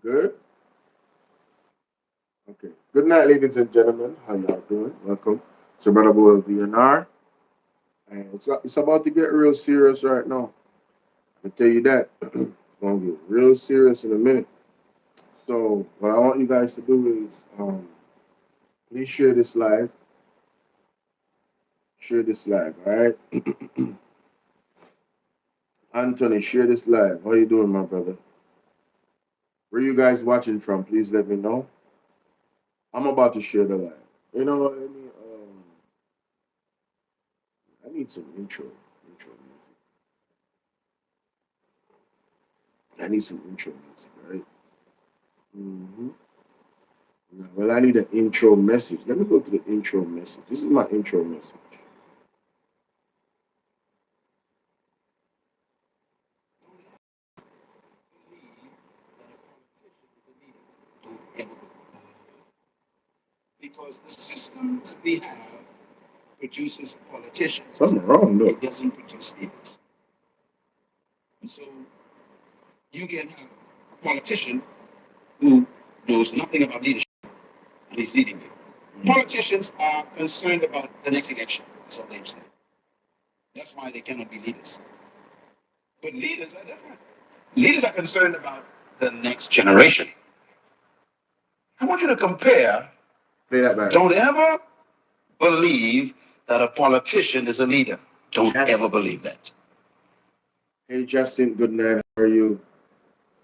Good. Okay. Good night, ladies and gentlemen. How y'all doing? Welcome to Brother BOLO V&R. And it's about to get real serious right now. I tell you that. It's gonna get real serious in a minute. So what I want you guys to do is please share this live. Share this live, all right? Anthony, share this live. How you doing, my brother? Where you guys watching from? Please let me know. I'm about to share the live. You know what I mean? I need some intro music. I need some intro music, right? Mm-hmm. Well, I need an intro message. Let me go to the intro message. This is my intro message. Because the system that we have produces politicians. Something wrong, though. It doesn't produce leaders. And so you can have a politician who knows nothing about leadership and he's leading you. Politicians are concerned about the next election. That's all they've said. That's why they cannot be leaders. But leaders are different. Leaders are concerned about the next generation. I want you to compare. Play that back. Don't ever believe that a politician is a leader. Don't Yes. ever believe that. Hey, Justin, good night. How are you?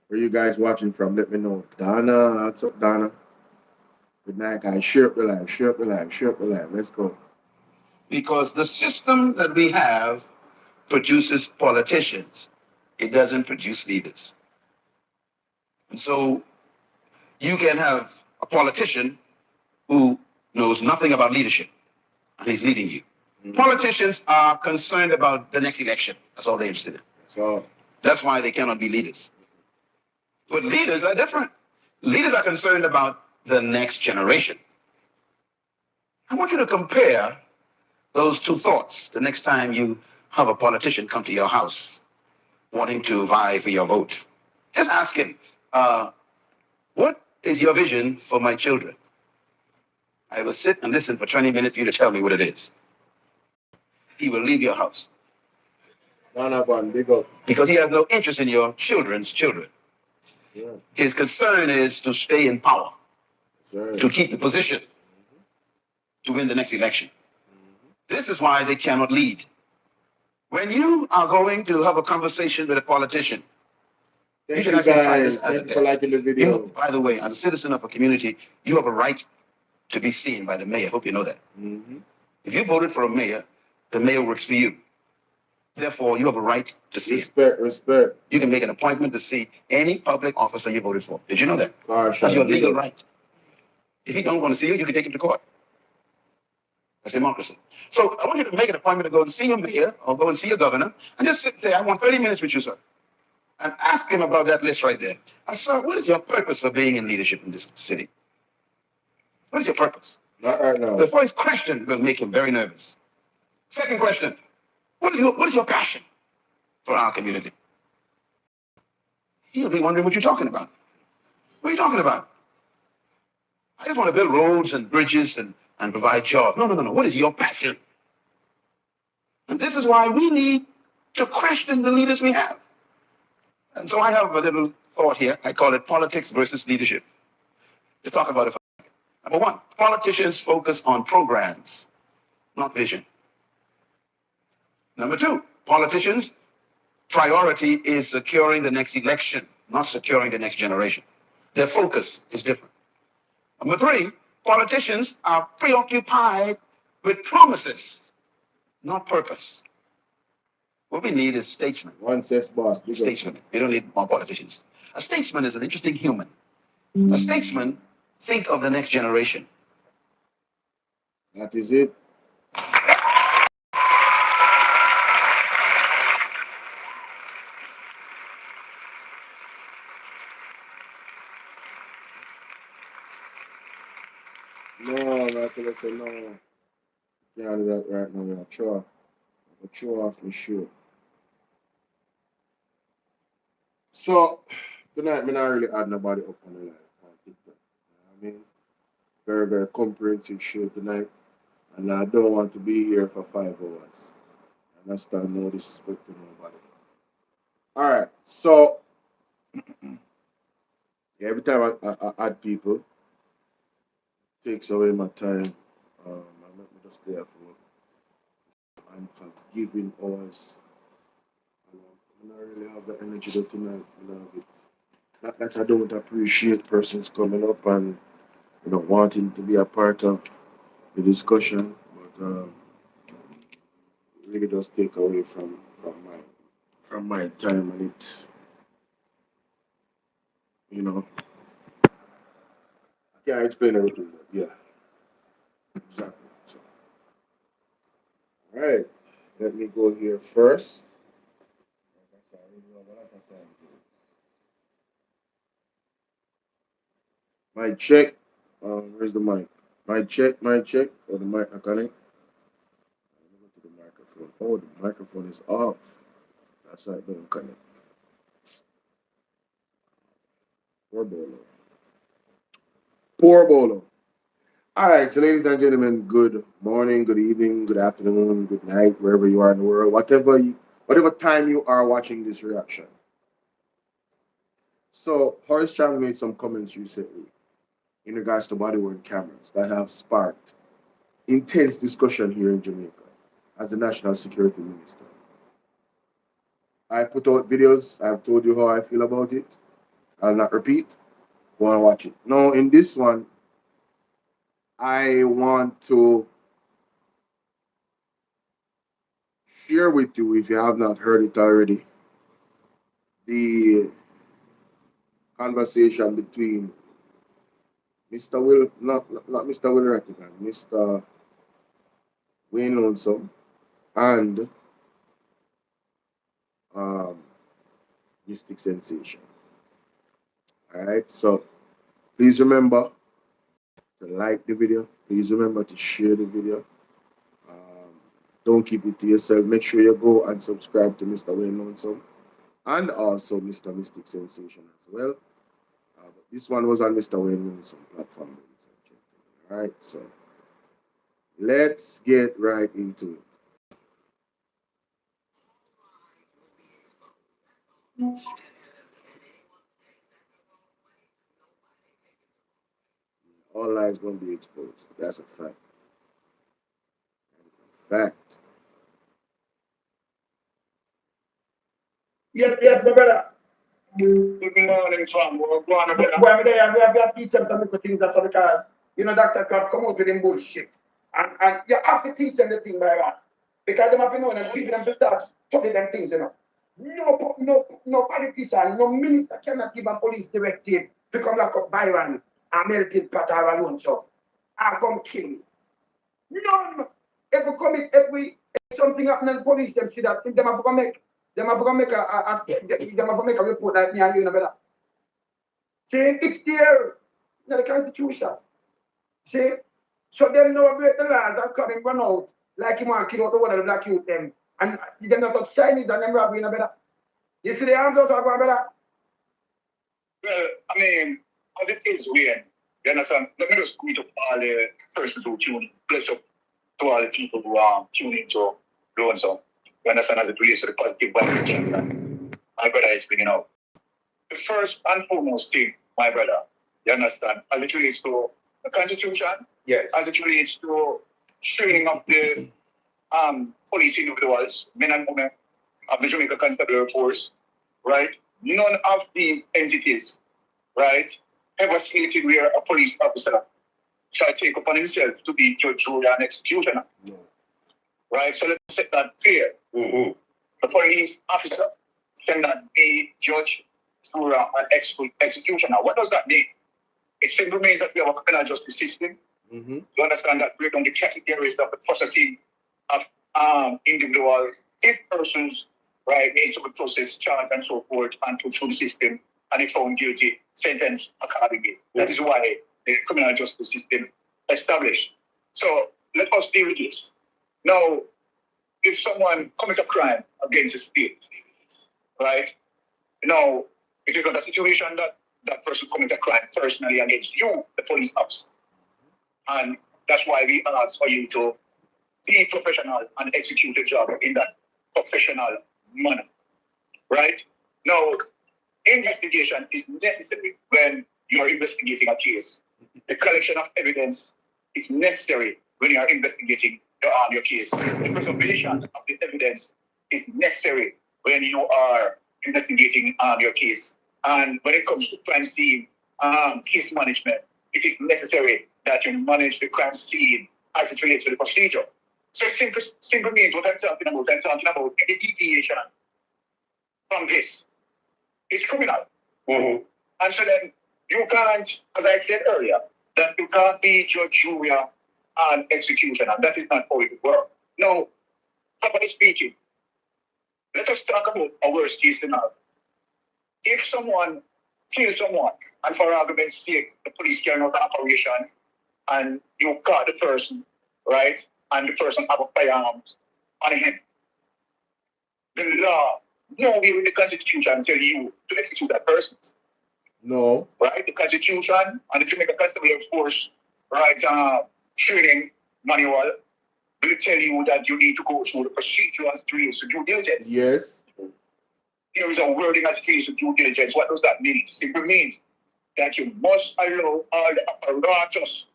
Where you guys watching from? Let me know. Donna, what's up, Donna? Good night, guys. Share up the live. Share up the live. Share up the live. Let's go. Because the system that we have produces politicians. It doesn't produce leaders. And so you can have a politician who knows nothing about leadership and he's leading you. Politicians are concerned about the next election. That's all they're interested in. So That's why they cannot be leaders. But leaders are different. Leaders are concerned about the next generation. I want you to compare those two thoughts the next time you have a politician come to your house wanting to vie for your vote. Just ask him, what is your vision for my children? I will sit and listen for 20 minutes for you to tell me what it is. He will leave your house. Donna, one, big up. Because he has no interest in your children's children. Yeah. His concern is to stay in power, Right. to keep the position, to win the next election. This is why they cannot lead. When you are going to have a conversation with a politician, you should actually try this as a Thank you for test. liking the video. By the way, as a citizen of a community, you have a right to be seen by the mayor. Hope you know that. Mm-hmm. If you voted for a mayor, the mayor works for you. Therefore, you have a right to see him. Respect. You can make an appointment to see any public officer you voted for. Did you know that? Gosh, That's your legal right. If he don't want to see you, you can take him to court. That's democracy. So I want you to make an appointment to go and see your mayor or go and see your governor and just sit there. I want 30 minutes with you, sir. And ask him about that list right there. I said, what is your purpose for being in leadership in this city? What is your purpose? Not right now. The first question will make him very nervous. Second question, what is your passion for our community? He'll be wondering what you're talking about. What are you talking about? I just want to build roads and bridges and provide jobs. No. What is your passion? And this is why we need to question the leaders we have. And so I have a little thought here. I call it politics versus leadership. Let's talk about it. Number one, politicians focus on programs, not vision. Number two, politicians' priority is securing the next election, not securing the next generation. Their focus is different. Number three, politicians are preoccupied with promises, not purpose. What we need is statesmen. One says boss. Statesmen. We don't need more politicians. A statesman is an interesting human. A statesman think of the next generation. That is it. No, Michael, I say no. Can't do that right now. Yeah, sure. But show off my shoe. So Tonight, me not really add nobody up on the line on TikTok. You know what I mean? Very, very comprehensive show tonight. And I don't want to be here for 5 hours. I understand no disrespect to nobody. All right. So, yeah, every time I add people, it takes away my time. I make me just there for and for giving hours. I don't really have the energy to tonight. You know, not that I don't appreciate persons coming up and wanting to be a part of the discussion, but really does take away from my time, and I can't explain everything, but yeah, exactly. So, all right, let me go here first. Mic check. Where's the mic? Mic check. Mic check. Or the mic not connect? Let me go to the microphone. Oh, the microphone is off. That's why it don't connect. Poor Bolo. Poor Bolo. All right, so ladies and gentlemen, good morning, good evening, good afternoon, good night, wherever you are in the world, whatever time you are watching this reaction. So Horace Chang made some comments recently in regards to body worn cameras that have sparked intense discussion here in Jamaica as the national security minister. I put out videos. I've told you how I feel about it. I'll not repeat. Go and watch it. Now, in this one, I want to share with you, if you have not heard it already, the conversation between Mr. Will, not Mr. Will Rattigan, Mr. Wayne Lonesome, and um, Mystic Sensation. All right, so please remember to like the video. Please remember to share the video. Um, don't keep it to yourself. Make sure you go and subscribe to Mr. Wayne Lonesome and also Mr. Mystic Sensation as well. But this one was on Mr. Wayne Lonesome platform, ladies and gentlemen. All right, so let's get right into it. All lies gonna be exposed. That's a fact. Fact. Yes, yes, my brother. Good morning, Swam. Go on, brother. Why me there? We have to teach them some little things that's because Dr. Crab come out with them bullshit. And you have to teach them the thing by that. Because they have to know and people them to start studying them things. No politician, no minister cannot give a police directive to come lock up Byron and melted pot or alone so. I come kill you. None. If we commit, if something happen and police them see that, them have to make them have to make a report like me and you know better. See, it's there in the constitution. See, so them know break the laws and come and run out like him want to kill out the one of the black youth them. And them not touch Chinese and them rob you know better. You see the arms out of better? Well, I mean, as it is weird, you understand? Let me just greet up all the persons who tune in. Bless up to all the people who are tuning to Blow and Song. You understand, as it relates to the positive vibration that my brother is bringing out. The first and foremost thing, my brother, you understand, as it relates to the Constitution, yes, as it relates to training of the police individuals, men and women of the Jamaica Constabulary Force, right? None of these entities, right, ever stated where a police officer shall take upon himself to be judge, jury, and executioner. No. Right? So let's set that clear. Mm-hmm. The police officer cannot be judge, jury, and executioner. What does that mean? It simply means that we have a criminal justice system. Mm-hmm. You understand that break down the categories of the processing of individual if persons, right, need to be processed, charged, and so forth, and put through the system, and if found guilty, sentenced accordingly. Mm-hmm. That is why the criminal justice system established. So let us deal with this. Now, if someone commits a crime against the state, right? Now, If you've got a situation that that person commit a crime personally against you, the police officer. And that's why we ask for you to be professional and execute the job in that professional manner. Right? Now, investigation is necessary when you are investigating a case. The collection of evidence is necessary when you are investigating your case. The preservation of the evidence is necessary when you are investigating your case. And when it comes to crime scene case management, it is necessary that you manage the crime scene as it relates to the procedure. So simple means what I'm talking about. I'm talking about any deviation from this is criminal. Mm-hmm. And so then you can't, as I said earlier, that you can't be judge, jury, and executioner. That is not how it works. Now, properly speaking, let us talk about a worst case scenario. If someone kills someone, and for argument's sake, the police carry out an operation, and you caught the person, right, and the person have a firearm on him, the law, nowhere in the Constitution tell you to execute that person. No. Right? The Constitution and the Jamaica Constabulary Force, right, training manual will tell you that you need to go through the procedure as it relates to due diligence. Yes. There is a wording as it relates to due diligence. What does that mean? It simply means that you must allow all the apparatus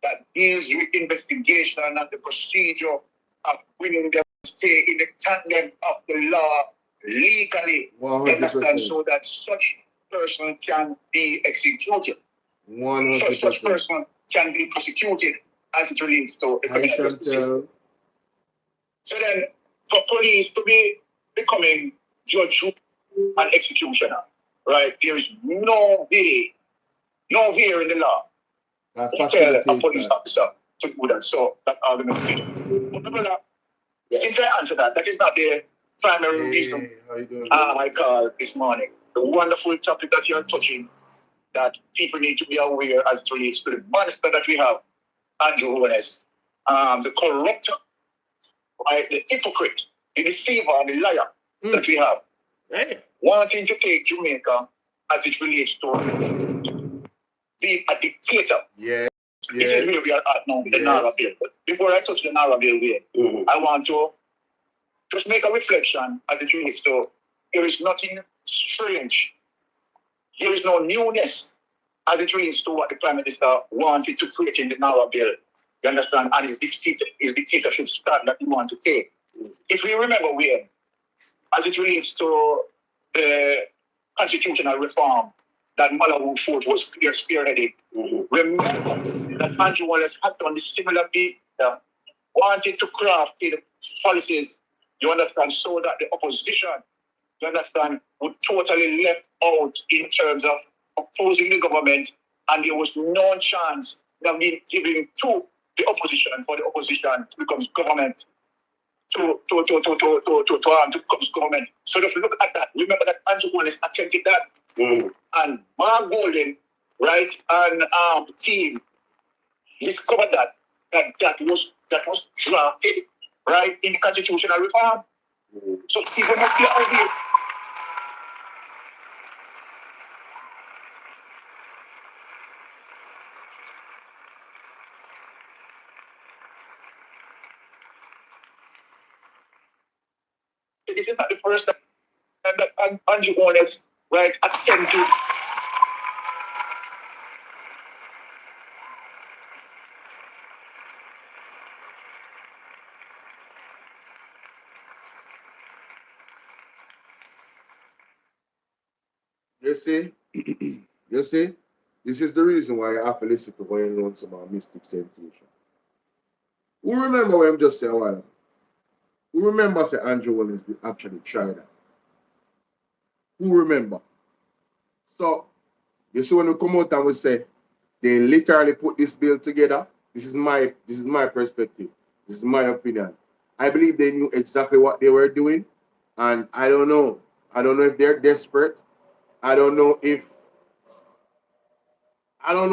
that deals with investigation and the procedure of bringing them to stay in the tandem of the law legally. 100%. Understand, so that such person can be executed. 100%. Such person can be prosecuted as it relates to the criminal justice system. So then, for police to be becoming judge and executioner, right? There is no way in the law to tell a police officer to do that. So that argument is but since I answered that, that is not the primary reason I called this morning. The wonderful topic that you're touching, that people need to be aware as it relates to the monster that we have, Andrew Holness, the corrupter, right, the hypocrite, the deceiver, and the liar that we have, wanting to take Jamaica as it relates to being a dictator. Yes. This is where we are at now with the Nara bill. But before I touch the Nara bill, I want to just make a reflection as it relates to there is nothing strange. There is no newness as it relates to what the Prime Minister wanted to create in the Nara bill. You understand? And his dictatorship stand that he wanted to take. If we remember where, as it relates to the constitutional reform that Malawi Fort was spearheading, remember that Andrew Wallace had done the similar thing, wanted to craft the policies, you understand, so that the opposition, you understand, would totally left out in terms of opposing the government, and there was no chance of being given to the opposition for the opposition to become government. To become government. So just look at that. Remember that Andrew Wallace attempted that. And Mark Golden, right, and the team discovered that was drafted, right, in the constitutional reform. So people must be aware. This is not the first time that Andrew Wallace, right, attempted. You see? You see? This is the reason why I have to listen to when you some mystic sensation. Who remember what I'm just saying a while ago? Who remember say Andrew Williams did actually try that? Who remember? So you see when we come out and we say they literally put this bill together. This is my perspective. This is my opinion. I believe they knew exactly what they were doing, and I don't know. I don't know if they're desperate. I don't know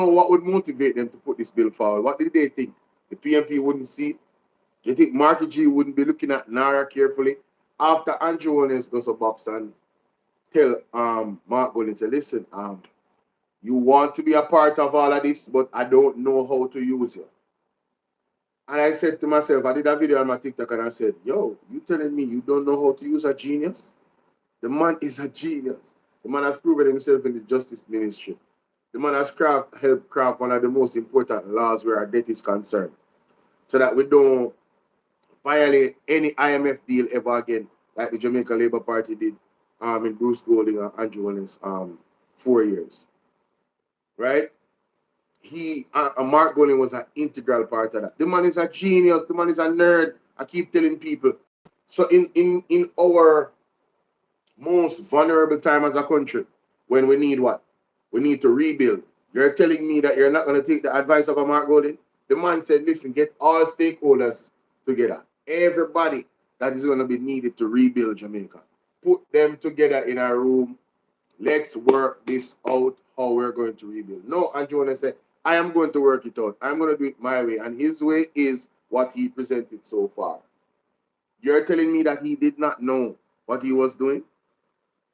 what would motivate them to put this bill forward. What did they think? The PMP wouldn't see it? They think Marky G wouldn't be looking at Nara carefully after Andrew Williams does a box and tell Mark Golden, say, listen, you want to be a part of all of this, but I don't know how to use you. And I said to myself, I did a video on my TikTok and I said, yo, you telling me you don't know how to use a genius? The man is a genius. The man has proven himself in the justice ministry. The man has helped craft one of the most important laws where our debt is concerned. So that we don't violate any IMF deal ever again, like the Jamaica Labour Party did in Bruce Golding and Andrew Williams 4 years. Right? Mark Golding was an integral part of that. The man is a genius, the man is a nerd. I keep telling people. So in our most vulnerable time as a country, when we need what? We need to rebuild. You're telling me that you're not going to take the advice of a Mark Golding? The man said, listen, get all stakeholders together. Everybody that is going to be needed to rebuild Jamaica. Put them together in a room. Let's work this out, how we're going to rebuild. No, and Jonas said, I am going to work it out. I'm going to do it my way. And his way is what he presented so far. You're telling me that he did not know what he was doing?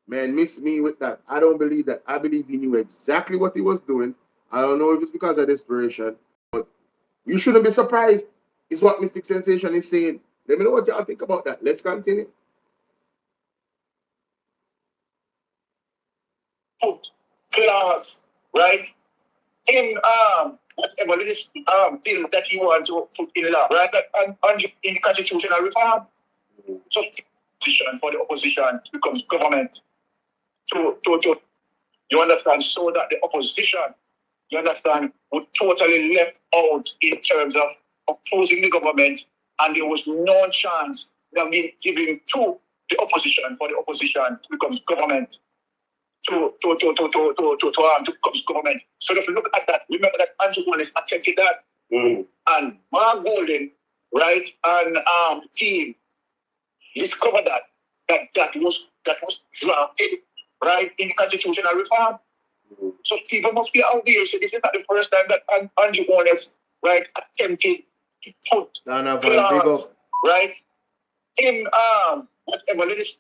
Man, miss me with that. I don't believe that. I believe he knew exactly what he was doing. I don't know if it's because of desperation, but you shouldn't be surprised. Is what Mystic Sensation is saying. Let me know what y'all think about that. Let's continue. Class, right? In whatever this bill that you want to put in law, right? In the constitutional reform, so position for the opposition becomes government to you understand, so that the opposition, you understand, would totally left out in terms of opposing the government, and there was no chance of giving to the opposition for the opposition to become government. To become government. So if you look at that, remember that Andrew Williams attempted that, and Mark Golden, right, and the team discovered that was drafted, right, in the constitutional reform. So people must be aware. So this is not the first time that Andrew Williams, right, attempted to put class, right, in whatever this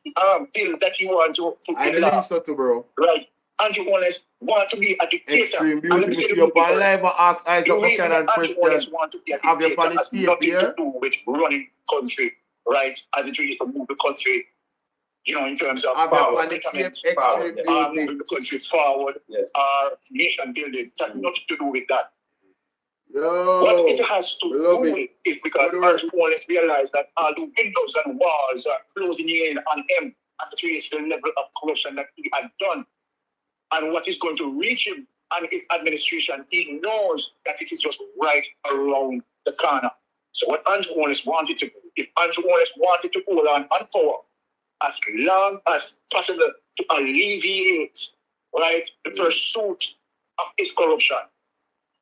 bill that you want to put I in believe law, so too, bro. right? Andrew Williams want to be a dictator. Extreme beauty. We see your live ask eyes the up reason and Andrew Williams want to be a dictator has nothing to do with running country, right? As it relates to move the country, you know, in terms of power, moving the country forward, nation building. It has nothing to do with that. What it has to do with is because Andrew Williams realized that all the windows and walls are closing in on him as it relates to the level of corruption that he had done. And what is going to reach him and his administration, he knows that it is just right around the corner. So what Andrew Williams wanted to do, if Andrew Williams wanted to hold on power as long as possible to alleviate, right, the pursuit of his corruption.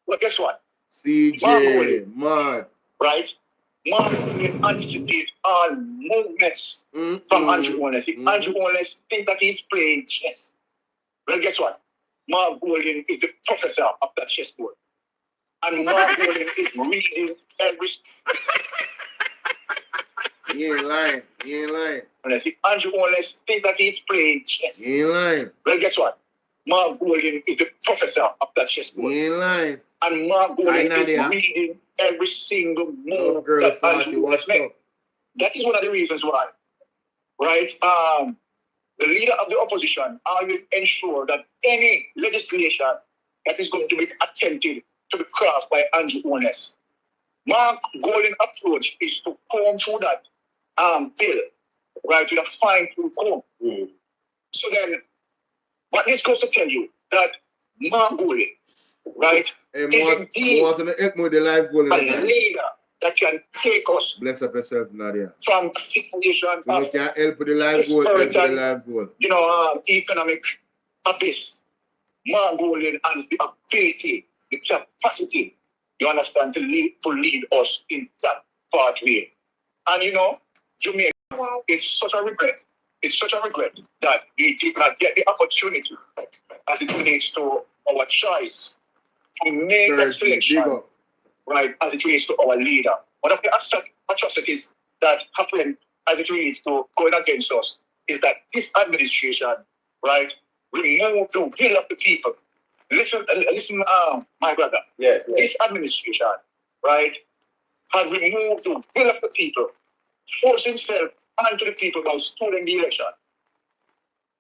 Well, guess what? CJ, man. Right? Mark Golden anticipate all movements from Andrew Williams. If Andrew Williams think that he's playing chess, well, guess what? Mark Golden is the professor of that chessboard. And Mark Golden is reading every... You ain't lying. You ain't lying. If Andrew Williams think that he's playing chess, you ain't lying. Well, guess what? Mark Golden is the professor of that chessboard. You ain't lying. And Mark Golden is reading every single move that Andrew Williams makes. That is one of the reasons why, right? The leader of the opposition always ensure that any legislation that is going to be attempted to be crafted by Andrew Williams, Mark Golden approach is to comb through that bill, right, with a fine-tooth comb. So then, what is going to tell you that Mark Golden, right, is indeed a leader that can take us bless up yourself, Nadia. From a situation of help with the live goal, you know, economic abyss. Mark Golden has the ability, the capacity, you understand, to lead us in that pathway. And you know, Jamaica, it's such a regret. It's such a regret that we did not get the opportunity as it relates to our choice to make that selection, right, as it relates to our leader. One of the atrocities that happened as it relates to going against us is that this administration right? Remove the will of the people. Listen, my brother. Yes. This administration, right, has removed the will of the people, forced himself onto the people by stealing the election.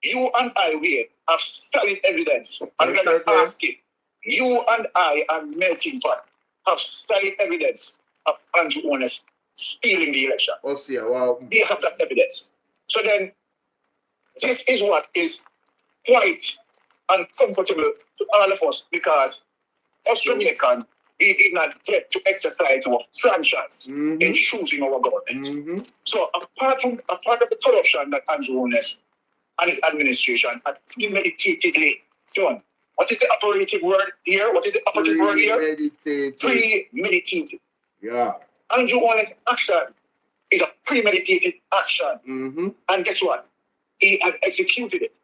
You and I, we have solid evidence. I'm going to ask it. You and I are melting pot. Have solid evidence of Andrew Owners stealing the election. Oh, see, wow. We have that evidence. So then, this is what is quite uncomfortable to all of us because us Jamaicans, we did not get to exercise our franchise in choosing our government. So apart of the corruption that Andrew Owners and his administration had premeditatedly done. What is the operative word here? What is the operative word here? Premeditated. Yeah. Andrew Owners' action is a premeditated action. And guess what? He had executed it.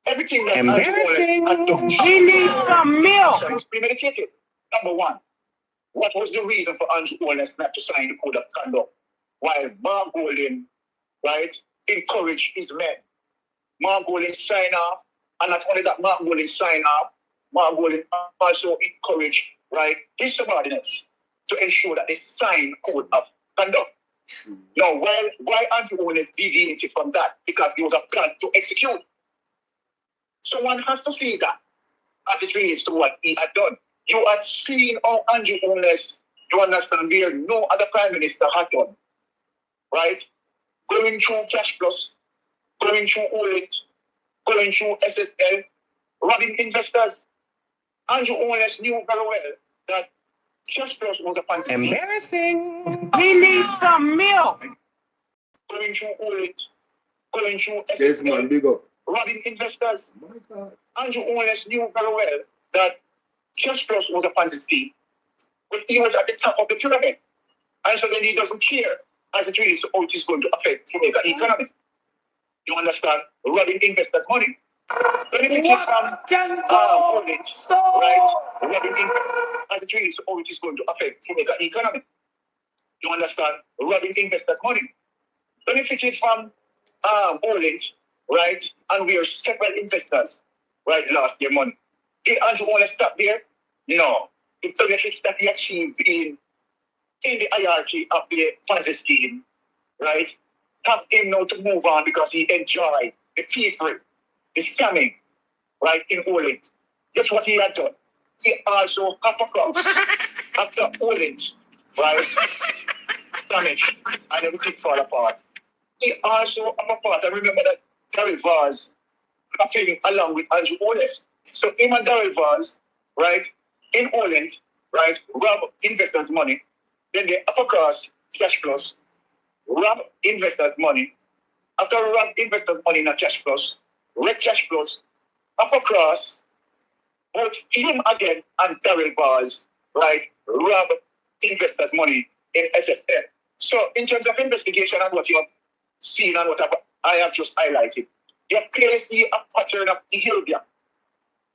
Everything that Andrew Owners had done. We need some milk. It was premeditated. Number one, what was the reason for Andrew Owners not to sign the code of conduct? While Mark Golden, right, encouraged his men. Mark Golden signed off, and not only that, Mark Golden signed off, Mark Golden also encouraged, right, his subordinates to ensure that they sign code of conduct. Now, why Andrew Owners deviated from that? Because there was a plan to execute. So one has to see that as it relates to what he had done. You are seeing how Andrew Owners, you understand, where no other prime minister had done, right? Going through Cash Plus, going through OLIT, going through SSL, robbing investors. Andrew Owners knew very well that Cash Plus was a fancy. Embarrassing. We need some milk. Going through OLIT, going through SSL, Yes, man, big up. robbing investors. Oh my God. Andrew Owners knew very well that Cash Plus was a fancy scheme, but he was at the top of the pyramid. And so then he doesn't care as it relates to how it is going to affect Jamaica economy. You understand? Robbing investors' money. Benefiting from OLIT, right? Robbing investors as it relates to how it is going to affect Jamaica economy. You understand? Robbing investors' money. Benefiting from OLIT, right? And we are several investors, right, lost their money. Did Andrew Owners stop there? No. The benefits that he achieved in the hierarchy of the Ponzi scheme, right, have him now to move on because he enjoyed the thievery, the scamming, right, in OLIT. Guess what he had done? He also uppercut after OLIT, right, damage, and everything fall apart. He also uppercut. I remember that Daryl Vaz happening along with Andrew Owners. So him and Daryl Vaz, right, in OLIT, right, rob investors' money. Then they uppercut Cash Plus, rob investors' money. After rob investors' money in a Cash Plus, red Cash Plus, uppercut both him again and Daryl Vaz, right, rob investors' money in SSL. So in terms of investigation and what you have seen and what I have just highlighted, you clearly see a pattern of behavior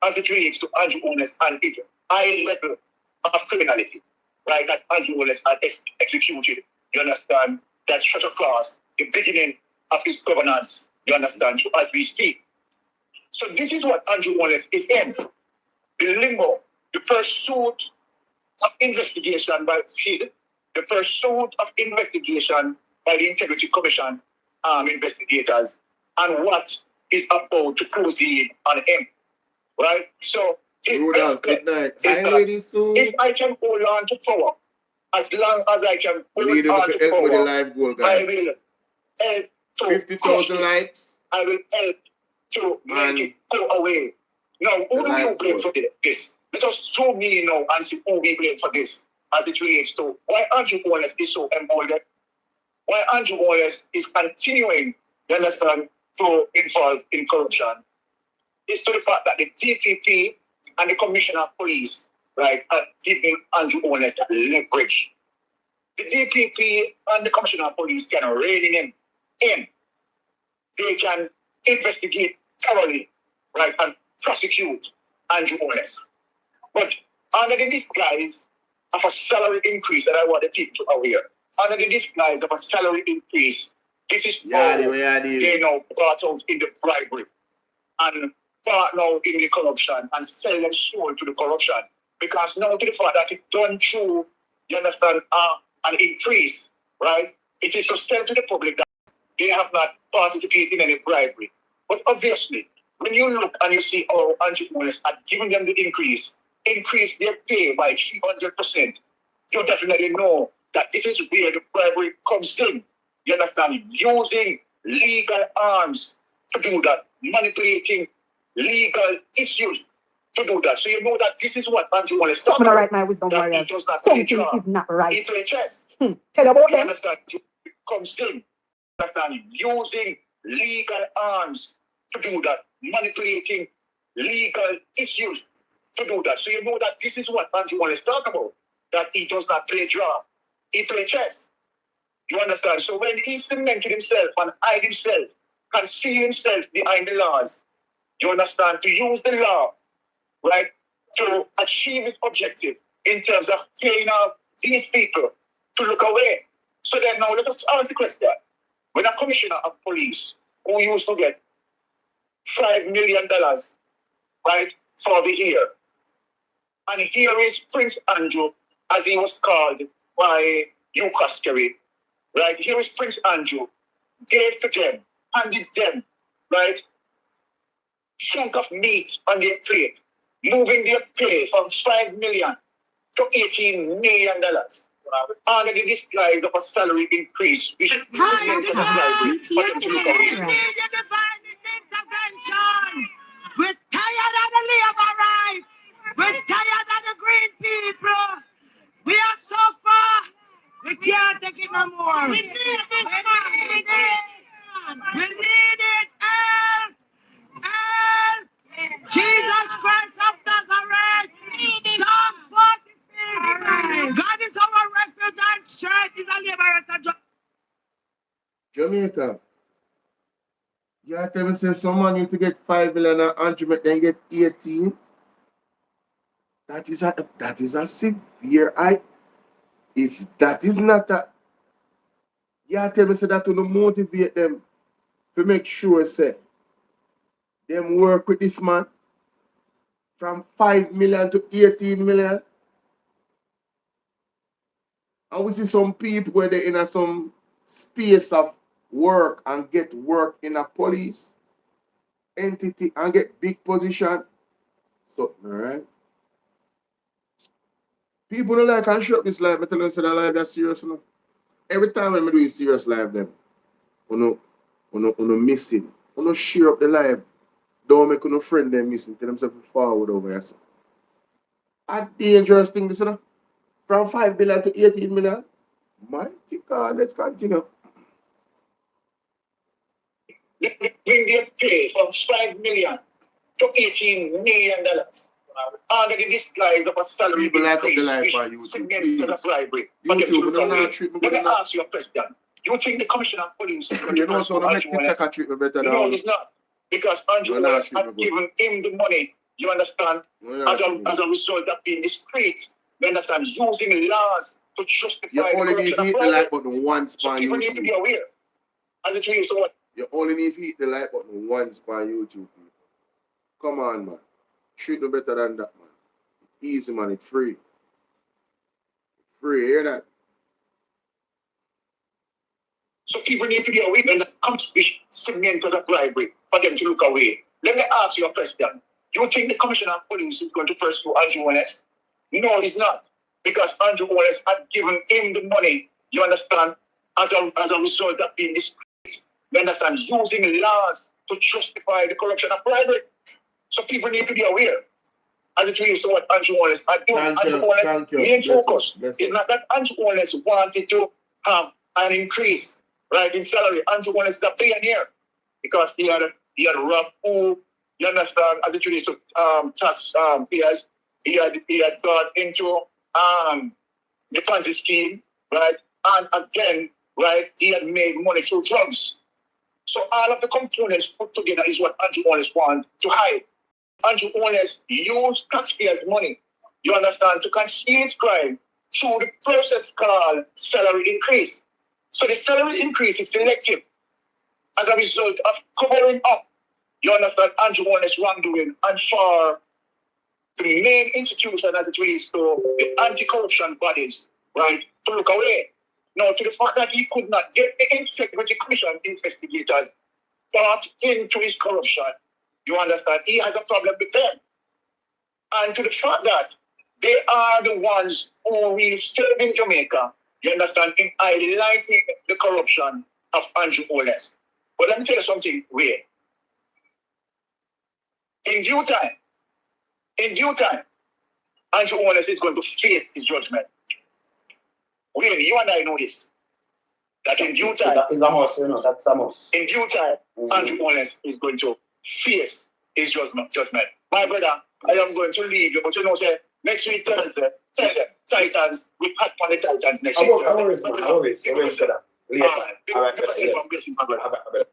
as it relates to Andrew Owners and his high level of criminality, right, that Andrew Owners had executed. You understand? That shut across the beginning of his governance, you understand, as we speak. So this is what Andrew Owners is in. The limbo, the pursuit of investigation by FID, the pursuit of investigation by the Integrity Commission investigators, and what is about to proceed on him, right? So his best bet is that if I can hold on to power, as long as I can hold on to power, I will help to 50,000 likes. I will help to make it go away. Now, who do you blame for this? Let us show me now and see who we blame for this as it relates to why Andrew Owners is so emboldened, why Andrew Owners is continuing, you understand, to involve in corruption. It's to the fact that the DPP and the Commissioner of Police, right, are giving Andrew Owners that leverage. The DPP and the Commissioner of Police can rein him in. They can investigate thoroughly, right, and prosecute Andrew Owners. But under the disguise of a salary increase that I want the people to aware, under the disguise of a salary increase, this is how they now brought out in the bribery. and partner in the corruption and sell them soul to the corruption. Because now to the fact that it done through, you understand, an increase, right? It is to sell to the public that they have not participated in any bribery. But obviously, when you look and you see our entrepreneurs are giving them the increase their pay by 300%, you definitely know that this is where the bribery comes in. You understand? Using legal arms to do that, manipulating legal issues to do that. So you know that this is what Andrew is talking about. Right, my wisdom warriors. Something is not right. Into a chest. Tell about You them. understand? It comes in. Understand? Using legal arms to do that, manipulating legal issues to do that. So you know that this is what Andrew is talking about. That he does not play draw. He plays chess. You understand? So when he cemented himself and hide himself, conceal himself behind the laws, you understand? To use the law, right, to achieve his objective in terms of paying off these people to look away. So then now let us ask the question. When a commissioner of police who used to get $5 million, right, for the year, and here is Prince Andrew, as he was called by MAGNITSKY, right? Here is Prince Andrew, gave to them, handed them, right, chunk of meat on their plate, moving their pay from $5 million to $18 million. Under the disguise of a salary increase, which is meant to bribery for them to look away. We're tired of the labor rights. We're tired of the green people. We are so far. We can't take it no more. We need it. We need it. Help. Help. Jesus Christ of Nazareth. Psalm 46. God is our refuge and strength. Is a liberator. Jamaica. You tell me say someone used to get 5 million and Andrew then get 18. That is a severe if that is not a tell me say that to motivate them to make sure say them work with this man from 5 million to 18 million. And we see some people where they're in some space of work and get work in a police entity and get big position. So, alright. People don't like and show up this life. I tell them say that life is serious enough. Every time when I do a serious life them, uno missing. Uno share up the life. Don't make no friend them missing. Tell themselves forward over here. So. A dangerous thing this, you know. From 5 million to 18 million. Mighty God, let's continue. Bring their pay from $5 million to $18 million. Under the disguise of a salary People like up the increase, life which by you. significant as a bribery. YouTube, not treat me Let me better. ask you a question. You think the commissioner of police is going You to know, so I make TikTok treat me better No, than he's not. Because Andrew not has treat me good. given him the money, you understand, as a result of being discreet, you understand, using laws to justify you the only need corruption to hit of the like bribery. button once So on people need to be YouTube. aware. As it relates to what? You only need to hit the like button once on YouTube, people. Come on, man. Treat me better than that, man. Easy, man. It's free. Free, hear that? So people need to be aware when it comes to segment as a bribery for them to look away. Let me ask you a question. Do you think the commissioner of police is going to pursue Andrew Wallace? No, he's not. Because Andrew Wallace had given him the money, you understand, as a result of being discreet, you understand, using laws to justify the corruption of bribery. So people need to be aware. As it relates to what Andrew Wallace had done. Andrew Wallace's main focus is not that Andrew Wallace wanted to have an increase, right, in salary. Andrew Wallace is a billionaire because he had robbed who, you understand, as it relates to tax payers. He had got into the Ponzi scheme, right? And again, right, he had made money through drugs. So all of the components put together is what Andrew Wallace wants to hide. Andrew Wallace used taxpayers' money, you understand, to conceal his crime through the process called salary increase. So the salary increase is selective as a result of covering up You understand? Anti-honest wrongdoing and for the main institution as it relates to the anti-corruption bodies, right, to look away. Now, to the fact that he could not get the Integrity Commission investigators brought into his corruption, you understand? He has a problem with them. And to the fact that they are the ones who will serve in Jamaica, you understand, in highlighting the corruption of Andrew Oles. But let me tell you something, Ray. In due time, Andrew Oles is going to face his judgment. Really, you and I know this. That in due time, that's a must. In due time, Andrew Oles is going to face his judgment. My brother, I am going to leave you, but you know, say, next week Thursday, tell them, Titans, we pack on the Titans next week. I always, brother. All right, brother.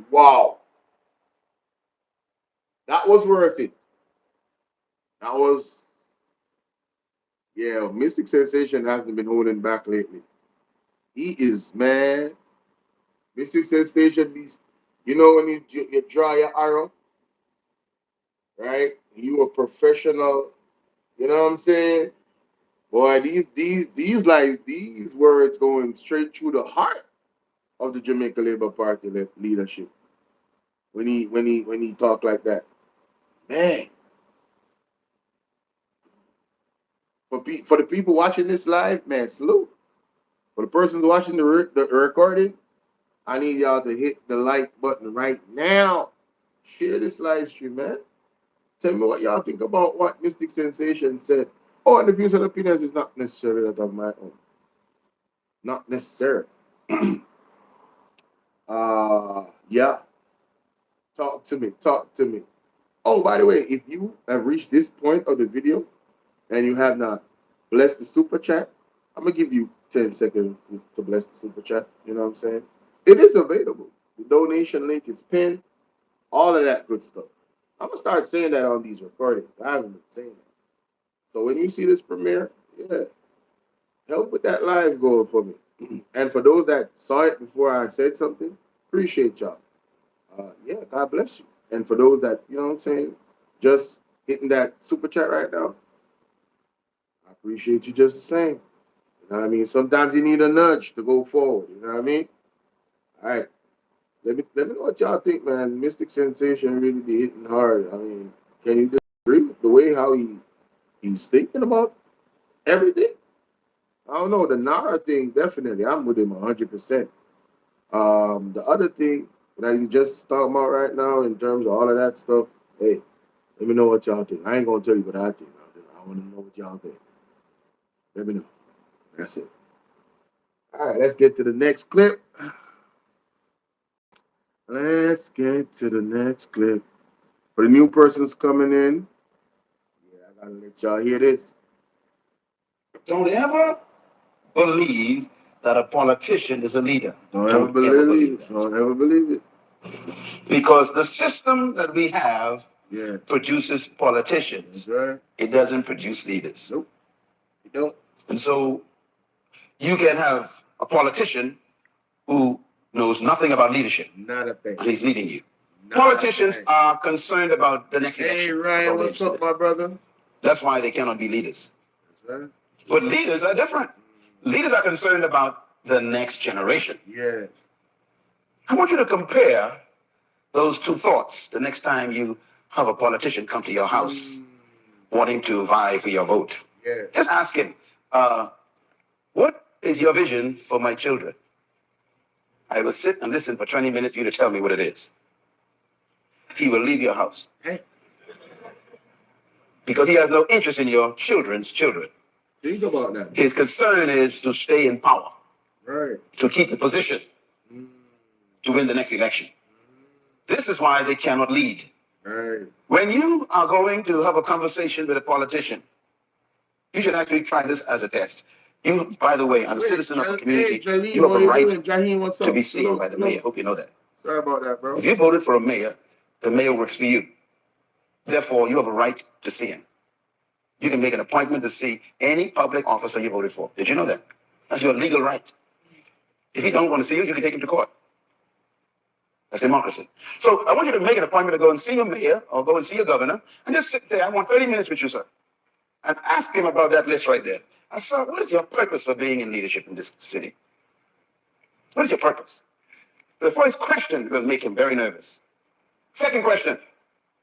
Wow. That was worth it. That was, yeah, Mystic Sensation hasn't been holding back lately. He is, man. Mystic Sensation, you know when you draw your arrow, right? You a professional, you know what I'm saying? Boy, these words going straight through the heart of the Jamaica Labour Party leadership. When he talk like that. Man, for the people watching this live, man, salute. For the persons watching the recording, I need y'all to hit the like button right now. Share this live stream, man. Tell me what y'all think about what Mystic Sensation said. Oh, and the views and opinions is not necessarily that of my own. Not necessarily. Yeah. Talk to me. Talk to me. Oh, by the way, if you have reached this point of the video and you have not blessed the super chat, I'm gonna give you 10 seconds to bless the super chat. You know what I'm saying? It is available. The donation link is pinned. All of that good stuff. I'm gonna start saying that on these recordings. I haven't been saying that. So when you see this premiere, yeah, help with that live goal for me. And for those that saw it before I said something, appreciate y'all. Yeah, God bless you. And for those that, you know what I'm saying, just hitting that super chat right now, I appreciate you just the same. You know what I mean? Sometimes you need a nudge to go forward. You know what I mean? All right. Let me know what y'all think, man. Mystic Sensation really be hitting hard. I mean, can you disagree with the way how he's thinking about everything? I don't know. The Nara thing, definitely. I'm with him 100%. The other thing that you just talking about right now in terms of all of that stuff, hey, let me know what y'all think. I ain't gonna tell you what I think. I want to know what y'all think. Let me know. That's it. All right, let's get to the next clip. Let's get to the next clip. For the new persons coming in, yeah, I gotta let y'all hear this. Don't ever believe that a politician is a leader. Don't ever believe it. Don't ever believe it. Because the system that we have Yeah, produces politicians. that's right. It doesn't produce leaders. Nope, you don't. And so you can have a politician who knows nothing about leadership. Not a thing. And he's leading you. Not Politicians are concerned about the next election. Hey, Ryan, what's up, my brother? That's why they cannot be leaders. That's right. But leaders are different. Leaders are concerned about the next generation. Yeah. I want you to compare those two thoughts the next time you have a politician come to your house wanting to vie for your vote. Yeah. Just ask him, what is your vision for my children? I will sit and listen for 20 minutes for you to tell me what it is. He will leave your house. Hey. Because he has no interest in your children's children. Think about that. His concern is to stay in power. Right. To keep the position. To win the next election. This is why they cannot lead. Right. When you are going to have a conversation with a politician, You should actually try this as a test. You, by the way, as a citizen of a community, Jaheem, you have how a you right doing? Jaheem, what's to up? be seen by the mayor. Hope you know that. Sorry about that, bro. If you voted for a mayor, the mayor works for you. Therefore, you have a right to see him. You can make an appointment to see any public officer you voted for. Did you know that? That's your legal right. If he don't want to see you, you can take him to court. That's democracy. So I want you to make an appointment to go and see your mayor or go and see your governor and just say, I want 30 minutes with you, sir. And ask him about that list right there. I said, what is your purpose for being in leadership in this city? What is your purpose? The first question will make him very nervous. Second question,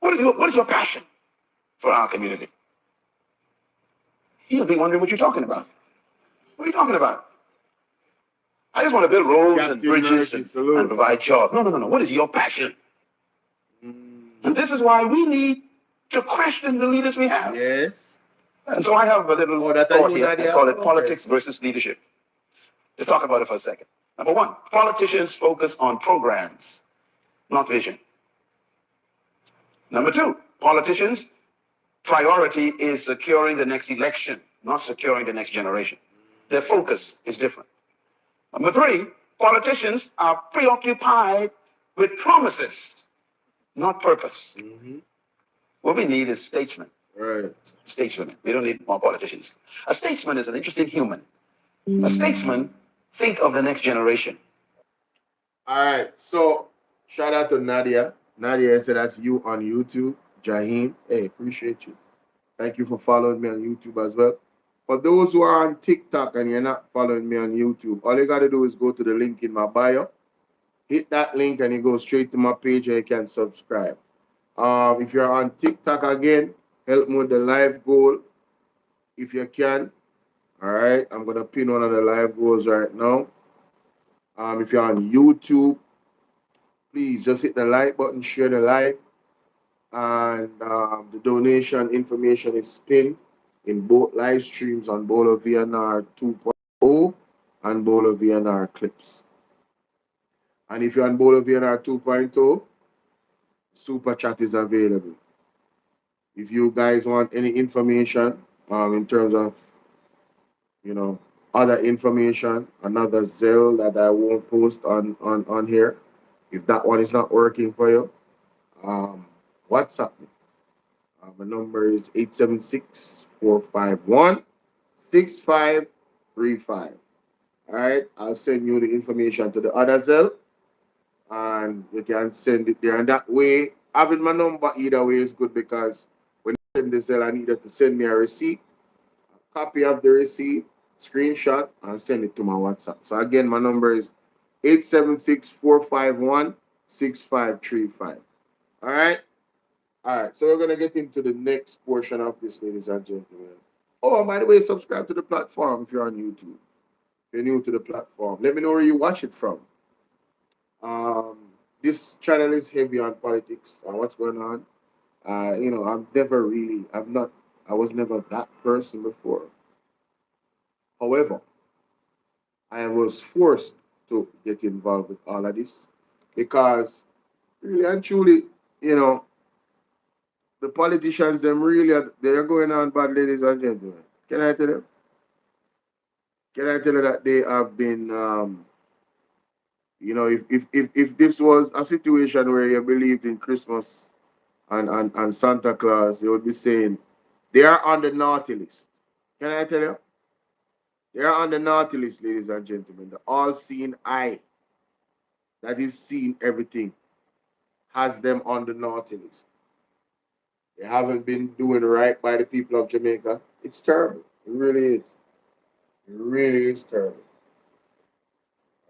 what is your passion for our community? He'll be wondering what you're talking about. What are you talking about? I just want to build roads and bridges and provide jobs. No. What is your passion? And this is why we need to question the leaders we have. Yes. And so I have a little thought here. I call it politics versus leadership. Let's talk about it for a second. Number one, politicians focus on programs, not vision. Number two, politicians' priority is securing the next election, not securing the next generation. Their focus is different. Number three, politicians are preoccupied with promises, not purpose. What we need is statesmen. Right. Statesmen. We don't need more politicians. A statesman is an interesting human. A statesman think of the next generation. All right. So shout out to Nadia. Nadia said that's you on YouTube. Jaheem. Hey, appreciate you. Thank you for following me on YouTube as well. For those who are on TikTok and you're not following me on YouTube, all you gotta do is go to the link in my bio. Hit that link and you go straight to my page and you can subscribe. If you're on TikTok again, help me with the live goal if you can. All right, I'm gonna pin one of the live goals right now. If you're on YouTube, please just hit the like button, share the live, and the donation information is pinned in both live streams on BOLO V&R 2.0 and BOLO V&R clips. And if you're on BOLO V&R 2.0, super chat is available. If you guys want any information in terms of, other information, another Zelle that I won't post on here, if that one is not working for you, WhatsApp me. My number is 876-451-6535. All right, I'll send you the information to the other Zelle, and you can send it there. And that way, having my number either way is good because when I send the Zelle, I need you to send me a receipt, a copy of the receipt, screenshot, and send it to my WhatsApp. So again, my number is 876-451-6535. All right? All right, so we're going to get into the next portion of this, ladies and gentlemen. Oh, and by the way, subscribe to the platform if you're on YouTube. If you're new to the platform, let me know where you watch it from. This channel is heavy on politics and what's going on. I was never that person before. However, I was forced to get involved with all of this because really and truly, the politicians, they're going on bad, ladies and gentlemen. Can I tell you? Can I tell you that they have been, if this was a situation where you believed in Christmas and Santa Claus, you would be saying they are on the naughty list. Can I tell you? They are on the naughty list, ladies and gentlemen. The all-seeing eye that is seeing everything has them on the naughty list. They haven't been doing right by the people of Jamaica. It's terrible. It really is. It really is terrible.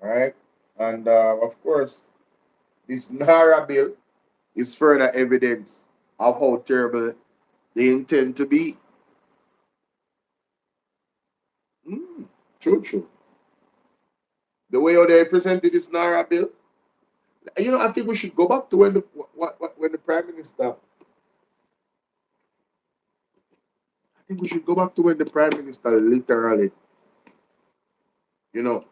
All right? And of course, this Nara bill is further evidence of how terrible they intend to be. True. The way how they presented this Nara bill, I think we should go back to when the Prime Minister. I think we should go back to when the Prime Minister literally, you know,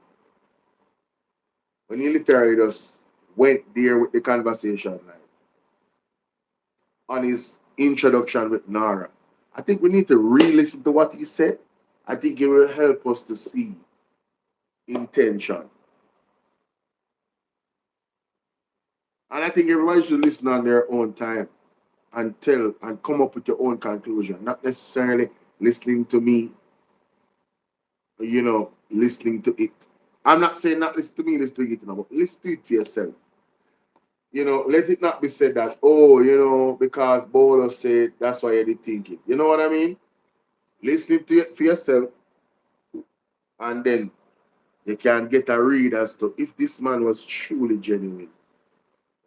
when he literally just went there with the conversation, like, on his introduction with Nara. I think we need to re-listen to what he said. I think it will help us to see intention. And I think everybody should listen on their own time and tell and come up with your own conclusion, not necessarily listening to me, listening to it. I'm not saying not listen to me, listen to it, but listen to it for yourself. Let it not be said that, oh, because Bolo said that's why you did think it. You know what I mean? Listen to it for yourself, and then you can get a read as to if this man was truly genuine.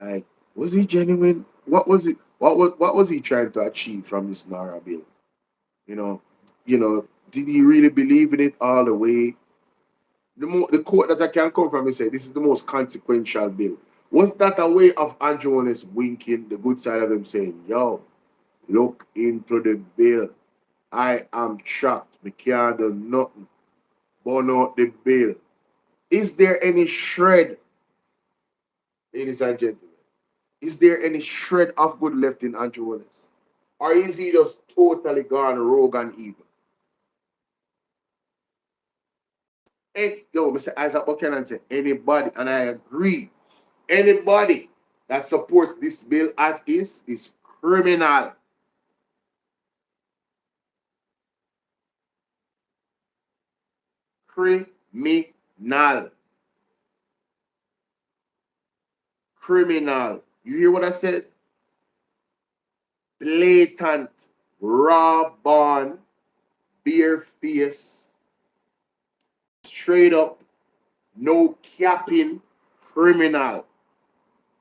Like, was he genuine? What was it? What was he trying to achieve from this Nara bill? You know, did he really believe in it all the way? The quote that I can come from is say this is the most consequential bill. Was that a way of Andrew Holness winking the good side of him saying, yo, look into the bill. I am shocked. We can't do nothing. Burn out the bill. Is there any shred, ladies and gentlemen? Is there any shred of good left in Andrew Holness? Or is he just totally gone rogue and evil? And yo, Mr. Isaac Buchanan said, anybody, and I agree, anybody that supports this bill as is criminal. Criminal. Criminal. You hear what I said? Blatant, raw born, bare face, straight up, no capping, criminal.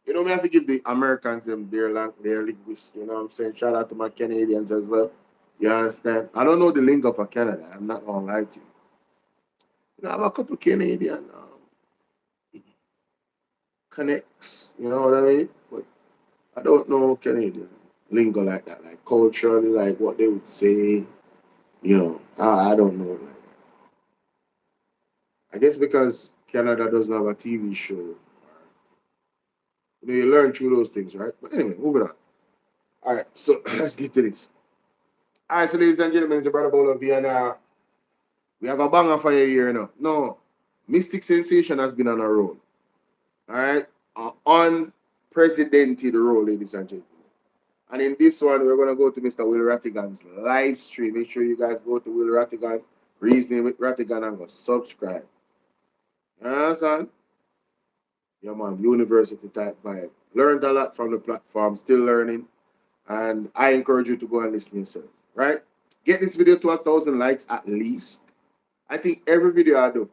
Me have to give the Americans them their linguists, you know what I'm saying? Shout out to my Canadians as well. You understand? I don't know the lingo for Canada. I'm not gonna lie to you. I have a couple Canadian connects, you know what I mean? But I don't know Canadian lingo like that, like culturally, like what they would say. I don't know. Like, I guess because Canada doesn't have a TV show, you learn through those things, right? But anyway, moving on. All right, so let's get to this. All right, so ladies and gentlemen, it's your brother Bolo V&R. We have a banger for you here now. No, Mystic Sensation has been on a roll. All right, unprecedented roll, ladies and gentlemen. And in this one, we're gonna go to Mr. Will Rattigan's live stream. Make sure you guys go to Will Rattigan, Reasoning with Rattigan, and go subscribe. You understand? Yeah, man, university type vibe. Learned a lot from the platform, still learning. And I encourage you to go and listen yourself, right? Get this video to 1,000 likes at least. I think every video I do,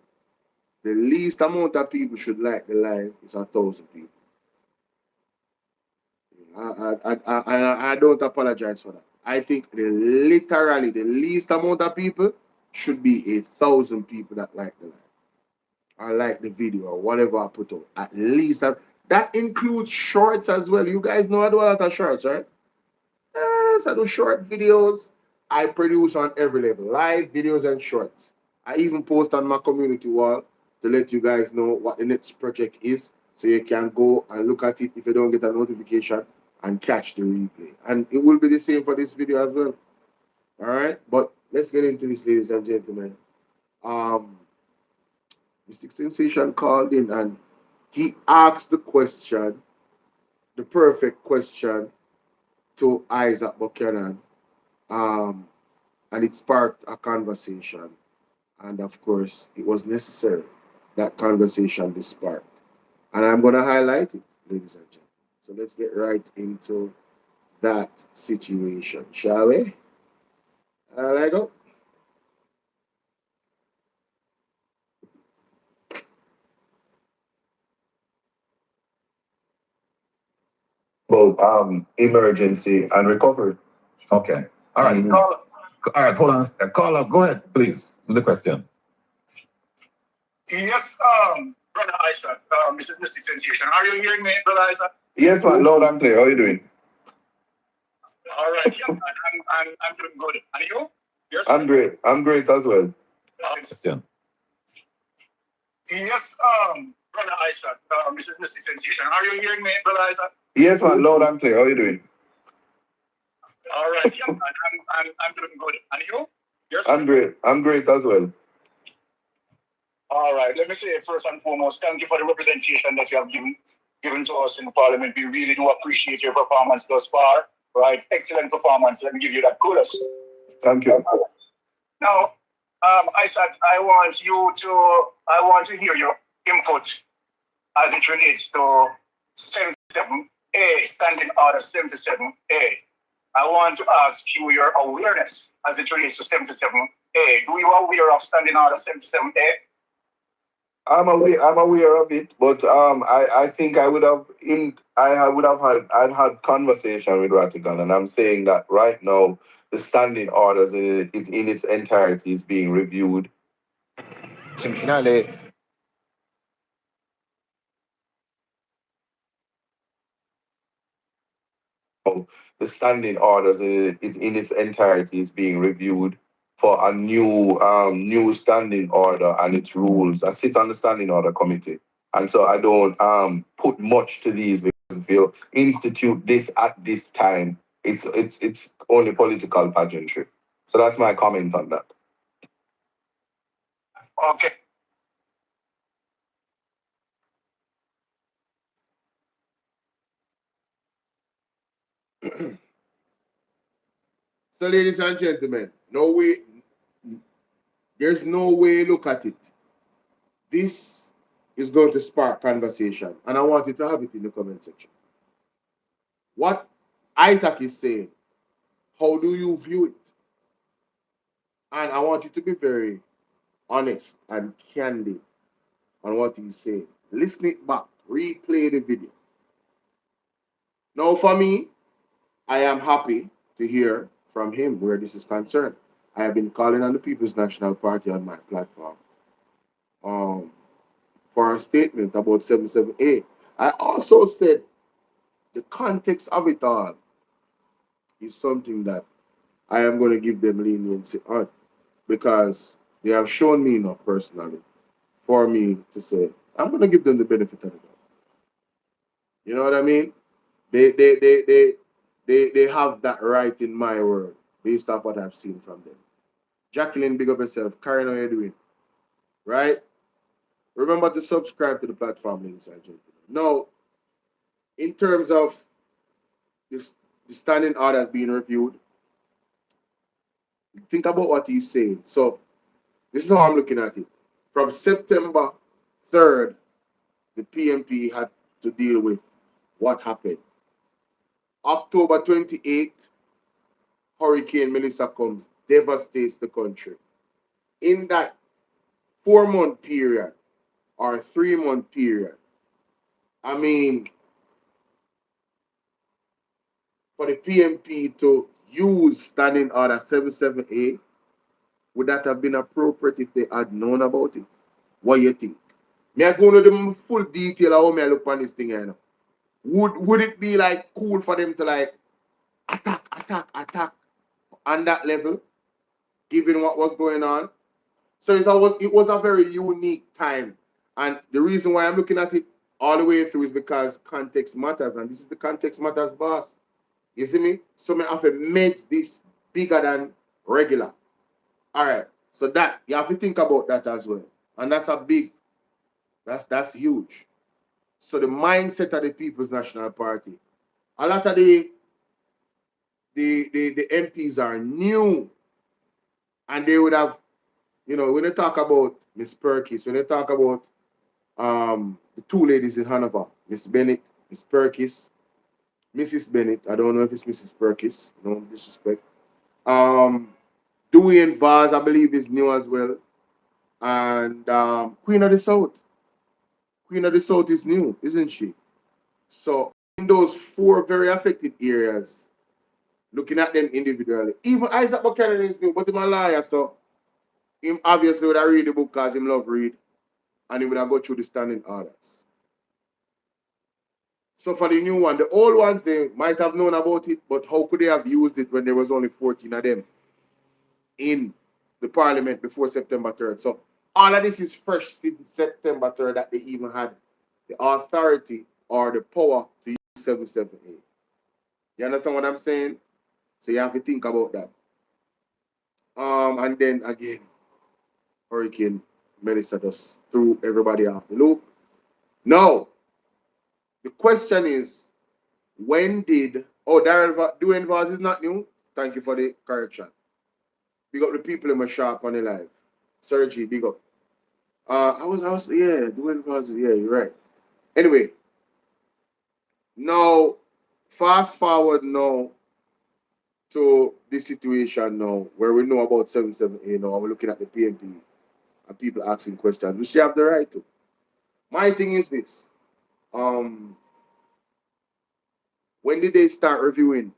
the least amount of people should like the live is 1,000 people. I don't apologize for that. I think literally the least amount of people should be 1,000 people that like the live or like the video or whatever I put out. At least that includes shorts as well. You guys know I do a lot of shorts, right? Yes, I do short videos. I produce on every level, live videos and shorts. I even post on my community wall to let you guys know what the next project is, so you can go and look at it if you don't get a notification and catch the replay. And it will be the same for this video as well. All right, but let's get into this, ladies and gentlemen. Mystic Sensation called in and he asked the question, the perfect question to Isaac Buchanan. Um, and it sparked a conversation. And of course, it was necessary that conversation be sparked. And I'm going to highlight it, ladies and gentlemen. So let's get right into that situation, shall we? There you go. Well, emergency and recovery. Okay. All right. All right. Hold on. Call up. Go ahead, please, with the question. Yes, brother Isaac, Mr. Mystic Sensation. Are you hearing me, brother Isaac? Yes, man. Loud and clear. How are you doing? All right, yeah, man. I'm doing good. And you? Yes. I'm great. I'm great as well. Question. Yes, brother Isaac, Mr. Mystic Sensation. Are you hearing me, brother Isaac? Yes, man. Loud and clear. How are you doing? All right, yeah, man. I'm doing good. And you? Yes. I'm great. I'm great as well. All right. Let me say first and foremost, thank you for the representation that you have given to us in Parliament. We really do appreciate your performance thus far. Right, excellent performance. Let me give you that kudos. Thank you. Now, I said I want to hear your input as it relates to 77A, Standing Order 77A. I want to ask you your awareness as it relates to 77A. Do you aware of Standing Order 77A? I'm aware of it, but I think I've had conversation with Ratigan, and I'm saying that right now the standing orders in its entirety is being reviewed. Criminality. The standing orders in its entirety is being reviewed for a new standing order and its rules. I sit on the standing order committee, and so I don't put much to these, because if you institute this at this time, it's only political pageantry. So that's my comment on that. Okay. So, ladies and gentlemen, no way, there's no way look at it. This is going to spark conversation, and I want you to have it in the comment section. What Isaac is saying, how do you view it? And I want you to be very honest and candid on what he's saying. Listen it back, replay the video. Now, for me, I am happy to hear from him where this is concerned. I have been calling on the People's National Party on my platform um, for a statement about 77A. I also said the context of it all is something that I am going to give them leniency on, because they have shown me enough personally for me to say, I'm going to give them the benefit of the doubt. You know what I mean? They, they, they, they, they have that right in my word based off what I've seen from them. Jacqueline, big up yourself. Karen, how you doing? Right? Remember to subscribe to the platform, ladies and gentlemen. Now, in terms of this, the standing orders being reviewed, think about what he's saying. So, this is how I'm looking at it. From September 3rd, the PMP had to deal with what happened. October 28th, Hurricane Melissa comes, devastates the country. In that 4-month period or 3-month period, I mean, for the PMP to use standing order 77A, would that have been appropriate if they had known about it? What do you think? May I go into the full detail of how me I look on this thing here now? Would it be like cool for them to like attack on that level, given what was going on? So it was a very unique time. And the reason why I'm looking at it all the way through is because context matters. And this is the context matters, boss. You see me? So I have to make this bigger than regular. All right. So that you have to think about that as well. And that's huge. So the mindset of the People's National Party. A lot of the MPs are new, and they would have, when they talk about Miss Perkins, when they talk about the two ladies in Hanover, Miss Bennett, Miss Perkins, Mrs. Bennett. I don't know if it's Mrs. Perkins, no disrespect. Um, Dwayne Vaz, I believe, is new as well. And Queen of the South. Queen of the South is new, isn't she? So in those 4 very affected areas, looking at them individually, even Isaac Buchanan is new, but he's a liar, so him obviously would have read the book because him love read, and he would have go through the standing orders. So for the new one, the old ones, they might have known about it, but how could they have used it when there was only 14 of them in the parliament before September 3rd? So all of this is fresh since September 3rd that they even had the authority or the power to use 778. You understand what I'm saying? So you have to think about that. And then again, Hurricane Melissa just threw everybody off the loop. Now, the question is, when did Dwayne Vaz is not new? Thank you for the correction. Big up the people in my shop on the live. Sergi, big up. Dwayne Vaz, yeah, you're right. Anyway, now, fast forward now to this situation now where we know about 778 now, and we're looking at the PNP and people asking questions, we should have the right to. My thing is this. Um, when did they start reviewing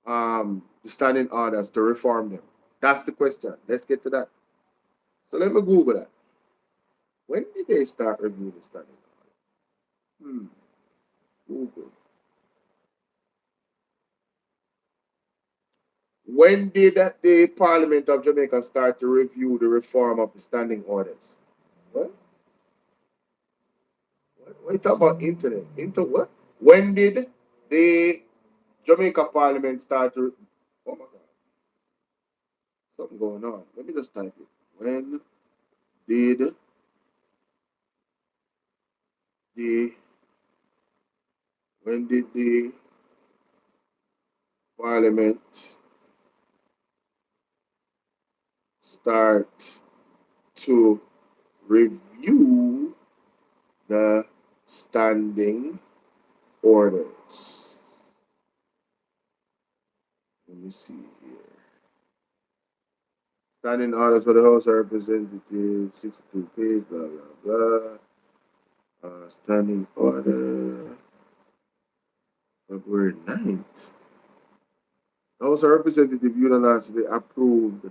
the standing orders to reform them? That's the question. Let's get to that. So let me Google that. When did they start reviewing the standing order? Google. When did the Parliament of Jamaica start to review the reform of the standing orders? What? What are you talking about internet? Inter what? When did the Jamaica Parliament start to? Oh my God, something going on. Let me just type it. Did the when did the Parliament start to review the standing orders? Let me see here. Standing orders for the House of Representatives, 62 page, blah, blah, blah. Standing order, February 9th. The House of Representatives unanimously approved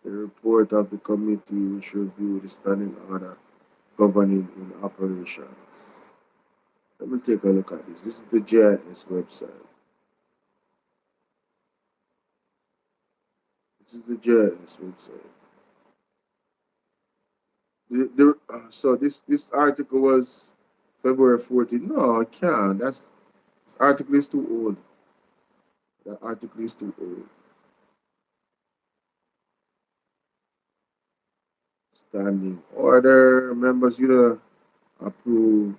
the report of the committee which reviewed the standing order governing in operations. Let me take a look at this. This is the JIS website. This is the JIS website. So this article was February 14th. No, I can't. This article is too old. That article is too old. Standing order. Members, you approve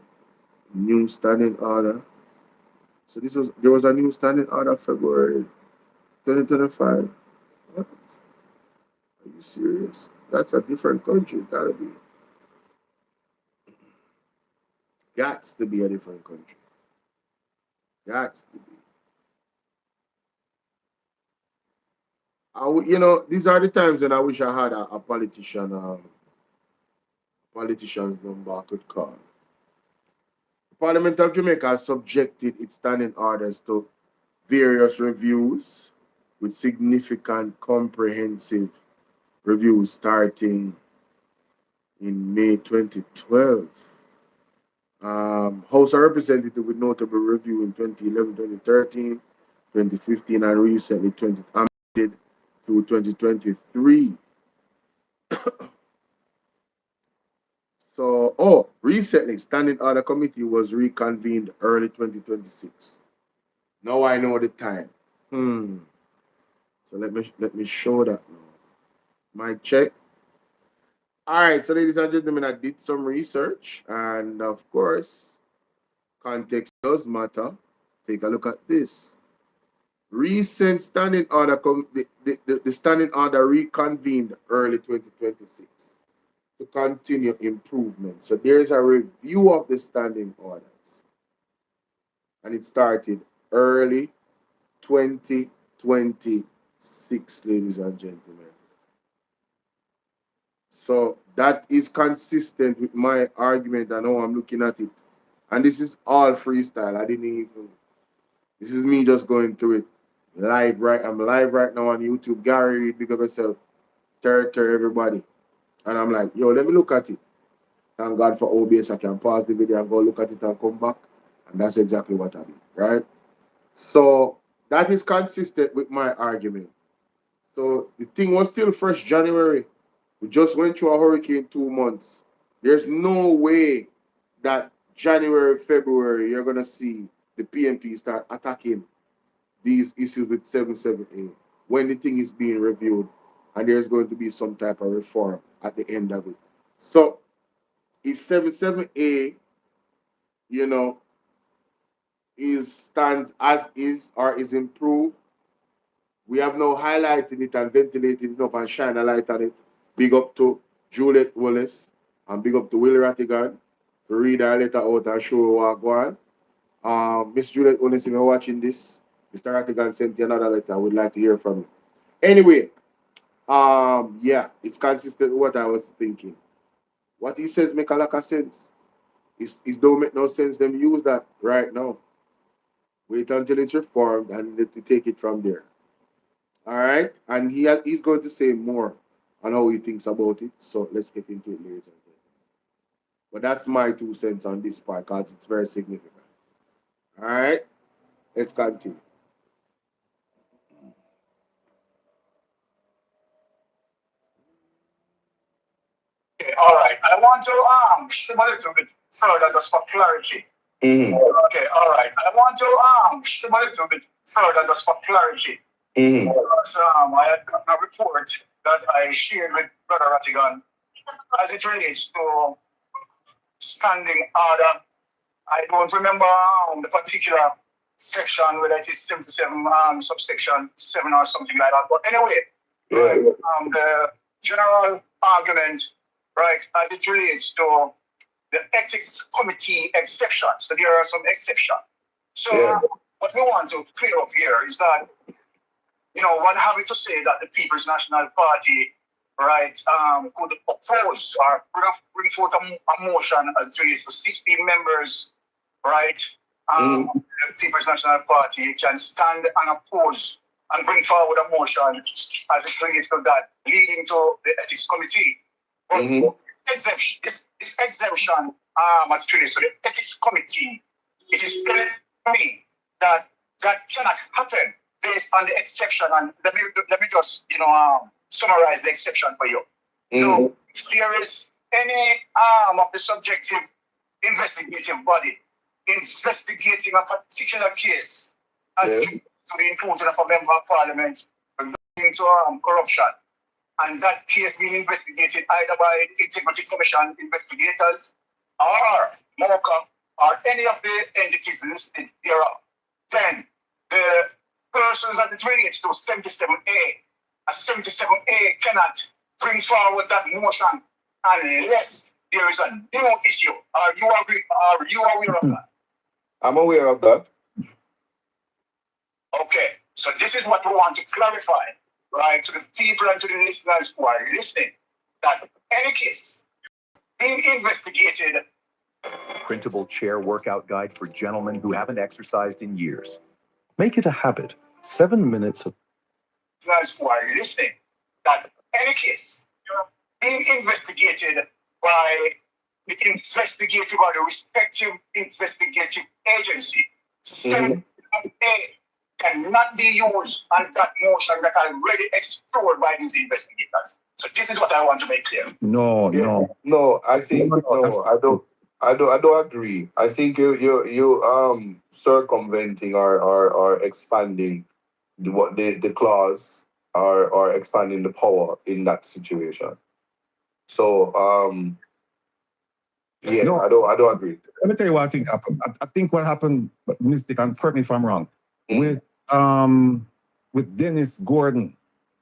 new standing order. So there was a new standing order February 2025. What? Are you serious? That's a different country. Gotta be. Gots to be a different country. Gots to be. These are the times when I wish I had a politician's number I could call. The Parliament of Jamaica has subjected its standing orders to various reviews with significant comprehensive reviews starting in May 2012. House of Representatives with notable review in 2011, 2013, 2015, and recently amended through 2023. Recently, Standing Order Committee was reconvened early 2026. Now I know the time. So let me show that now. My check. All right, so ladies and gentlemen, I did some research, and of course, context does matter. Take a look at this. Recent standing order, the standing order reconvened early 2026 to continue improvement. So there's a review of the standing orders, and it started early 2026, ladies and gentlemen. So that is consistent with my argument and how I'm looking at it. And this is all freestyle. This is me just going through it live, right? I'm live right now on YouTube. Gary Reed, big up yourself. Tell everybody. And I'm like, yo, let me look at it. Thank God for OBS. I can pause the video and go look at it and come back. And that's exactly what I did, right? So that is consistent with my argument. So the thing was still fresh January. We just went through a hurricane 2 months. There's no way that January, February, you're going to see the PNP start attacking these issues with 77A when the thing is being reviewed and there's going to be some type of reform at the end of it. So if 77A, you know, is stands as is or is improved, we have now highlighted it and ventilated it up and shine a light on it. Big up to Juliet Wallace and big up to Will Rattigan to read our letter out and show what go on. Miss Juliet Wallace, if you're watching this, Mr. Rattigan sent you another letter. I would like to hear from you. Anyway, yeah, it's consistent with what I was thinking. What he says make a lot of sense. It don't make no sense them use that right now. Wait until it's reformed and to take it from there. All right, and he's going to say more on how he thinks about it. So let's get into it, ladies and gentlemen. But that's my 2 cents on this part because it's very significant. All right, let's continue. Okay, all right. I want to zoom a little bit further just for clarity. Okay, all right. I want to zoom a little bit further just for clarity. Because I had gotten a report that I shared with Brother Rattigan as it relates to standing order. I don't remember the particular section, whether it is 77 subsection 7 or something like that. But anyway, the general argument, right, as it relates to the ethics committee exception. So there are some exceptions. So what we want to clear up here is that, one having to say that the People's National Party, right, could oppose or bring forth a motion as it relates to 16 members, right? The People's National Party can stand and oppose and bring forward a motion as it relates to that, leading to the ethics committee. But exemption, this exemption, as it relates to the ethics committee, it is clear to me that that cannot happen based on the exception. And let me just summarize the exception for you. So if there is any arm of the subjective investigative body investigating a particular case as to the inclusion of a member of parliament into corruption, and that case being investigated either by the Integrity Commission investigators or MOCA or any of the entities listed thereof, then the persons that it relates to 77A, a 77A cannot bring forward that motion unless there is a new issue. Are you aware of that? I'm aware of that. Okay, so this is what we want to clarify, right, to the people and to the listeners who are listening, that any case being investigated. Printable chair workout guide for gentlemen who haven't exercised in years. Make it a habit. 7 minutes of. Listeners who are listening, that any case being investigated by the investigative or the respective investigative agency, 7A cannot be used on that motion that are already explored by these investigators. So this is what I want to make clear. No. I think I don't agree. I think you circumventing or expanding the clause or expanding the power in that situation. So I don't agree. Let me tell you what I think happened. I think what happened, Mystic, and correct me if I'm wrong, with Dennis Gordon,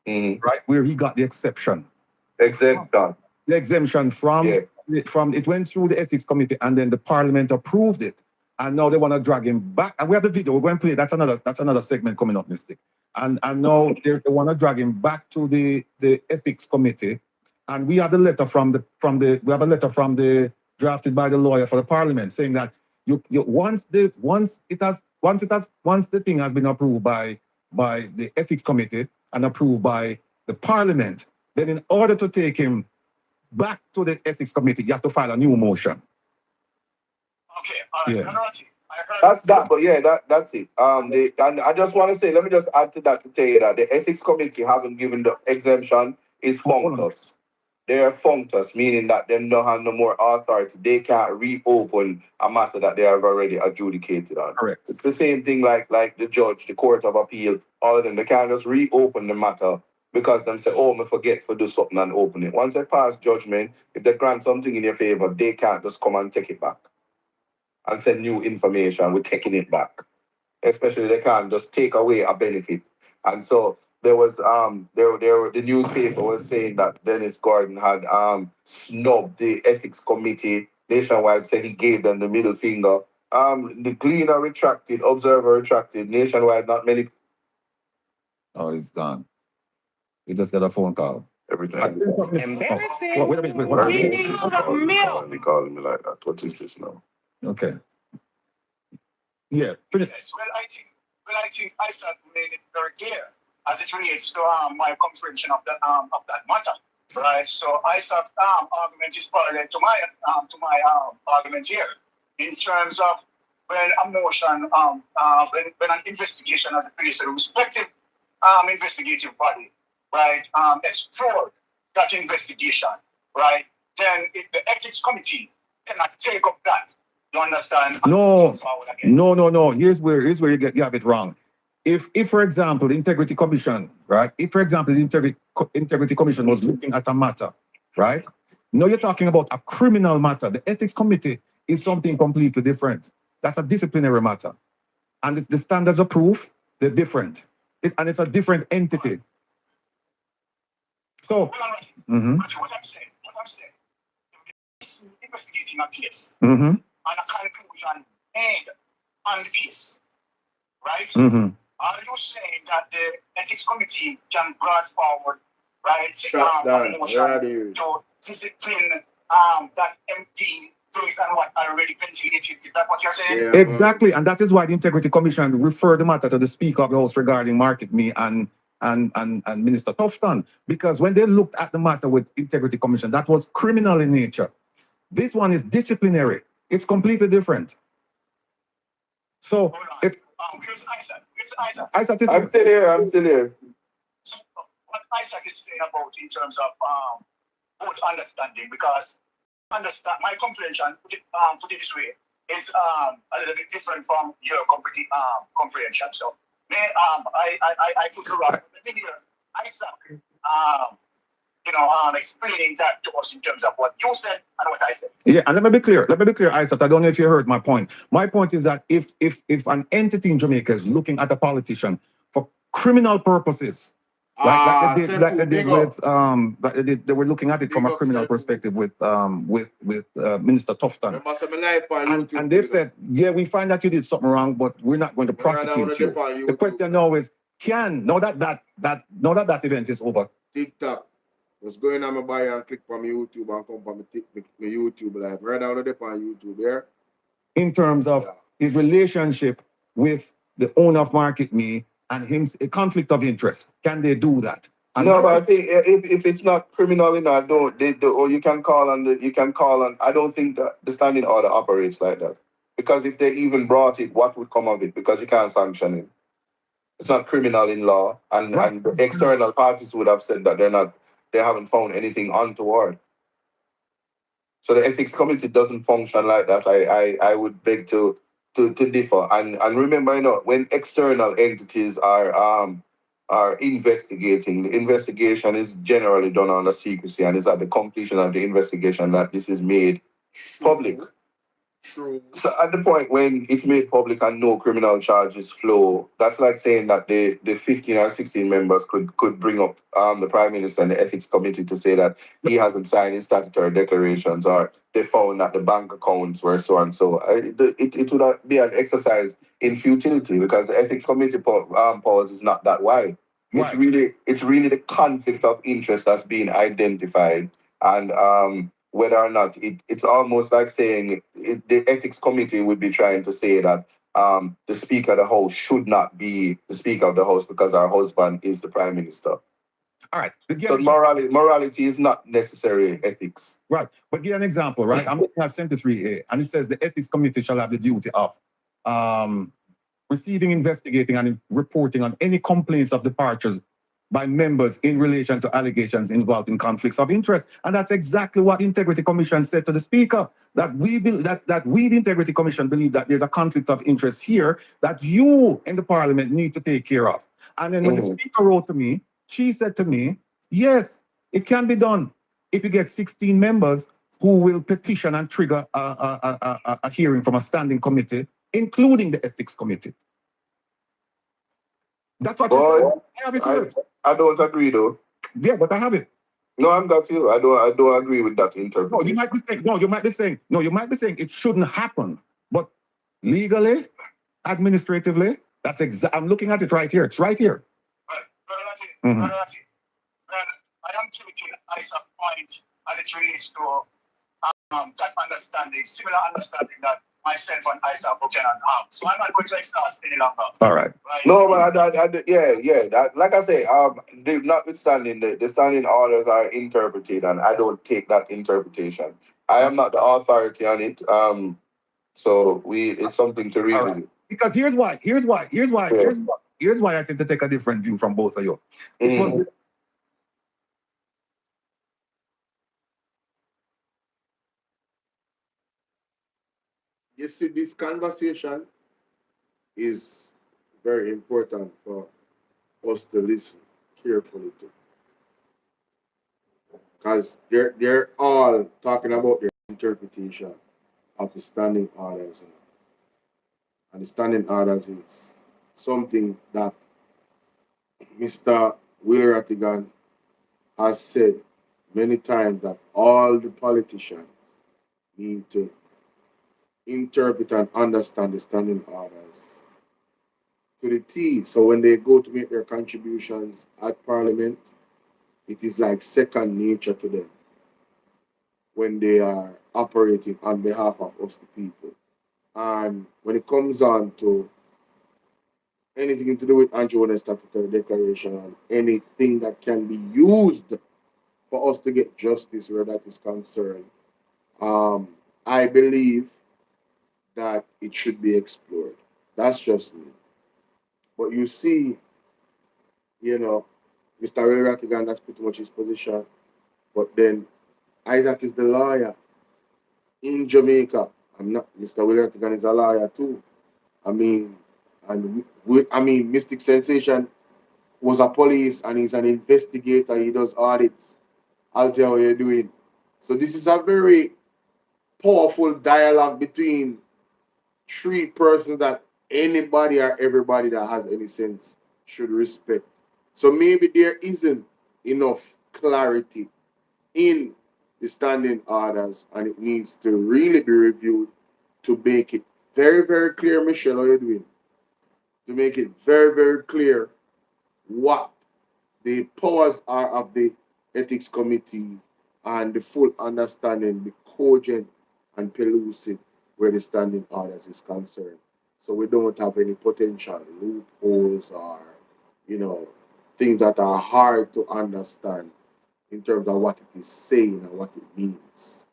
right, where he got the exception. Exemption. The exemption from it went through the ethics committee and then the parliament approved it. And now they want to drag him back. And we have the video, we're going to play. That's another segment coming up, Mystic. And now they want to drag him back to the ethics committee. And we have the letter from the drafted by the lawyer for the parliament saying that once the thing has been approved by the ethics committee and approved by the parliament, then in order to take him back to the ethics committee, you have to file a new motion. Okay, That's that, but that's it. And I just want to say, let me just add to that to tell you that the ethics committee haven't given the exemption is fungus. they're functus, meaning that they don't have no more authority. They can't reopen a matter that they have already adjudicated on. Correct. It's the same thing like the judge, the court of appeal, all of them. They can't just reopen the matter because them say, oh, me forget to do something and open it. Once they pass judgment, if they grant something in your favor, they can't just come and take it back and send new information. We're taking it back. Especially they can't just take away a benefit. And so there was the newspaper was saying that Dennis Gordon had snubbed the ethics committee nationwide, said he gave them the middle finger. The cleaner retracted, observer retracted, nationwide not many. Oh, he's gone. He just got a phone call. Everything. Embarrassing. Oh, wait a minute. What We need some milk. He calling me like that. What is this now? Okay. Yeah. Yes, well, I think Isaac made it very clear as it relates to my comprehension of that matter, right? So Isaac's argument is parallel to my argument here in terms of when a motion, when an investigation has finished, a respective investigative body, right, explored that investigation, right, then the ethics committee cannot take up that. You understand? No. Here's where you have it wrong. If for example, the Integrity Commission, right? If, for example, the Integrity Commission was looking at a matter, right? Now you're talking about a criminal matter. The Ethics Committee is something completely different. That's a disciplinary matter. And the standards of proof, they're different. And it's a different entity. So, What I'm saying, investigating a case. And a conclusion made on the case, right? Are you saying that the ethics committee can bring forward, right, a motion to discipline that MP based on what already ventilated? Is that what you're saying? Yeah, exactly, and that is why the Integrity Commission referred the matter to the Speaker of the House regarding Market Me and Minister Tufton, because when they looked at the matter with Integrity Commission, that was criminal in nature. This one is disciplinary. It's completely different. So, here's Isaac. Isaac is I'm still here. So what Isaac is saying about in terms of both understanding, because my comprehension, put it this way, is a little bit different from your comprehension. So I could correct Isaac explaining that to us in terms of what you said and what I said. Yeah, and let me be clear, Isaac. I don't know if you heard my point. My point is that if an entity in Jamaica is looking at a politician for criminal purposes, like they did with they were looking at it from a criminal perspective with Minister Tufton. And they've said, yeah, we find that you did something wrong, but we're not going to prosecute you. The question now is, now that event is over. TikTok. What's going on my bio and click from YouTube and come from my YouTube live. Right down there on YouTube there. In terms of his relationship with the owner of Market Me and him, a conflict of interest. Can they do that? And no, but I think if it's not criminal enough, or you can call on. I don't think that the standing order operates like that. Because if they even brought it, what would come of it? Because you can't sanction it. It's not criminal in law, and the external parties would have said that they haven't found anything untoward. So the ethics committee doesn't function like that. I would beg to differ. And remember, when external entities are investigating, the investigation is generally done under secrecy, and it's at the completion of the investigation that this is made public. True. So at the point when it's made public and no criminal charges flow, that's like saying that the 15 or 16 members could bring up the Prime Minister and the Ethics Committee to say that he hasn't signed his statutory declarations, or they found that the bank accounts were so and so. It would be an exercise in futility, because the Ethics Committee powers is not that wide. Right. It's really the conflict of interest that's being identified, and whether or not it's almost like saying the ethics committee would be trying to say that the Speaker of the House should not be the Speaker of the House because our husband is the Prime Minister. All right. So morality is not necessarily ethics. Right. But give an example, right? I'm looking at 73A, and it says the ethics committee shall have the duty of receiving, investigating, and reporting on any complaints of departures by members in relation to allegations involving conflicts of interest. And that's exactly what the Integrity Commission said to the Speaker, that we, that we, the Integrity Commission, believe that there's a conflict of interest here that you in the Parliament need to take care of. And then when the Speaker wrote to me, she said to me, yes, it can be done if you get 16 members who will petition and trigger a hearing from a standing committee, including the Ethics Committee. That's what you said. I have it here. I don't agree though. Yeah, but I have it. No, I'm not you. I don't agree with that interpretation. No, you might be saying, you might be saying it shouldn't happen. But legally, administratively, that's I'm looking at it right here. It's right here. I am taking ISA point as it relates to that understanding, similar understanding that myself and Isa can have. So I'm not going to exhaust any longer. All right. No, but like I say, notwithstanding the standing orders are interpreted, and I don't take that interpretation. I am not the authority on it. So it's something to revisit. Right. Because here's why I tend to take a different view from both of you. You see, this conversation is very important for us to listen carefully to. Because they're all talking about their interpretation of the standing orders. And the standing orders is something that Mr. Wheeler Rattigan has said many times, that all the politicians need to interpret and understand the standing orders to the T. So when they go to make their contributions at Parliament, it is like second nature to them when they are operating on behalf of us, the people. And when it comes on to anything to do with Andrew Statutory Declaration and anything that can be used for us to get justice where that is concerned, I believe that it should be explored. That's just me. But you see, Mr. Ray Rattigan, that's pretty much his position. But then Isaac is the lawyer in Jamaica. Mr. Will Rattigan is a lawyer too. Mystic Sensation was a police and he's an investigator. He does audits. I'll tell you what you're doing. So this is a very powerful dialogue between three persons that anybody or everybody that has any sense should respect. So maybe there isn't enough clarity in the standing orders, and it needs to really be reviewed to make it very, very clear. Michelle, how are you doing? To make it very, very clear what the powers are of the ethics committee and the full understanding, the cogent and pellucid where the standing orders is concerned. So we don't have any potential loopholes or, things that are hard to understand in terms of what it is saying and what it means.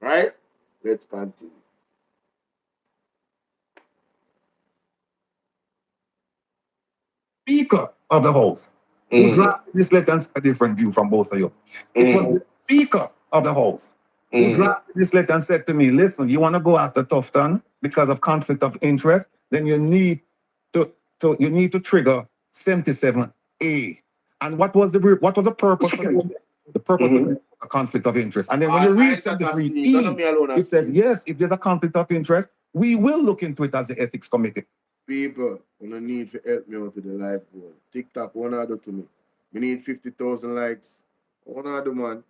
Right? Let's continue. Speaker of the House who drafted this letter and a different view from both of you. It was the Speaker of the House who drafted this letter and said to me, listen, you want to go after Tufton because of conflict of interest, then you need to trigger 77A. And what was the purpose of it? The purpose of a conflict of interest. And then when you read 73E, it says, yes, if there's a conflict of interest, we will look into it as the ethics committee. People, you don't need to help me out with the live goal. TikTok, one order to me. We need 50,000 likes. One order, man.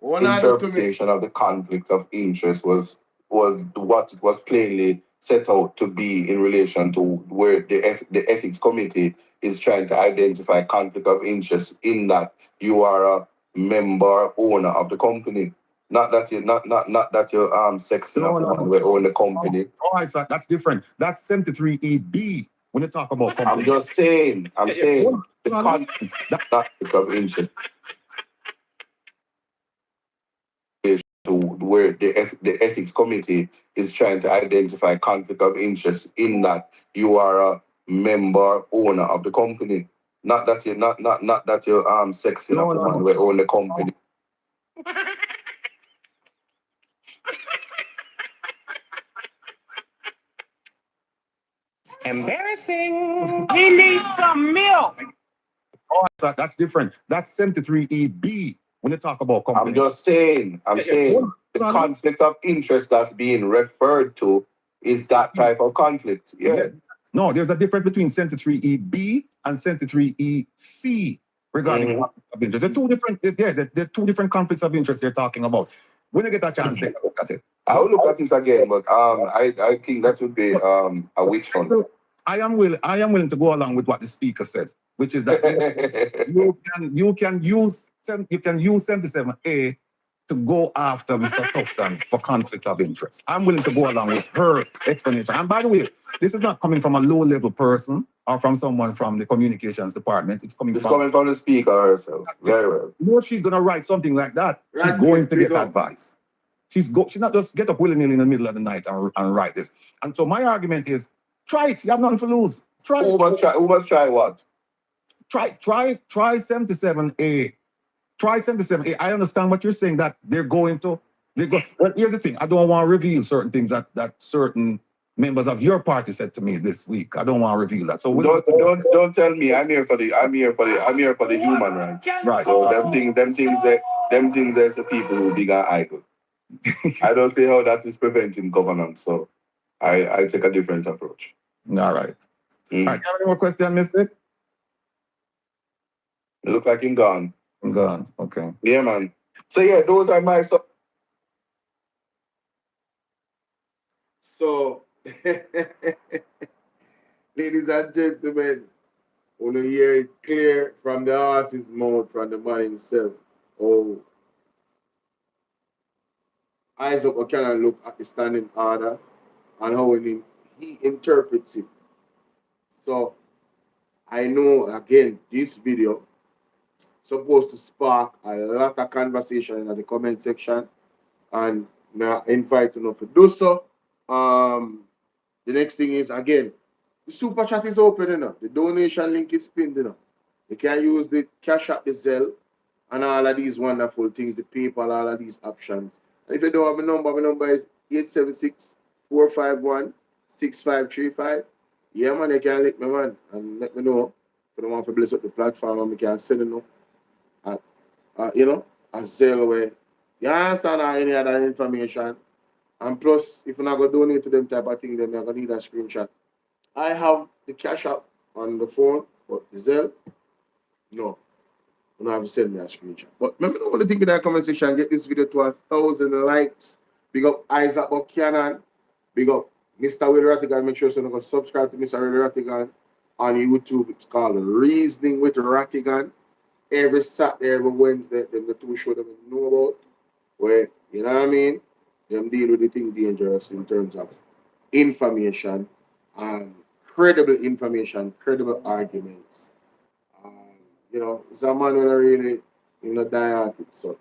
Interpretation of the conflict of interest was what it was plainly set out to be in relation to where the ethics committee is trying to identify conflict of interest in that you are a member owner of the company. Not that you're sexing up we own the company. Oh, I said that's different. That's 73EB when you talk about company. I'm just saying the conflict of interest to where the ethics committee is trying to identify conflict of interest in that you are a member owner of the company. Not that you not that you sexing No, up no, woman no. we own the company. Embarrassing. He needs some milk. Oh, that's different. That's 73EB when you talk about I'm company. just saying, I'm Yeah, yeah. saying the Hold on. conflict of interest that's being referred to is that type of conflict. Yeah. No, there's a difference between 73EB and 73EC regarding conflict of interest. They're two different conflicts of interest they're talking about. When you get a chance, take a look at it. I'll look at it again, but I think that would be a witch hunt. I am willing to go along with what the speaker says, which is that you can use 77A to go after Mr. Tufton for conflict of interest. I'm willing to go along with her explanation. And by the way, this is not coming from a low-level person or from someone from the communications department. It's coming from the speaker herself. Very well. You know, she's gonna write something like that. She's going to get advice. She's not just get up willy-nilly in the middle of the night and write this. And so my argument is, try it. You have nothing to lose. Try it. Who must try what? Try 77A. Try 77A. I understand what you're saying, that well, here's the thing. I don't want to reveal certain things that certain members of your party said to me this week. I don't want to reveal that. So don't tell me. I'm here for the human rights. Right. So them things there's the people who big and idle. I don't see how that is preventing governance. So I take a different approach. All right. All right. Have any more questions, Mystic? It look like him gone. I'm gone. Okay. Yeah, man. So yeah, those are my stuff. So, ladies and gentlemen, when you hear it clear from the horse's mouth, from the man himself, oh, eyes up, I cannot look at the standing order and how he interprets it. So, I know, again, this video supposed to spark a lot of conversation in the comment section, and I invite you to do so. The next thing is, again, the super chat is open, the donation link is pinned, You can use the Cash App, the Zelle, and all of these wonderful things, the PayPal, all of these options. And if you don't have my number is 876-451-6535. Yeah, man, you can let me, man, and let me know if you don't want to bless up the platform, and we can send it, a Zelle way. You understand, or any other information? And plus, if you're not going to donate to them type of thing, then you're going to need a screenshot. I have the Cash App on the phone, but the Zelle, no. You don't have to send me a screenshot. But remember, I want to think in that comment section, get this video to 1,000 likes. Big up Isaac Buchanan. Big up Mr. Will Rattigan. Make sure you go subscribe to Mr. Will Rattigan on YouTube. It's called Reasoning with Rattigan. Every Saturday, every Wednesday, them the two show them know about. Where, you know what I mean? Them deal with the thing dangerous in terms of information and credible information, credible arguments. It's a man who really, die at it, so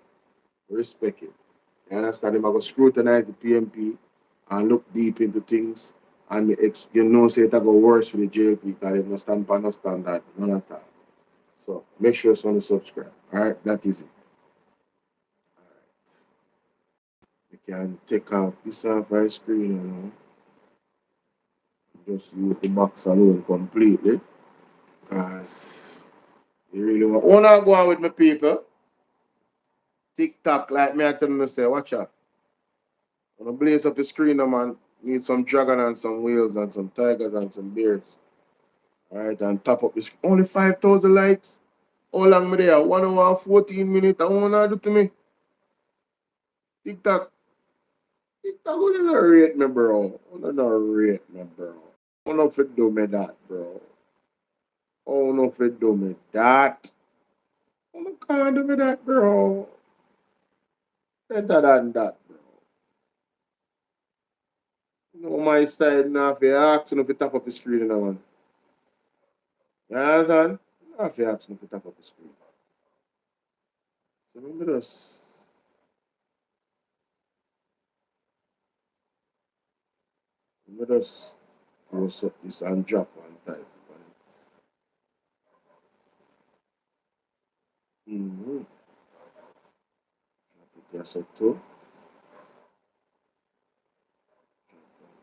respect him. You understand him? I go scrutinize the PMP and look deep into things, and say it go worse for the JLP because they don't stand for no standard, none of that. So make sure you subscribe. Alright, that is it. You can take off this off our screen, just use the box alone completely. Because you really want to go on with my people. TikTok, like me, I tell them to say, watch out. I'm going to blaze up the screen, man. Need some dragon and some whales and some tigers and some bears. Alright, and top up the screen. Only 5,000 likes. How long me there? 1 hour and 14 minutes. I want to do to me. TikTok, wouldn't rate me, bro. Wouldn't rate me, bro. I don't know if it do me that, bro. I don't know if it do me that. I can't do me that, bro. Better than that, bro. No, my side now, if you ask if you tap up the screen, man. You understand? Now, if you ask if you tap up the screen. So, let me just close up this and drop one type. Mm-hmm. Yes, I too.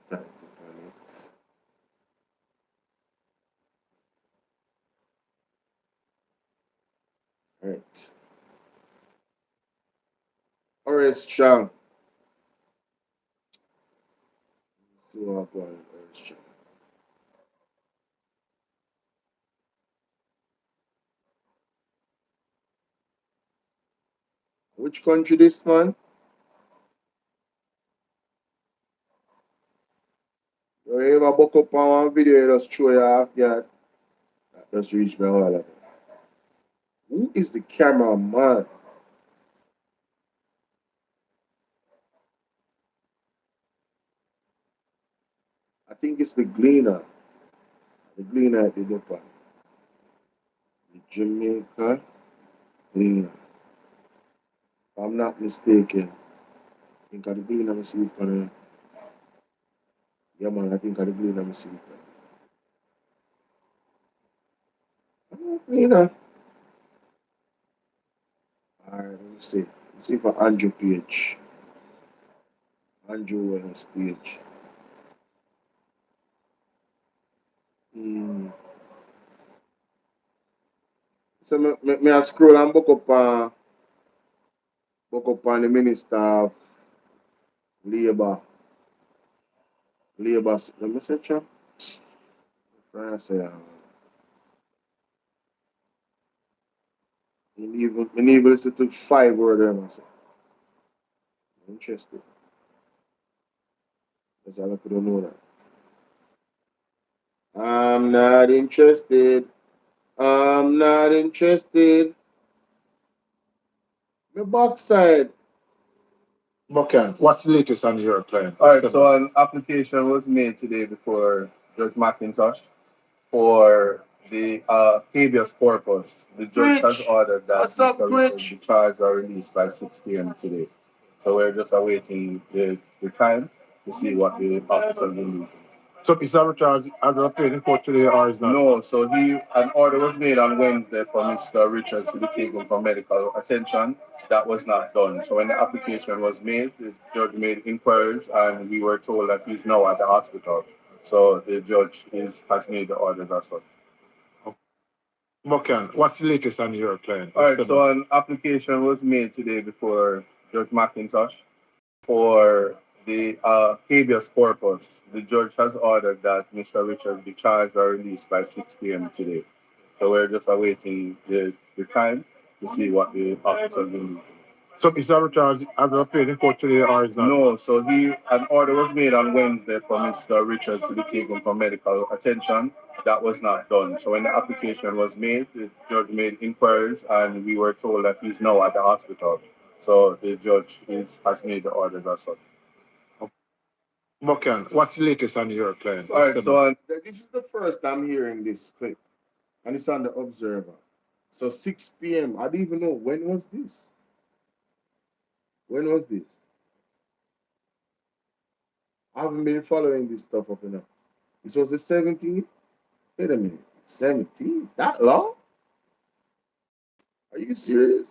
Type it on it. Right. All right, strong. See what I'm going. Strong. Which country this man? You ever book up on one video, you just show you half yard. That just reach me all of it. Who is the cameraman? I think it's the Gleaner. The Gleaner at the Japan. The Jamaica Gleaner. If I'm not mistaken. I think of the Gleaner I see it on yeah man, I think of the Gleaner I see it on. Gleaner. Alright, let me see. Let's see for Andrew page. Andrew Wellness page. Hmm. So me I scroll and book up on the Minister of Labour. Labour. Let me search up. France. Me even listen to 5 words there myself. Interesting. Because I couldn't know that. I'm not interested. I'm not interested. My backside. Okay, what's the latest on your plan? All right, so an application was made today before Judge McIntosh for the habeas corpus. The judge has Twitch. ordered that What's up, Mr. Richard Twitch? be charged or released by 6 p.m. today. So we're just awaiting the time to see what the officer will do. So is that Richard has appeared in court today or is not? No, so an order was made on Wednesday for Mr. Richards to be taken for medical attention. That was not done. So when the application was made, the judge made inquiries and we were told that he's now at the hospital. So the judge has made the orders as such. Okay, what's the latest on your plan? All right, so an application was made today before Judge McIntosh for the habeas corpus. The judge has ordered that Mr. Richards be charged or released by 6 p.m. today. So we're just awaiting the time to see what the officer will do. So is that Richard has appeared in court today or is not? No, so an order was made on Wednesday for Mr. Richards to be taken for medical attention. That was not done. So when the application was made, the judge made inquiries and we were told that he's now at the hospital. So the judge has made the orders as such. Okay, what's the latest on your plan? All right, so This is the first I'm hearing this clip. And it's on the Observer. So 6 p.m. I don't even know when was this. When was this? I haven't been following this stuff up enough. This was the 17th? Wait a minute. 17th? That long? Are you serious?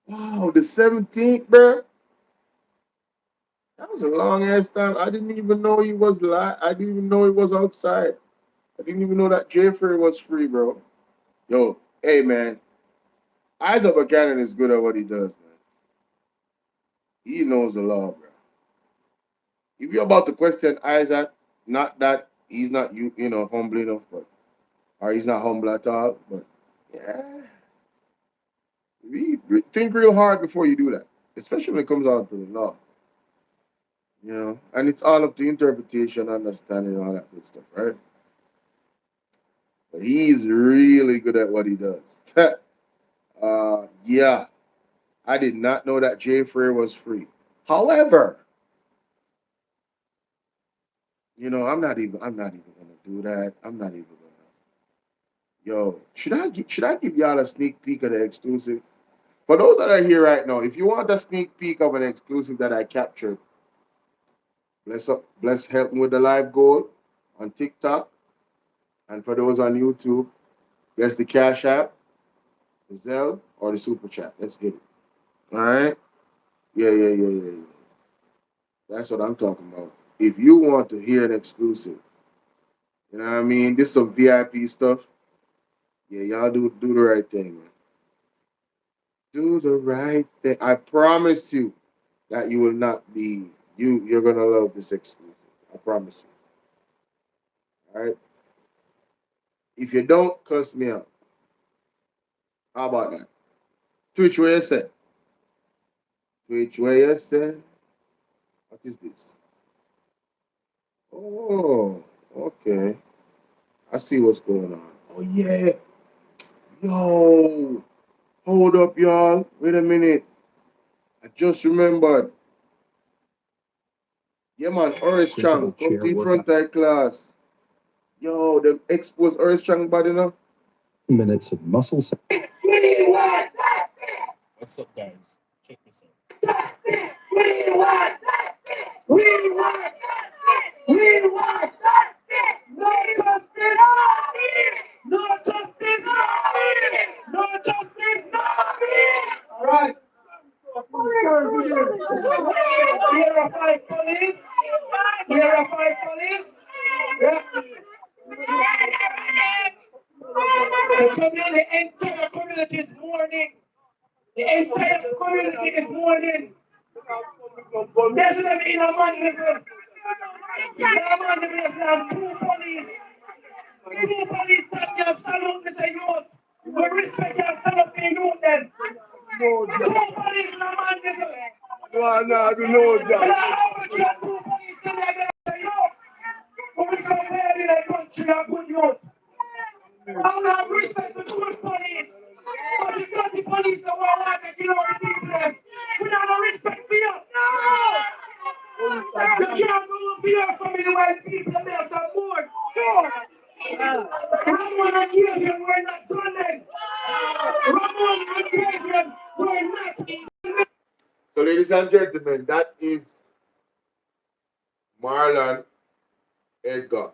Wow, the 17th, bro. That was a long ass time. I didn't even know he was live. I didn't even know he was outside. I didn't even know that Jeffrey was free, bro. Yo, hey man, Isaac Buchanan is good at what he does, man. He knows the law, bro. If you're about to question Isaac, not that he's not humble enough, but or he's not humble at all, but yeah, think real hard before you do that, especially when it comes out to the law. And it's all up to interpretation, understanding, all that good stuff, right? But he's really good at what he does. Yeah, I did not know that Jay Frere was free. However, I'm not even gonna do that. I'm not even gonna. Yo, should I give y'all a sneak peek of the exclusive? For those that are here right now, if you want a sneak peek of an exclusive that I captured, bless help me with the live goal on TikTok, and for those on YouTube, That's the Cash App, the Zelle, or the Super Chat. Let's get it. All right? Yeah. That's what I'm talking about. If you want to hear an exclusive, you know what I mean? This some VIP stuff. Yeah, y'all do the right thing, man. Do the right thing. I promise you that you will not be you're gonna love this exclusive. I promise you. All right. If you don't, cuss me out. How about that? Twitch where you say? Twitch where you say? What is this? Oh, okay. I see what's going on. Oh yeah. Yo. Hold up, y'all. Wait a minute. I just remembered. Yeah, man, Orange Strong, come to the front of class. Yo, them expose Orange Strong body now. Minutes of muscle. What's up, guys? Check this out. We want justice! We want justice! We want justice! No justice! No justice! No justice! All right. Verify police. Verify police. Yeah. The entire community is mourning. The entire community is mourning. There's them in a man level. A man level have two police. Two police that can salute Mr. Youth. We respect and stand up for youth then. Two police in a man level. No, I don't know But that. how much you have two police in there, Mr. Youth? But we somewhere in a country of good youth. I will have respect to good police. But if not the police, the war like to kill all the people them. We don't have respect for you. No! You can't go up here for me the way people there some more. Sure. Ramon and Gabriel were not gunmen. Ramon and Gabriel were not. So, ladies and gentlemen, that is Marlon Edgar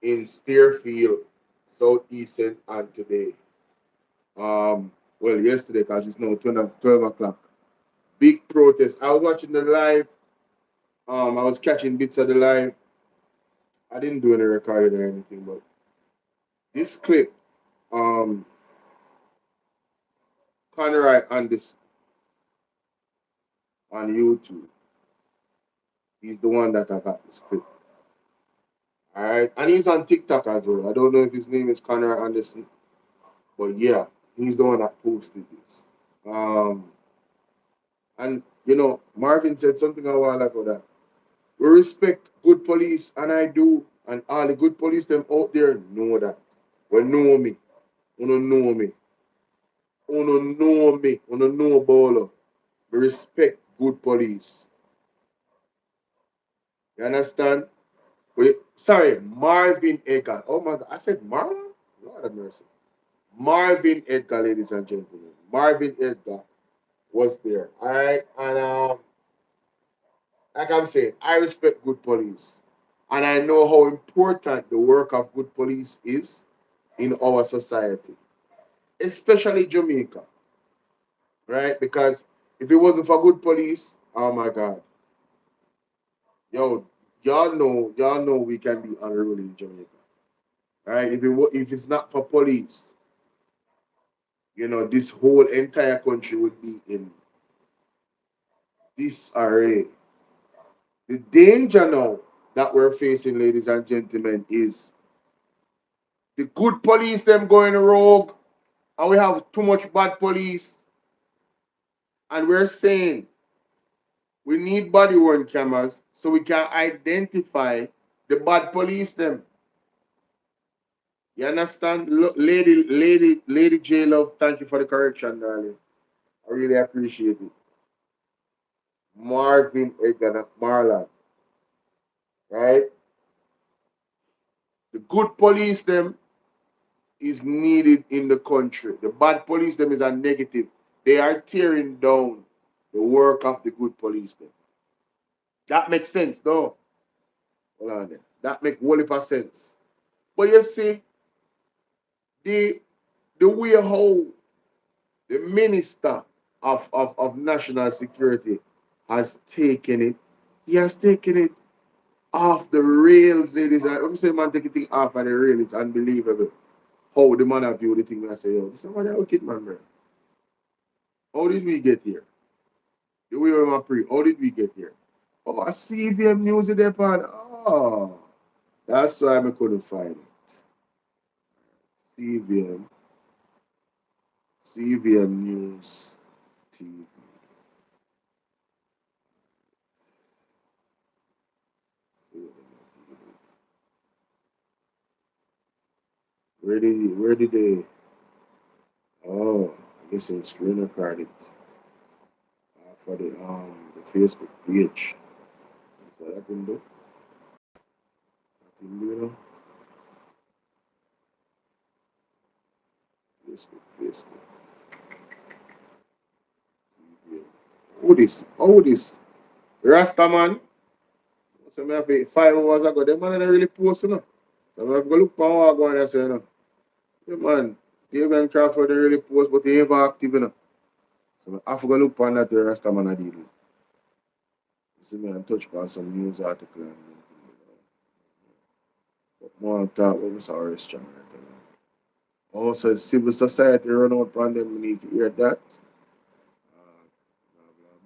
in Steerfield, Southeastern, and today. Well, yesterday, because it's now 12 o'clock. Big protest. I was watching the live. I was catching bits of the live. I didn't do any recording or anything, but this clip, um, Conroy on this on YouTube. He's the one that I got this clip. Alright. And he's on TikTok as well. I don't know if his name is Conroy Anderson. But yeah, he's the one that posted this. And you know, Marvin said something a while ago that we respect good police, and I do, and all the good police them out there know that. Well, know me. Uno know me. Uno know me. Uno know Bolo. We respect good police. You understand? Sorry, Marvin Edgar. Oh my God, I said Marlon? Lord have mercy. Marvin Edgar, ladies and gentlemen. Marvin Edgar was there. All right, and like I'm saying, I respect good police, and I know how important the work of good police is in our society, especially Jamaica, right? Because if it wasn't for good police, oh my God, yo, y'all know we can be unruly in Jamaica, right? If it's not for police, you know, this whole entire country would be in disarray. The danger now that we're facing, ladies and gentlemen, is the good police them going rogue, and we have too much bad police. And we're saying we need body worn cameras so we can identify the bad police them. You understand? Lady J Love, thank you for the correction, darling. I really appreciate it. Marvin Edgar Marlon, right? The good police them is needed in the country. The bad police them is a negative. They are tearing down the work of the good police them. That makes sense, though. Hold on there. That makes whole heap of sense. But you see, the the way how the minister of national security has taken it, he has taken it off the rails, ladies. I'm saying, man, take it off of the rails. It's unbelievable how the man have viewed the thing. I say, yo, this is somebody wicked man, bro. How did we get here? The way we pre, how did we get here? Oh, I see them news in there, pan. Oh, that's why I couldn't find it. CVM, CVM News TV. Where did they? Oh, I guess it's screen recorded for the Facebook page. So that can do. That can do, you know. Facebook, Facebook. CVM. Who this? Rasta man. So me have 5 hours ago. Them man don't really post, you know. So I have to go look for what going and say, you know. Yeah, man, David Crawford they really post, but he ever active, you know. So I have to go look for that the rest of man I deal with. You see me and touch upon some news article and but more on top what Mr. Horace Strong right now. Also, civil society run out on them, we need to hear that.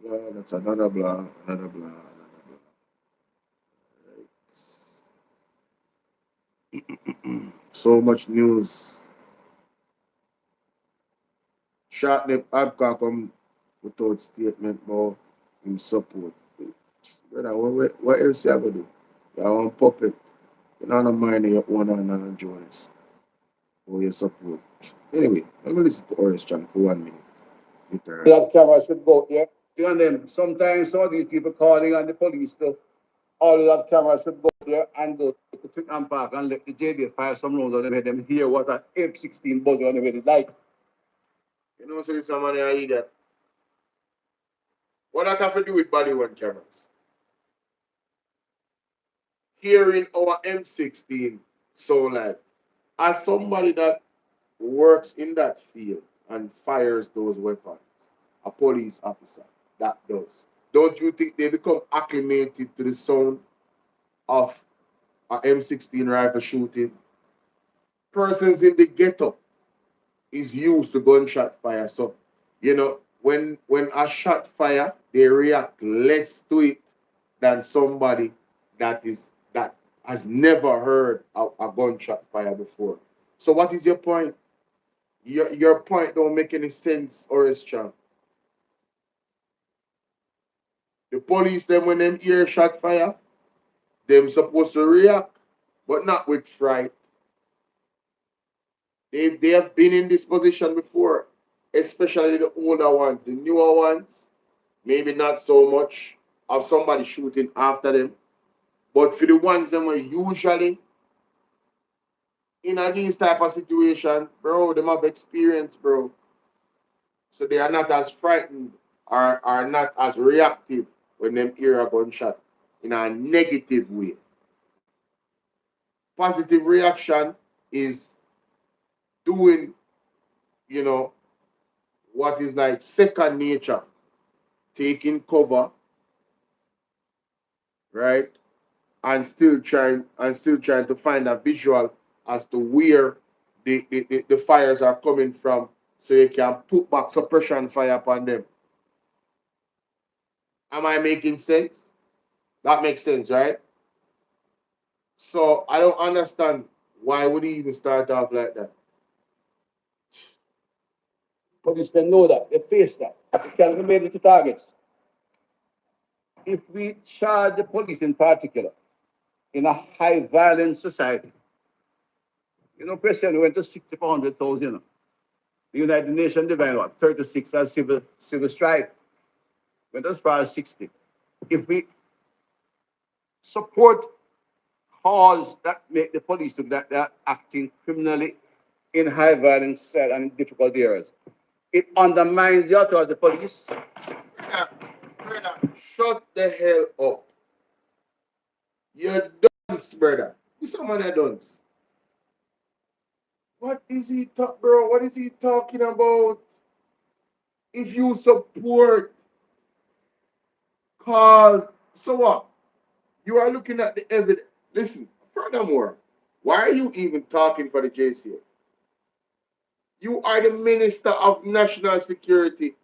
Blah, blah, blah. That's another blah, another blah, another blah. Right. So much news. Shortly, Abka come without statement about him support. Brother, what else you have to do? You want puppet. You don't mind your own and Jones. Or your support. Anyway, let me listen to Orange Chan for 1 minute. That camera should go there. You know them. Sometimes some of these people calling on the police to all of that camera should go there and go to Twickenham Park and let the JB fire some rounds on them, let them hear what an F-16 buzzer on the way is like. You know, so this somebody I hear that. What that have to do with body worn cameras? Hearing our M16 so like as somebody that works in that field and fires those weapons, a police officer that does. Don't you think they become acclimated to the sound of a M16 rifle shooting? Persons in the ghetto is used to gunshot fire. So, when a shot fire, they react less to it than somebody that has never heard a gunshot fire before. So what is your point? Your point don't make any sense, Oris Chan. The police them when them hear shot fire, them supposed to react, but not with fright. They have been in this position before, especially the older ones. The newer ones, maybe not so much of somebody shooting after them. But for the ones that were usually in these type of situation, bro, them have experience, bro. So they are not as frightened or are not as reactive when them hear a gunshot in a negative way. Positive reaction is doing, you know, what is like second nature, taking cover, right? And still trying to find a visual as to where the fires are coming from so you can put back suppression fire upon them. Am I making sense? That makes sense, right? So I don't understand why would he even start off like that. Police can know that, they face that. They can remain it to targets. If we charge the police in particular in a high violence society, President went to 60 for 100,000. The United Nations divided what? 36 as civil strife. Went as far as 60. If we support cause that make the police look that they're acting criminally in high violence and in difficult areas, it undermines the authority of the police. Brother, shut the hell up. You're dunce, brother. You someone that dunce. What is he talk, bro? What is he talking about? If you support cause, so what? You are looking at the evidence. Listen, furthermore, why are you even talking for the JCA? You are the Minister of National Security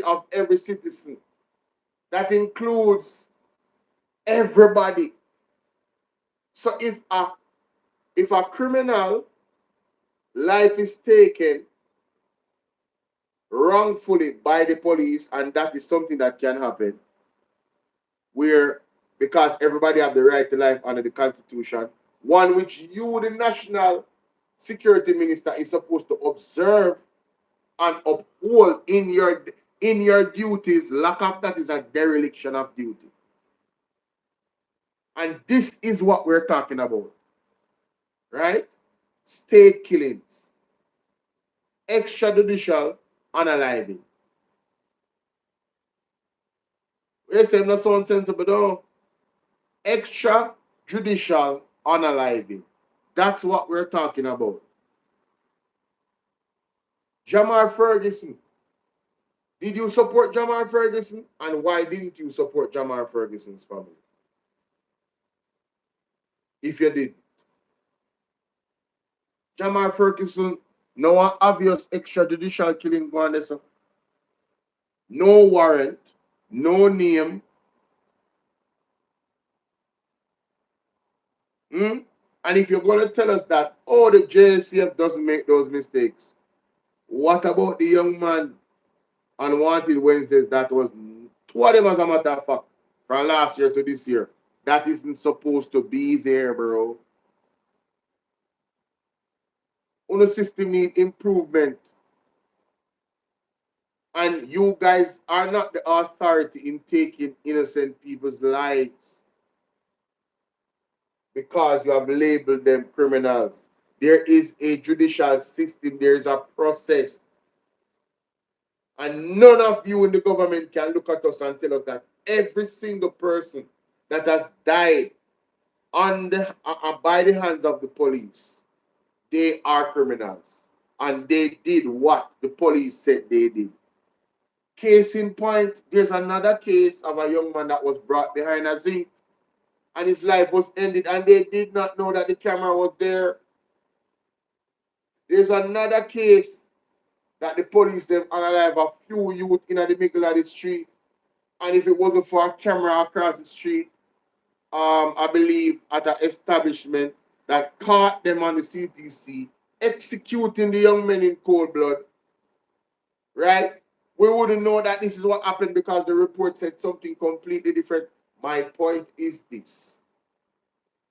of every citizen. That includes everybody. So if a criminal life is taken wrongfully by the police, and that is something that can happen, where because everybody have the right to life under the Constitution, one which you, the National Security Minister, is supposed to observe and uphold in your duties. Lack of that is a dereliction of duty. And this is what we're talking about, right? State killings, extrajudicial unaliving. We say no sound sensible, though. Extrajudicial unaliving. That's what we're talking about. Jamar Ferguson. Did you support Jamar Ferguson? And why didn't you support Jamar Ferguson's family? If you did. Jamar Ferguson, no obvious extrajudicial killing going there. No warrant, no name. Hmm? And if you're going to tell us that, oh, the JCF doesn't make those mistakes, what about the young man on Wanted Wednesdays that was, two of them as a matter of fact, from last year to this year, that isn't supposed to be there, bro. On system need improvement. And you guys are not the authority in taking innocent people's lives because you have labeled them criminals. There is a judicial system, there is a process. And none of you in the government can look at us and tell us that every single person that has died by the hands of the police, they are criminals. And they did what the police said they did. Case in point, there's another case of a young man that was brought behind a zinc and his life was ended and they did not know that the camera was there. There's another case that the police them alive a few youth in the middle of the street, and if it wasn't for a camera across the street, I believe at an establishment that caught them on the CTC executing the young men in cold blood, right? We wouldn't know that this is what happened because the report said something completely different. My point is this.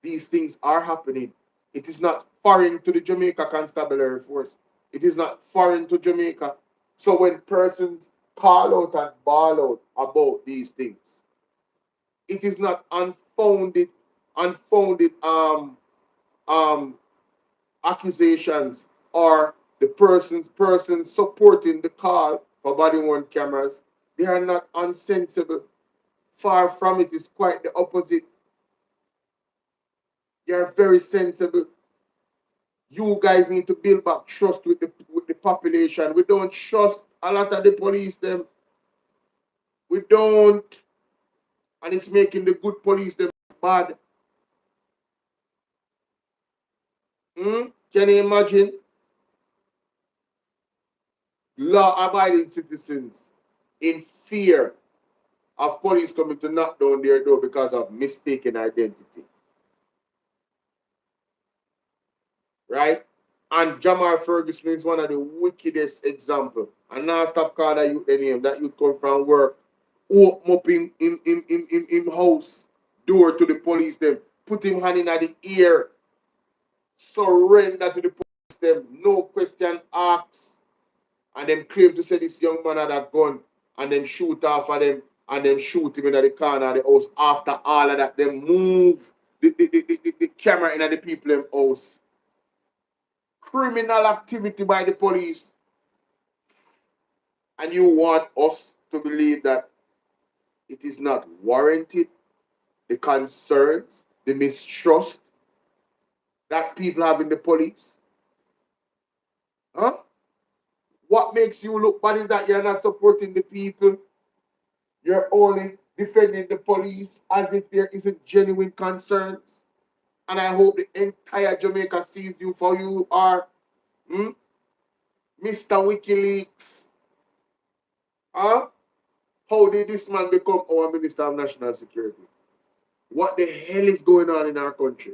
These things are happening. It is not foreign to the Jamaica Constabulary Force. It is not foreign to Jamaica. So when persons call out and bawl out about these things, it is not unfounded um accusations or the persons supporting the call for body worn cameras. They are not unsensible. Far from it, is quite the opposite. They are very sensible. You guys need to build back trust with the population. We don't trust a lot of the police them. We don't, and it's making the good police them bad. Can you imagine? Law-abiding citizens in fear of police coming to knock down their door because of mistaken identity. Right? And Jamar Ferguson is one of the wickedest examples. And now stop calling that youth the name. That youth come from work, open up in house, door to the police them, put him hand in the ear, surrender to the police them, no question asked. And then claim to say this young man had a gun, and then shoot off of them, and then shoot him in the corner of the house. After all of that, then move the camera in the people in house. Criminal activity by the police. And you want us to believe that it is not warranted, the concerns, the mistrust. that people have in the police? Huh? What makes you look bad is that you're not supporting the people. You're only defending the police as if there isn't genuine concerns. And I hope the entire Jamaica sees you for you are, Mr. WikiLeaks. Huh? How did this man become our Minister of National Security? What the hell is going on in our country?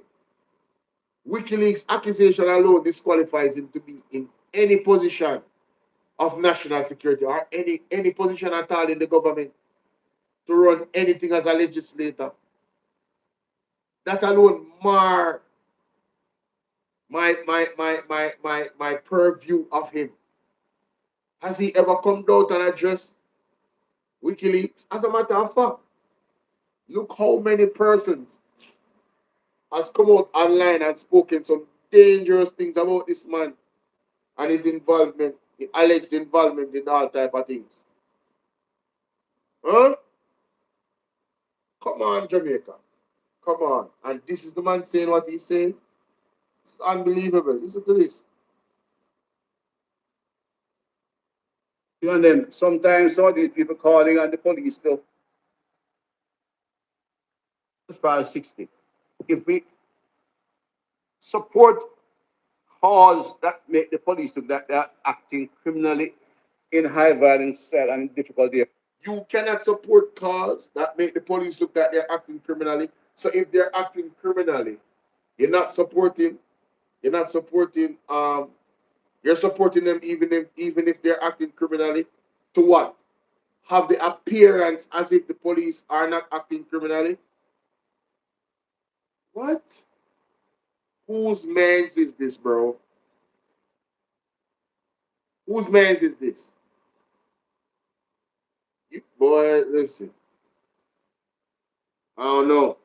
WikiLeaks accusation alone disqualifies him to be in any position of national security or any position at all in the government to run anything as a legislator. That alone mar my purview of him. Has he ever come out and addressed WikiLeaks? As a matter of fact, look how many persons has come out online and spoken some dangerous things about this man and his involvement, the alleged involvement in all type of things. Huh? Come on, Jamaica. Come on. And this is the man saying what he's saying. It's unbelievable. Listen to this. And then sometimes some of these people calling on the police to as far as 60. If we support cause that make the police look that they're acting criminally in high violence cell and in difficult area. You cannot support cause that make the police look that they're acting criminally. So if they're acting criminally, you're not supporting you're supporting them even if they're acting criminally. To what? Have the appearance as if the police are not acting criminally? What? Whose man's is this, bro? Whose man's is this? You, boy, listen. I don't know.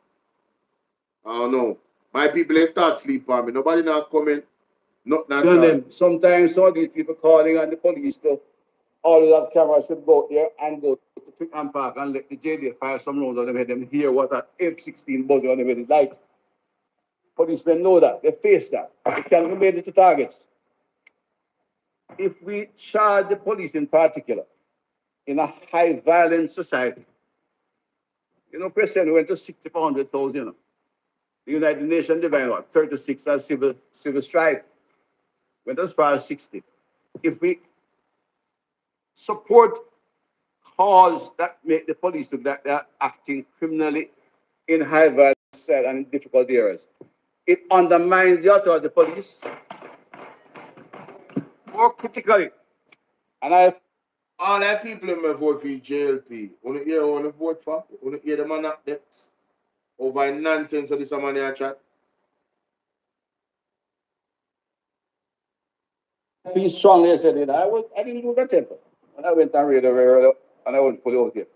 I don't know. My people, they start sleep on me. Nobody now coming. Not And then sometimes some of these people calling on the police to always have cameras to go there and go to Twickenham Park and let the JD fire some rounds on them head them hear what an F-16 buzzing on them head is like. Policemen know that. They face that. They can relate it to targets. If we charge the police in particular in a high violence society, President went to 60 for 100,000, The United Nations divided what? 36 as civil strife. Went as far as 60. If we support cause that make the police look that they're acting criminally in high violence and in difficult areas, it undermines the authority of the police. More critically, and all that people in my vote for JLP. Wanna hear wanna vote for? Wanna hear the man up there? Over nonsense of this man here chat. feel strongly said it. I didn't lose my temper. When I went and read the radio and I went put it out here.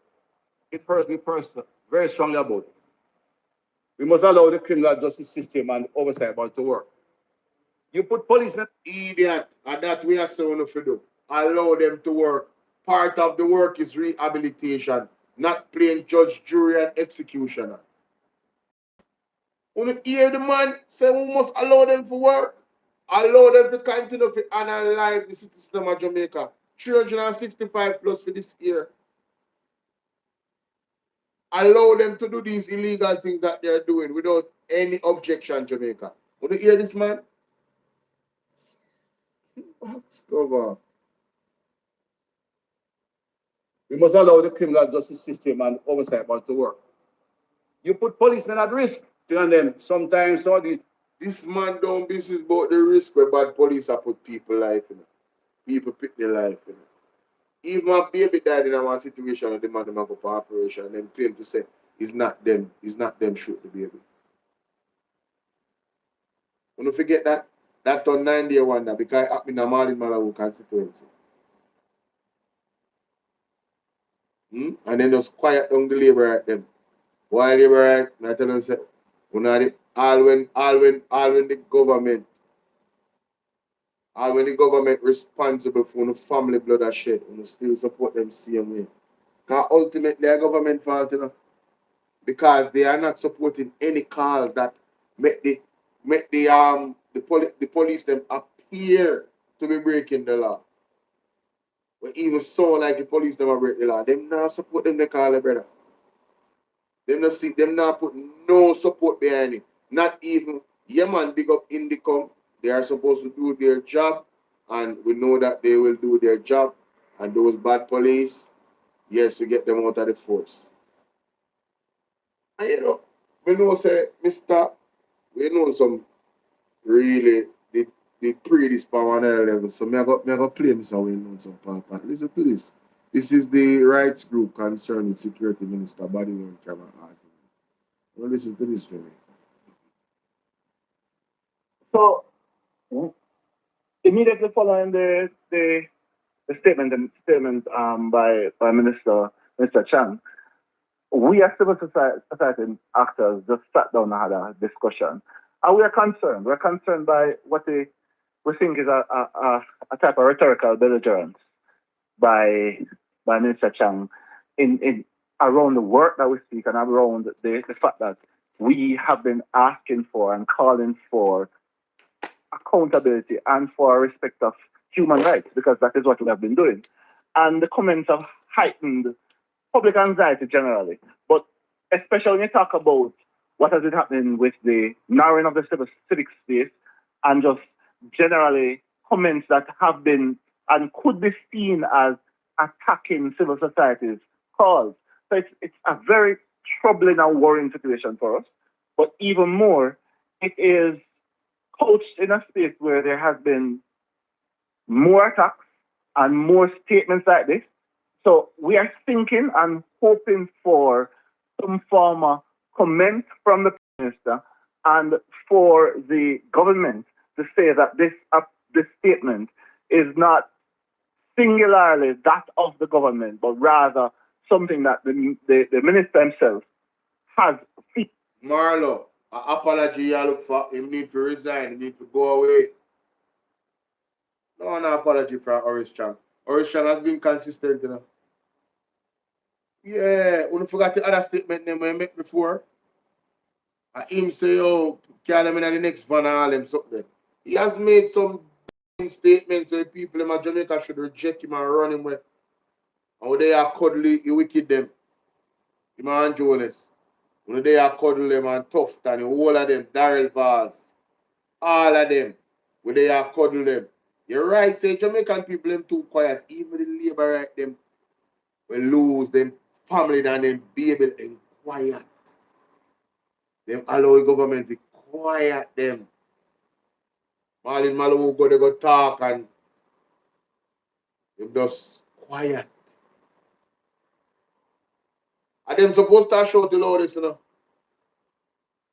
It hurts me personally, very strongly about it. We must allow the criminal justice system and oversight about to work. You put policemen. Idiot. And that we are saying to do. Allow them to work. Part of the work is rehabilitation, not plain judge, jury, and executioner. When you hear the man say we must allow them to work, allow them to continue to analyze the system of Jamaica. 365 plus for this year. Allow them to do these illegal things that they're doing without any objection, Jamaica. When you hear this man? Cover. We must allow the criminal justice system and oversight about to work. You put policemen at risk. And then sometimes some of these. This man don't business about the risk where bad police have put people life in it. People pick their life in it. Even my baby died in one situation and the man them have a operation and then claim to say it's not them shoot the baby. When you forget that on 9-day wonder because it happened in a Marlin Malawi constituency. And then just quiet down the labor at them. Why labor right? I tell them say, all when the government responsible for the family blood and shed, we still support them same way. Because ultimately a government fault, because they are not supporting any cause that make the make the police them appear to be breaking the law. But even so, like the police them are break the law, them not support them they call it, brother. Them not put no support behind it. Not even, yeah man, big up Indicom. They are supposed to do their job, and we know that they will do their job. And those bad police, yes, we get them out of the force. And we know say, Mr. We know some really they pre this power on another level. So me I go play Mr. We know some papa. Listen to this. This is the rights group concerning security minister body worn camera argument. Well, listen to this to me. So immediately following the statement by Minister Chang, we as civil society actors just sat down and had a discussion. And we are concerned. We're concerned by what we think is a type of rhetorical belligerence by Minister Chang in around the work that we speak and around the fact that we have been asking for and calling for accountability and for respect of human rights, because that is what we have been doing. And the comments have heightened public anxiety generally, but especially when you talk about what has been happening with the narrowing of the civic space and just generally comments that have been and could be seen as attacking civil society's cause. So it's a very troubling and worrying situation for us. But even more, it is couched in a space where there has been more attacks and more statements like this. So we are thinking and hoping for some form of comment from the minister and for the government to say that this statement is not singularly that of the government, but rather something that the minister himself has. Marlo, an apology you look for, him need to resign, he need to go away. No apology for Oris Chang. Oris Chang has been consistent, you know. Yeah, we forgot the other statement them we make before. And him say, oh, carry them in the next van and all them something. He has made some statements where people in Jamaica should reject him and run him away. And they are cuddly, he wicked them. Him and Jonas. When they are cuddle them and tough and the whole of them, Daryl Vaz. All of them. When they are cuddle them. You're right, say Jamaican people them too quiet. Even the labor right them will lose them family and them baby and quiet. Them allow the government to quiet them. Marlin Malou go they go talk and them just quiet. And them supposed to shout the loudest, you know.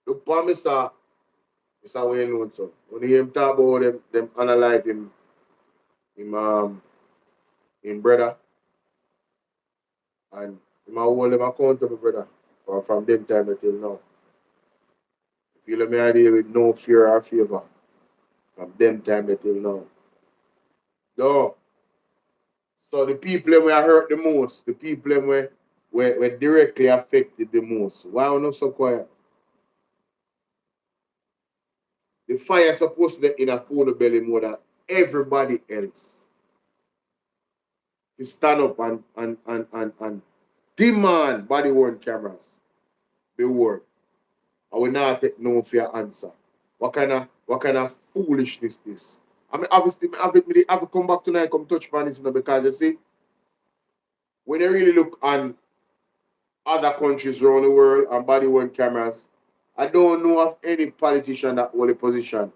Look for Mr. Wayne Loan, so when he him talk about them analyze him brother and him hold them accountable brother from them time until now. Feel me idea with no fear or favor from them time until now. No. So the people them were hurt the most, the people them were directly affected the most. Why are we not so quiet? The fire supposed to be in a full belly more than everybody else. To stand up and demand body worn cameras be work. I will not take no for your answer. What kind of foolishness this? I mean obviously I have to come back tonight, come touch upon this, you know, because you see, when you really look on other countries around the world and body worn cameras, I don't know of any politician that hold a position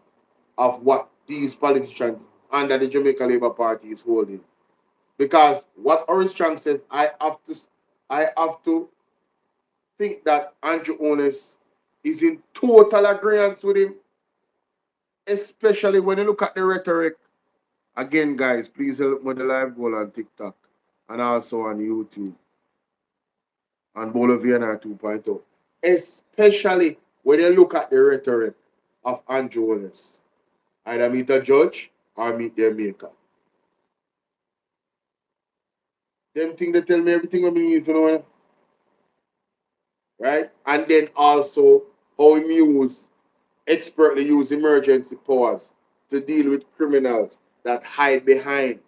of what these politicians under the Jamaica Labour Party is holding. Because what Orange Strong says, I have to think that Andrew Onis is in total agreement with him, especially when you look at the rhetoric. Again, guys, please help me the live goal on TikTok and also on YouTube on BOLO V&R 2.0. Especially when you look at the rhetoric of Andrew Onis. Either meet a judge or meet their maker. Them thing they tell me everything I need to know. Right? And then also how he use expertly use emergency powers to deal with criminals that hide behind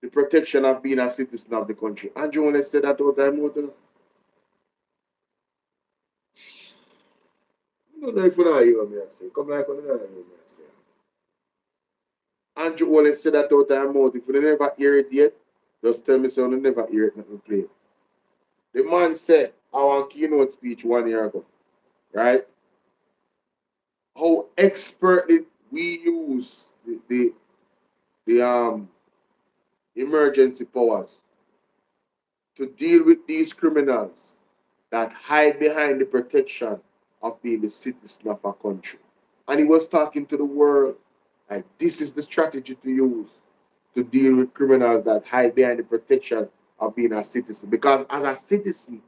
the protection of being a citizen of the country. Andrew wanna say that all the time, what? I don't know if you know hear me I say. Come like you know hear me I say. Andrew always say that all the time out. If you never hear it yet, just tell me so you never hear it, nothing play. The man said our keynote speech 1 year ago, right? How expertly we use the emergency powers to deal with these criminals that hide behind the protection of being the citizen of a country. And he was talking to the world like this is the strategy to use to deal with criminals that hide behind the protection of being a citizen. Because as a citizen,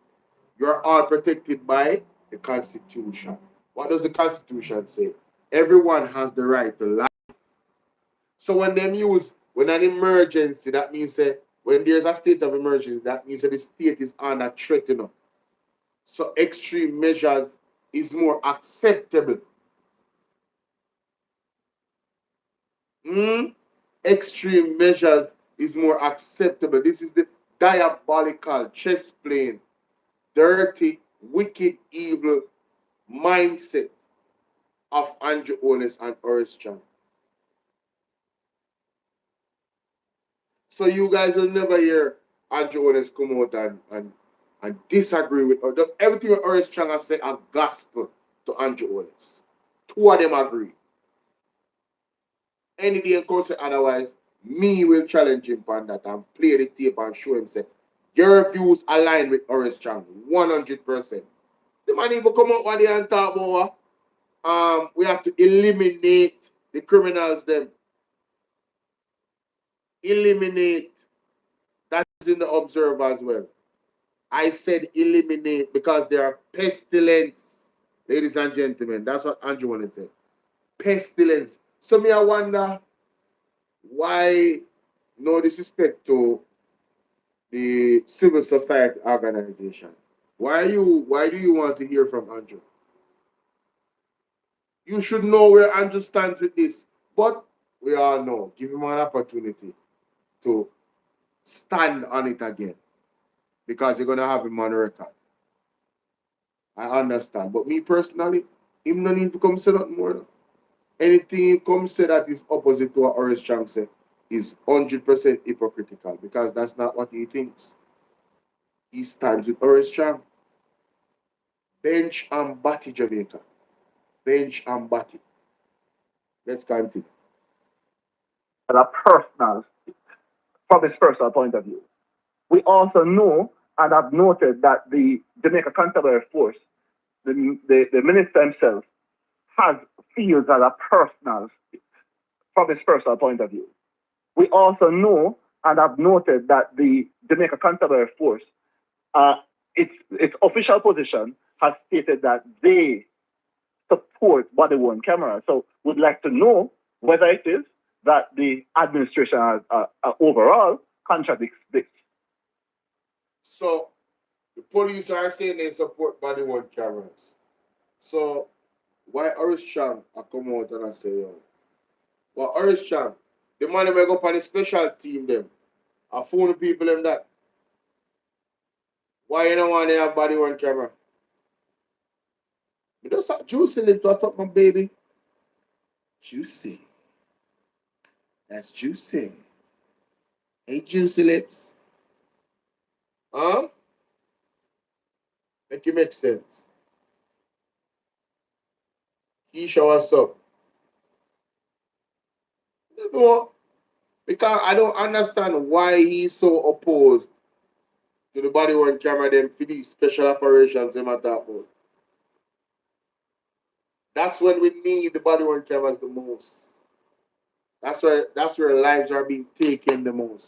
you're all protected by the Constitution. What does the Constitution say? Everyone has the right to life. So when an emergency, that means that when there's a state of emergency, that means that the state is under threat enough. So extreme measures is more acceptable. Extreme measures is more acceptable. This is the diabolical, chest playing, dirty, wicked, evil mindset of Andrew Holness and Horace Chan. So you guys will never hear Andrew Holness come out and disagree with or everything that Horace Chan has said are gospel to Andrew Holness. Two of them agree. Any day in say otherwise, me will challenge him on that and play the tape and show him say your views align with Horace Chan 100%. The man even come out one day and talk about we have to eliminate the criminals them. Eliminate. That is in the Observer as well. I said eliminate because they are pestilence, ladies and gentlemen. That's what Andrew wanna say. Pestilence. So me I wonder why, no disrespect to the civil society organization. Why do you want to hear from Andrew? You should know where Andrew stands with this. But we all know. Give him an opportunity to stand on it again. Because you're gonna have him on record. I understand. But me personally, him no need to come say nothing more. Anything he come say that is opposite to what Horace Chang said is 100% hypocritical because that's not what he thinks. He stands with Horace Chang. Bench and Batty, Jamaica. Bench and Batty. Let's continue. A personal, from his personal point of view. We also know and have noted that the Jamaica Constabulary Force, the minister himself, feels as a personal, from his personal point of view. We also know and have noted that the Jamaica Constabulary Force, its official position has stated that they support body-worn cameras. So we'd like to know whether it is that the administration overall contradicts this. So the police are saying they support body-worn cameras. So why Horace Chang I come out and I say, yo, well, Horace Chang, the man may go on the special team them. I phone the people them that. Why you don't want to have body-worn camera? You don't stop juicy lips, what's up, my baby? Juicy. That's juicy. Hey, juicy lips. Huh? Make it make sense. Keisha, what's up? You know, because I don't understand why he's so opposed to the body worn camera them for these special operations them at that point. That's when we need the body worn cameras the most. That's where lives are being taken the most.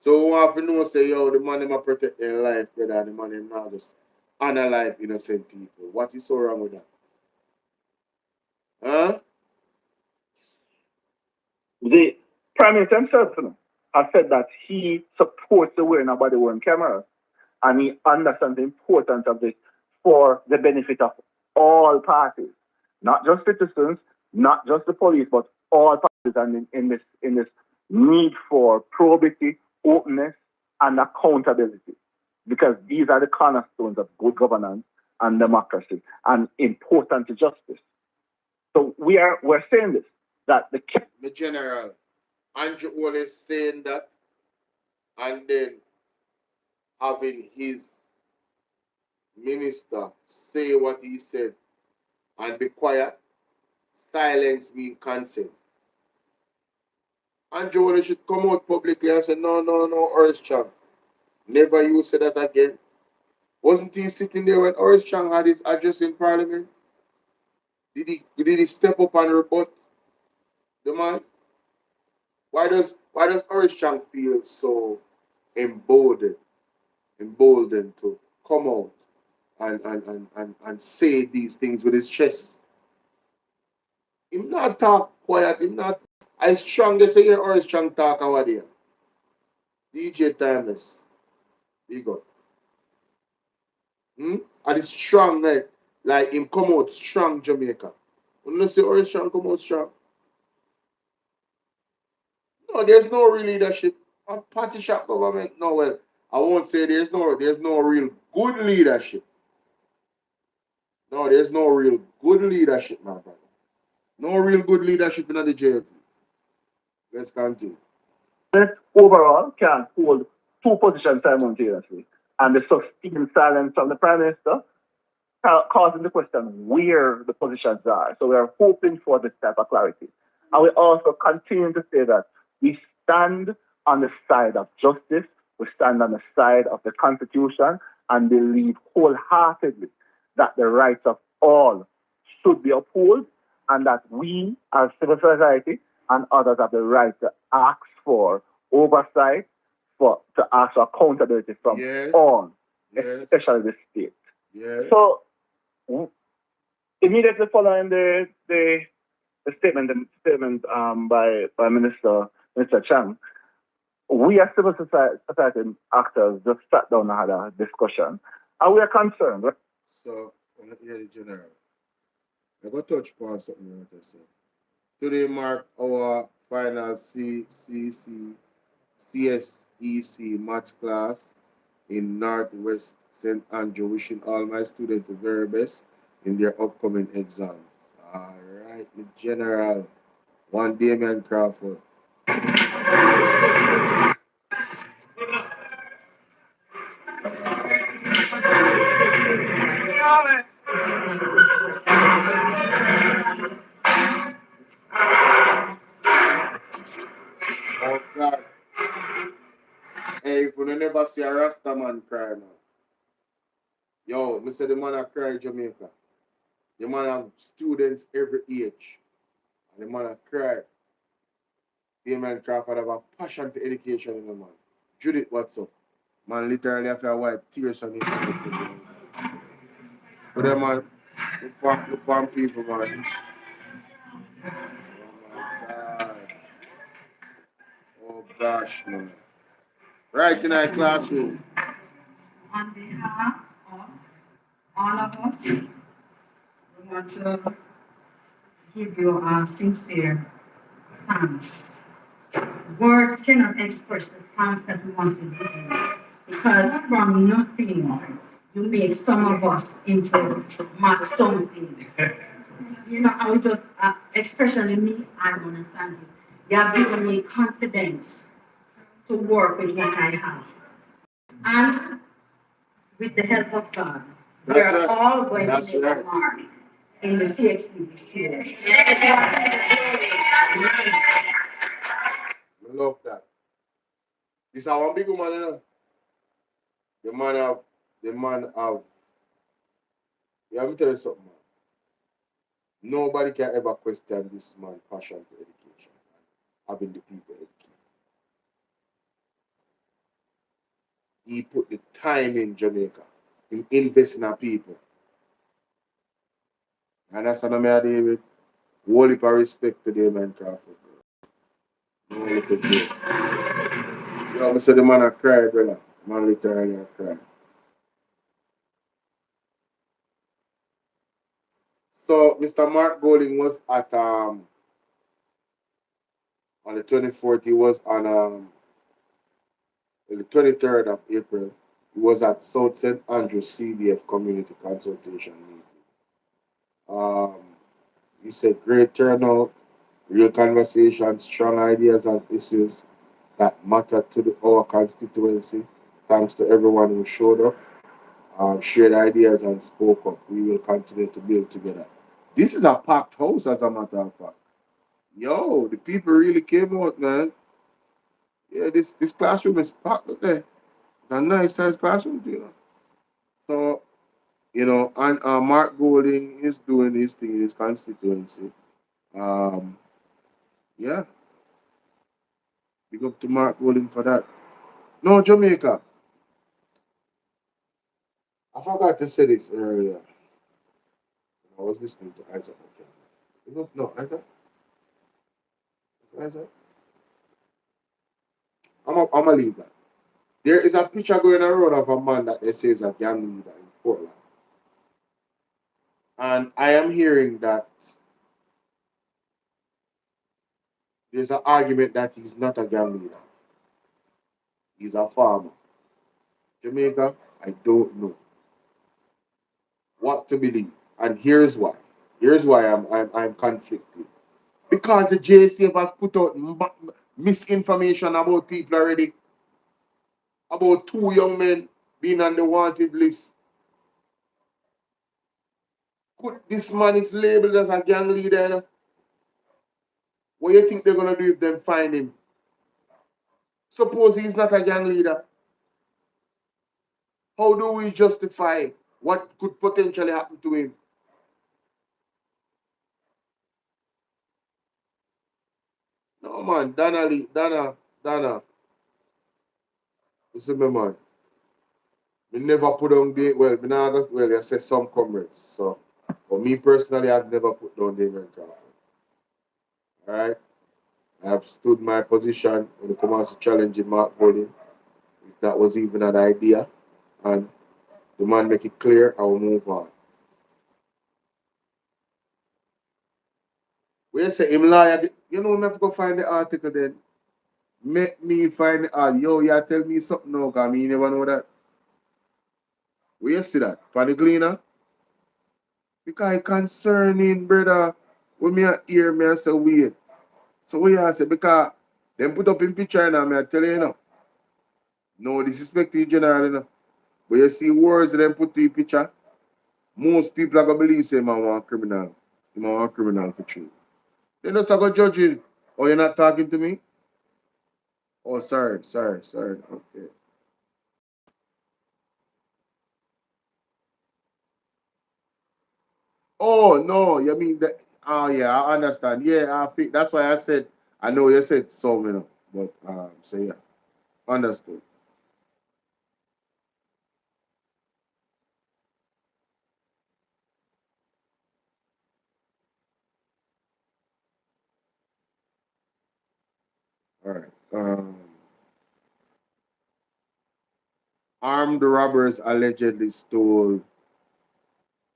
So we have to know say, yo, the man them protect their life, brother. The man them not just unalive innocent people. What is so wrong with that? Huh? The Prime Minister himself has said that he supports the wearing of body-worn cameras and he understands the importance of this for the benefit of all parties, not just citizens, not just the police, but all parties, and in this need for probity, openness, and accountability, because these are the cornerstones of good governance and democracy, and important to justice. So we're saying this, that the General Andrew always saying that, and then having his minister say what he said and be quiet, silence mean consent. Andrew always should come out publicly and say, no, no, no, Horace Chang. Never you say that again. Wasn't he sitting there when Horace Chang had his address in Parliament? Did he step up and rebut the man? Why does Horace Chang feel so emboldened to come out and say these things with his chest? Him not talk quiet, him not I strong they say Horace Chang talk over there. DJ Timeless. Big up. And it's strong like him come out strong Jamaica. When you say Horace Chang come out strong. No, there's no real leadership. A party shop government. No, well, I won't say there's no real good leadership. No, there's no real good leadership, my brother. No real good leadership in the JP. Let's continue. Overall can hold two positions simultaneously, and the sustained silence from the Prime Minister causing the question where the positions are. So we are hoping for this type of clarity. And we also continue to say that we stand on the side of justice, we stand on the side of the Constitution, and believe wholeheartedly that the rights of all should be upheld, and that we as civil society and others have the right to ask for oversight, to ask for accountability from all, especially the state. So immediately following the statement by Minister Chang, we as civil society actors just sat down and had a discussion, and we are concerned. So, let me hear the general. I got touch upon something you want to say. Today mark our final CSEC maths class in Northwest St. Andrew, wishing all my students the very best in their upcoming exams. All right, the general, one Damian Crawford. Oh God. Hey, if you never see a Rasta man cry now. Yo, me say the man a cry Jamaica. The man have students every age. And the man a cry. Damian Crawford have a passion for education in the man. Judith, what's up? Man literally have to wipe tears on his face. But then man, look on people, man. Oh my God. Oh gosh, man. Right in our classroom. On behalf of all of us, we want to give you our sincere thanks. Words cannot express the thanks that we want to give you, because from nothing, you made some of us into something. You know, I would just, especially me, I want to thank you. You have given me confidence to work with what I have. And with the help of God, we are all going to make a mark in the CXC this year. I love that. This is one big man, you know. The man have, you have to tell you something, man. Nobody can ever question this man's passion for education, having the people educated. He put the time in Jamaica, in investing in people. And that's what I'm here, David. Whole heap of respect to Damian Crawford, bro. No look at you. Yo, I said the man a cry, brother. Man literally a cry. So Mr. Mark Golding was at on the 24th. He was on the 23rd of April. He was at South St. Andrews CBF Community Consultation Meeting. Um, he said great turnout, real conversations, strong ideas and issues that matter to our constituency. Thanks to everyone who showed up, shared ideas and spoke up. We will continue to build together. This is a packed house, as a matter of fact. Yo, the people really came out, man. Yeah, this classroom is packed up there. It's a nice size classroom, you know. So, and Mark Golding is doing his thing in his constituency. Um, yeah, big up to Mark Golding for that. No, Jamaica. I forgot to say this earlier. I was listening to Isaac. No, Isaac. I'm gonna leave that. There is a picture going around of a man that they say is a gang leader in Portland. And I am hearing that there's an argument that he's not a gang leader. He's a farmer. Jamaica, I don't know what to believe. And here's why. Here's why I'm conflicted. Because the JCF has put out misinformation about people already. About two young men being on the wanted list. Could this man is labeled as a gang leader? You know? What do you think they're gonna do if they find him? Suppose he's not a gang leader. How do we justify what could potentially happen to him? No man, Donna, listen me man. Me never put down the well, me not well, you say some comrades. So for me personally, I've never put down the American. Alright? I've stood my position when it comes to challenging Mark Golding. If that was even an idea. And the man make it clear, I will move on. We say him liar, you know me have to go find the article then. Make me find the article. Yo, you tell me something now, cause me never know that. Where you see that? For the cleaner? Because it concerning, brother. When me a hear me I say wait. So what you say? Because them put up in picture and me I tell you, you know. No disrespect to you general, you know. But you see words them put to the picture, most people are gonna believe say man want criminal. You want criminal for true. They just go judge you. Oh, you're not talking to me? Oh, sorry. Okay. Oh no, you mean that? Oh yeah, I understand. Yeah, I think that's why I said I know you said so, you know, but so yeah, understood. All right. Armed robbers allegedly stole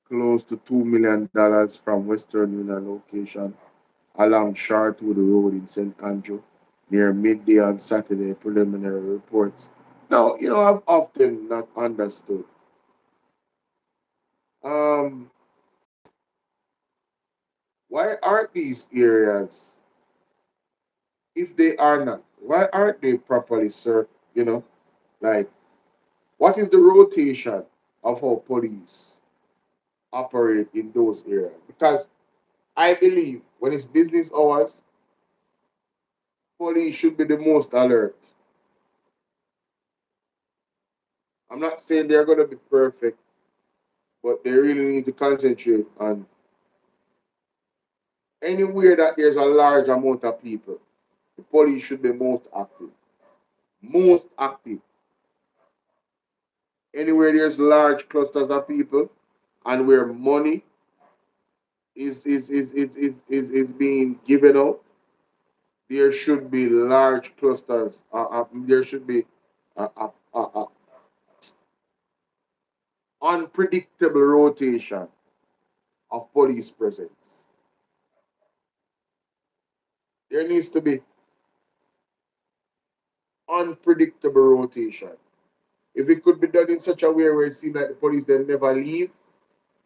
close to $2 million from Western Union location along Shartwood Road in St. Andrew near midday on Saturday, preliminary reports. Now, I've often not understood. Um, why aren't these areas, if they are not, why aren't they properly served? Like, what is the rotation of how police operate in those areas? Because I believe when it's business hours, police should be the most alert. I'm not saying they're going to be perfect, but they really need to concentrate on anywhere that there's a large amount of people. The police should be most active. Most active. Anywhere there's large clusters of people and where money is being given out, there should be large clusters. There should be unpredictable rotation. of police presence. There needs to be unpredictable rotation. If it could be done in such a way where it seems like the police then never leave,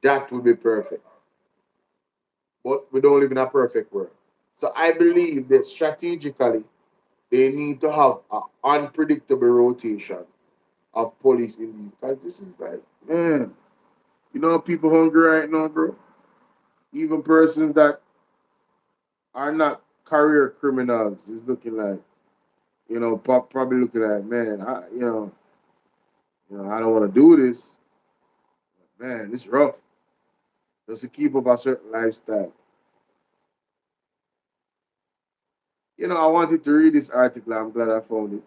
that would be perfect. But we don't live in a perfect world. So I believe that strategically they need to have an unpredictable rotation of police in these. Because this is like, man, you know, people hungry right now, bro. Even persons that are not career criminals is looking like, you know, probably looking like, man, I don't want to do this. Man, it's rough. Just to keep up a certain lifestyle. You know, I wanted to read this article. I'm glad I found it.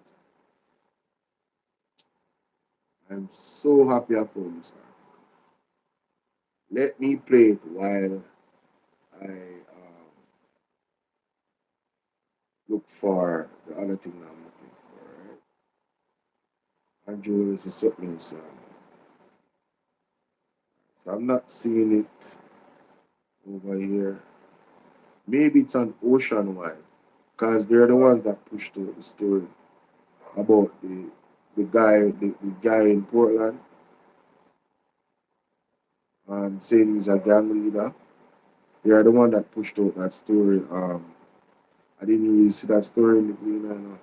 I'm so happy I found this article. Let me play it while I look for the other thing I'm looking for. Right? Andrew is a something so I'm not seeing it over here. Maybe it's on Ocean Wide because they're the ones that pushed out the story about the guy in Portland and saying he's a gang leader. They are the one that pushed out that story. I didn't really see that story in the Green Line.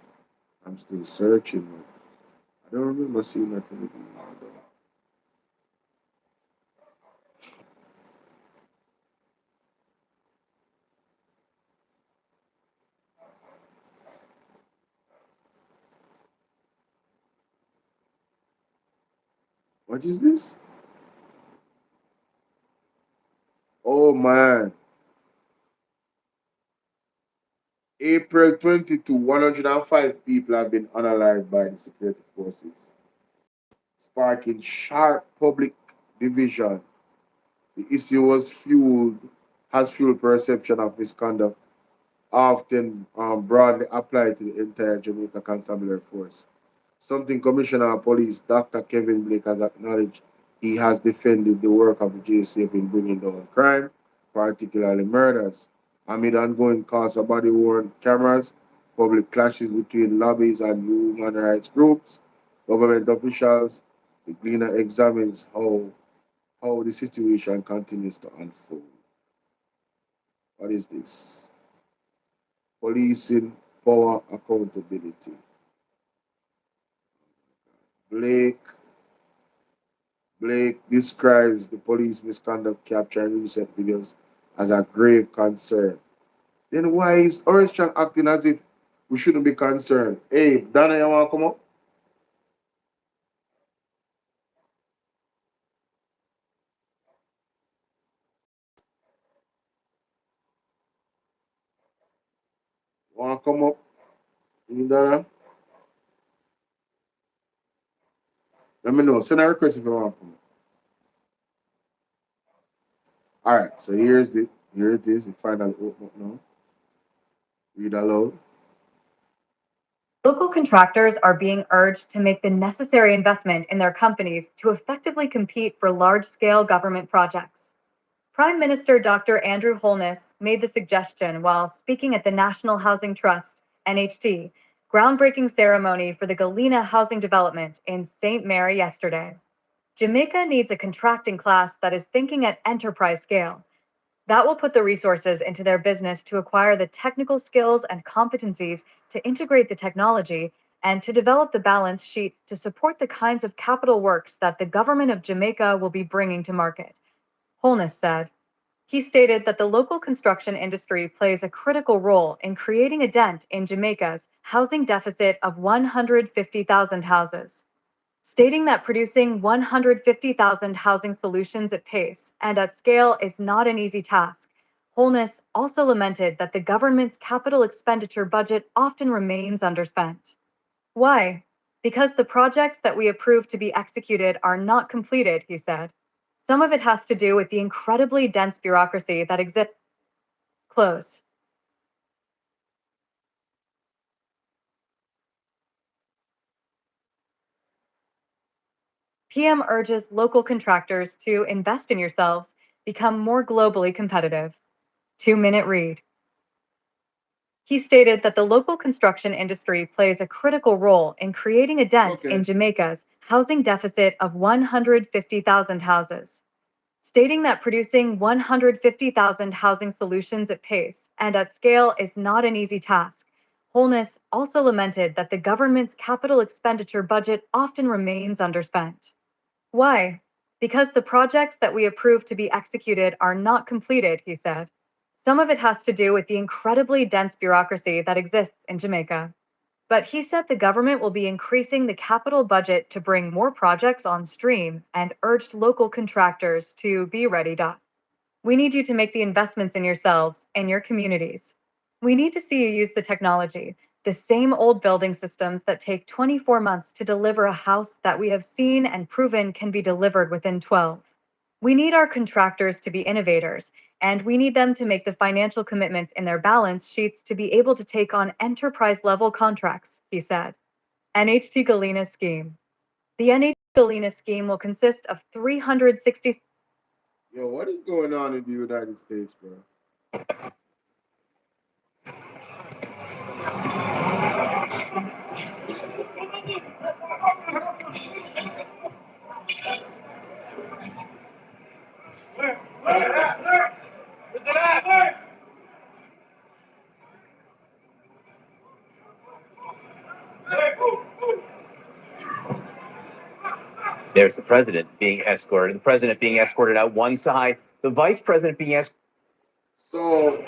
I'm still searching. I don't remember seeing that in the Green Line. What is this? Oh man. April 22, 105 people have been unalived by the security forces, sparking sharp public division. The issue has fueled perception of misconduct, often broadly applied to the entire Jamaica Constabulary Force. Something Commissioner of Police Dr. Kevin Blake has acknowledged. He has defended the work of the JCF in bringing down crime, particularly murders, amid ongoing calls for body worn cameras, public clashes between lobbies and human rights groups, government officials. The Gleaner examines how the situation continues to unfold. What is this? Policing power accountability. Blake Blake describes the police misconduct captured in recent videos as a grave concern. Then why is Orange Strong acting as if we shouldn't be concerned? Hey, Dana, you want to come up? Want to come up? Dana? Let me know. Send a request if you want to come up. All right, so here it is. The final open up now. Read aloud. Local contractors are being urged to make the necessary investment in their companies to effectively compete for large-scale government projects. Prime Minister Dr. Andrew Holness made the suggestion while speaking at the National Housing Trust, NHT, groundbreaking ceremony for the Galena housing development in St. Mary yesterday. Jamaica needs a contracting class that is thinking at enterprise scale. That will put the resources into their business to acquire the technical skills and competencies to integrate the technology and to develop the balance sheet to support the kinds of capital works that the government of Jamaica will be bringing to market. Holness said. He stated that the local construction industry plays a critical role in creating a dent in Jamaica's housing deficit of 150,000 houses, stating that producing 150,000 housing solutions at pace and at scale is not an easy task. Holness also lamented that the government's capital expenditure budget often remains underspent. Why? Because the projects that we approve to be executed are not completed, he said. Some of it has to do with the incredibly dense bureaucracy that exists. Close. PM urges local contractors to invest in yourselves become more globally competitive. 2-minute read. He stated that the local construction industry plays a critical role in creating a dent in Jamaica's housing deficit of 150,000 houses, stating that producing 150,000 housing solutions at pace and at scale is not an easy task. Holness also lamented that the government's capital expenditure budget often remains underspent. Why? Because the projects that we approve to be executed are not completed, he said. Some of it has to do with the incredibly dense bureaucracy that exists in Jamaica. But he said the government will be increasing the capital budget to bring more projects on stream and urged local contractors to be ready. We need you to make the investments in yourselves and your communities. We need to see you use the technology, the same old building systems that take 24 months to deliver a house that we have seen and proven can be delivered within 12. We need our contractors to be innovators, and we need them to make the financial commitments in their balance sheets to be able to take on enterprise-level contracts, he said. NHT Galena Scheme. The NHT Galena Scheme will consist of 360... Yo, what is going on in the United States, bro? There's the president being escorted. The president being escorted out one side. The vice president being escorted. So,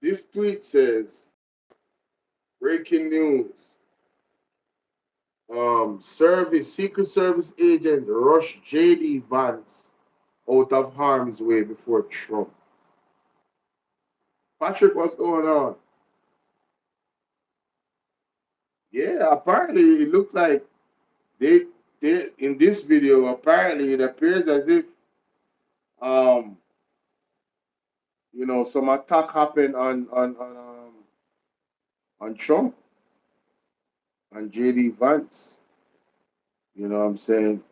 this tweet says, breaking news. Secret Service agent rush J.D. Vance out of harm's way before Trump. Patrick, what's going on? Yeah, apparently it looks like they in this video, apparently it appears as if some attack happened on Trump, on J.D. Vance. You know what I'm saying?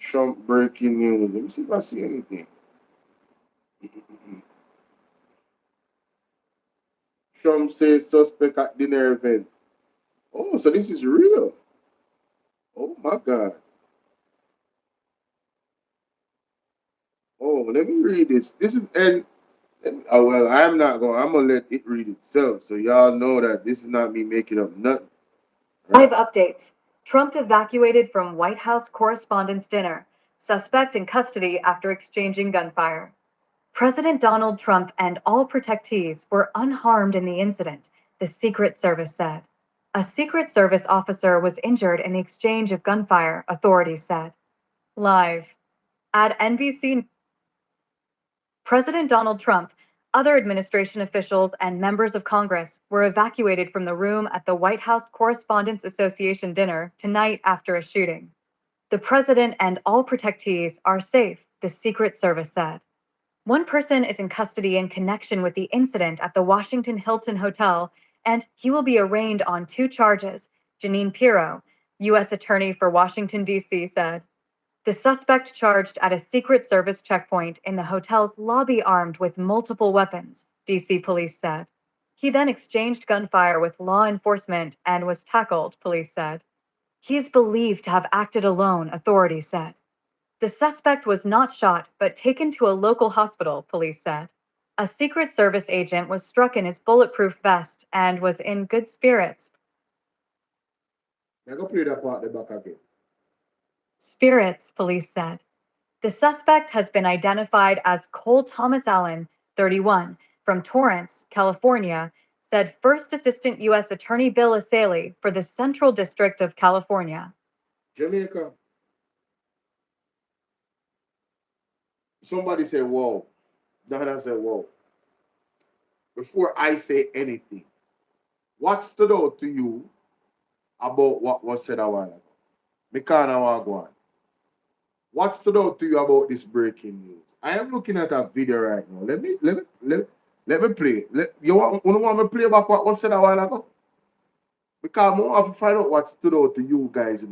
Trump breaking news. Let me see if I see anything. Trump says suspect at dinner event. Oh, so this is real. Oh my God. Oh, let me read this. This is well, I'm gonna let it read itself, so y'all know that this is not me making up nothing. Live updates. Trump evacuated from White House Correspondents' Dinner. Suspect in custody after exchanging gunfire. President Donald Trump and all protectees were unharmed in the incident, the Secret Service said. A Secret Service officer was injured in the exchange of gunfire, authorities said. Live. At NBC, President Donald Trump, other administration officials, and members of Congress were evacuated from the room at the White House Correspondents' Association dinner tonight after a shooting. The president and all protectees are safe, the Secret Service said. One person is in custody in connection with the incident at the Washington Hilton Hotel, and he will be arraigned on 2 charges, Janine Pirro, U.S. Attorney for Washington, D.C., said. The suspect charged at a Secret Service checkpoint in the hotel's lobby armed with multiple weapons, D.C. police said. He then exchanged gunfire with law enforcement and was tackled, police said. He is believed to have acted alone, authorities said. The suspect was not shot, but taken to a local hospital, police said. A Secret Service agent was struck in his bulletproof vest and was in good spirits. Now go play that part back again. Spirits, police said. The suspect has been identified as Cole Thomas Allen, 31, from Torrance, California, said First Assistant U.S. Attorney Bill Asaley for the Central District of California. Jamaica. Somebody said, whoa. Donna said, whoa. Before I say anything, what stood out to you about what was said a while ago? Mikana Wagwan. What stood out to you about this breaking news? I am looking at a video right now. Let me play. You want me to play back what was said a while ago? Because I want to find out what stood out to you guys,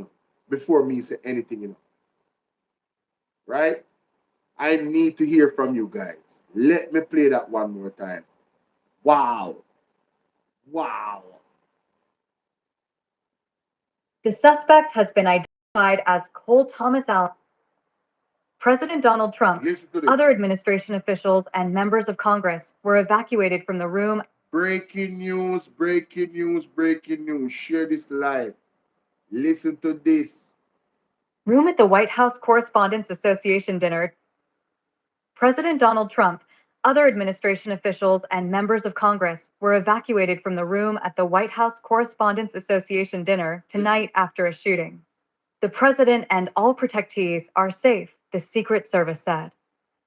before me say anything, Right? I need to hear from you guys. Let me play that one more time. Wow. Wow. The suspect has been identified as Cole Thomas Allen. President Donald Trump, Listen to this. other administration officials, and members of Congress were evacuated from the room. Breaking news, breaking news, breaking news. Share this live. Listen to this. Room at the White House Correspondents Association dinner. President Donald Trump, other administration officials, and members of Congress were evacuated from the room at the White House Correspondents Association dinner tonight after a shooting. The president and all protectees are safe, the Secret Service said.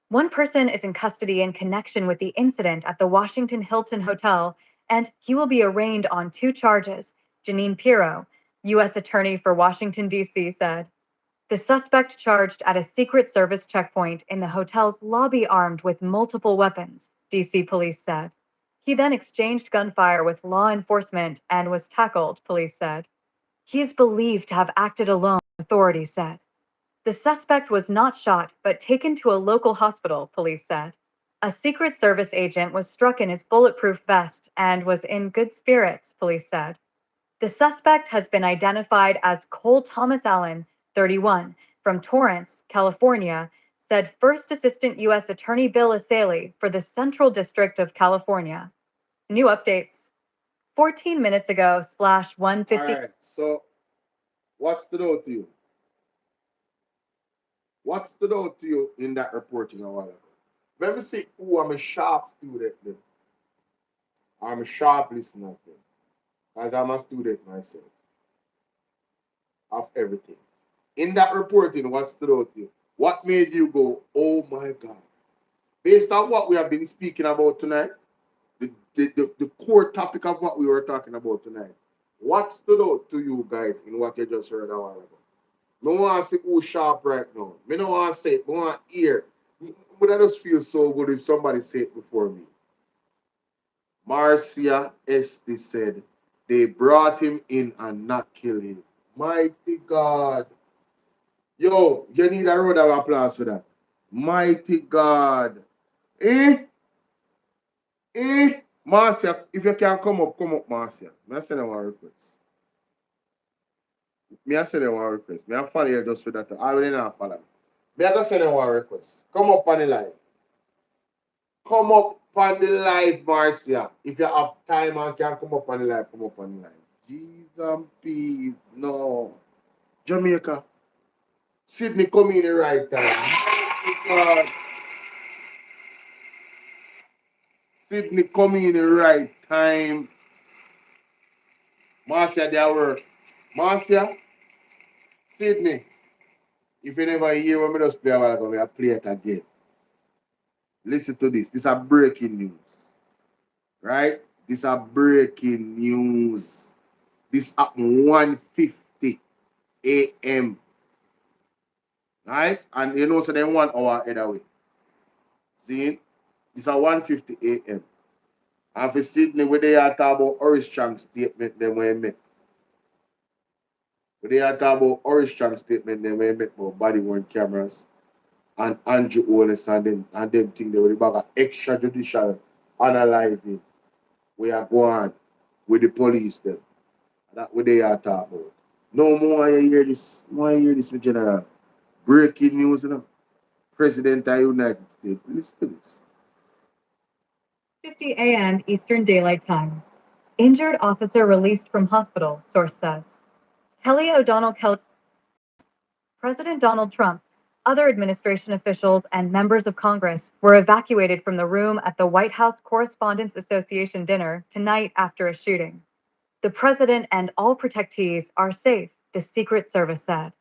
One person is in custody in connection with the incident at the Washington Hilton Hotel, and he will be arraigned on 2 charges, Janine Pirro, U.S. Attorney for Washington, D.C., said. The suspect charged at a Secret Service checkpoint in the hotel's lobby armed with multiple weapons, D.C. police said. He then exchanged gunfire with law enforcement and was tackled, police said. He is believed to have acted alone, authorities said. The suspect was not shot, but taken to a local hospital, police said. A Secret Service agent was struck in his bulletproof vest and was in good spirits, police said. The suspect has been identified as Cole Thomas Allen, 31, from Torrance, California, said First Assistant U.S. Attorney Bill Asaley for the Central District of California. New updates. 14 minutes ago, /150. All right, so what stood out to you? What stood out to you in that reporting a while ago? Let me see who I'm a sharp student then. I'm a sharp listener then. As I'm a student myself. Of everything. In that reporting, what stood out to you? What made you go, oh my God? Based on what we have been speaking about tonight, the core topic of what we were talking about tonight, what stood out to you guys in what you just heard a while ago? I want to see who's sharp right now. I don't want to say it, I want to hear. But I just feel so good if somebody said it before me. Marcia Esty said they brought him in and not killed him. Mighty God. Yo, you need a round of applause for that. Mighty God. Eh? Marcia, if you can come up, Marcia. I send you a request. I send you a request. I follow you just for that. I already not follow me. I just send you a request. Come up on the live. Come up on the live, Marcia. If you have time and can come up on the live, come up on the live. Jesus peace. No. Jamaica. Sydney come in the right time. God. Sydney come in the right time. Marcia, they work. Marcia, Sydney. If you never hear what me just play a while ago, I play it again. Listen to this. This is breaking news. Right? This is breaking news. This happened 1:50 a.m. Right? And you know, so then 1 hour either way. See? This is 1:50 a.m. And for Sydney, where they are talking about Oris Strong statement, then we make. Where they are talking about Oris Strong statement, then we make about body worn cameras and Andrew Holness and them think they will bag of extrajudicial analyzing. We are going with the police then. That's what they are talking about. No more you hear this. More you hear this, with General. Breaking news, you know. President of the United States. Listen to this. 50 a.m. Eastern Daylight Time. Injured officer released from hospital, source says. Kelly O'Donnell President Donald Trump, other administration officials, and members of Congress were evacuated from the room at the White House Correspondents Association dinner tonight after a shooting. The president and all protectees are safe, the Secret Service said.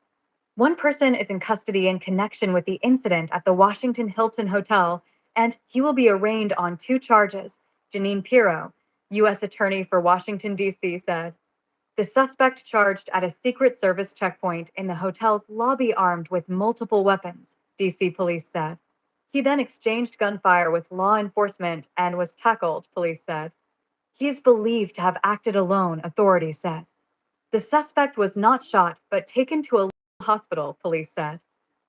One person is in custody in connection with the incident at the Washington Hilton Hotel, and he will be arraigned on 2 charges, Janine Pirro, U.S. Attorney for Washington, D.C., said. The suspect charged at a Secret Service checkpoint in the hotel's lobby armed with multiple weapons, D.C. police said. He then exchanged gunfire with law enforcement and was tackled, police said. He is believed to have acted alone, authorities said. The suspect was not shot, but taken to a hospital, police said.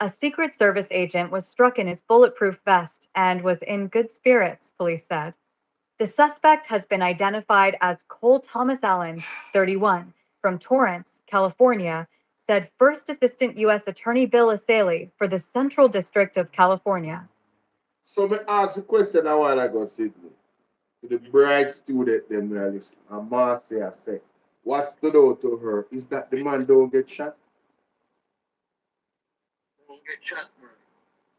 A Secret Service agent was struck in his bulletproof vest and was in good spirits, police said. The suspect has been identified as Cole Thomas Allen, 31, from Torrance, California, said First Assistant U.S. Attorney Bill Asaley for the Central District of California. So me ask a question a while ago, Sydney, to the bright student them where listen. And Marcia said, what stood out to her is that the man don't get shot. Don't get shot, man.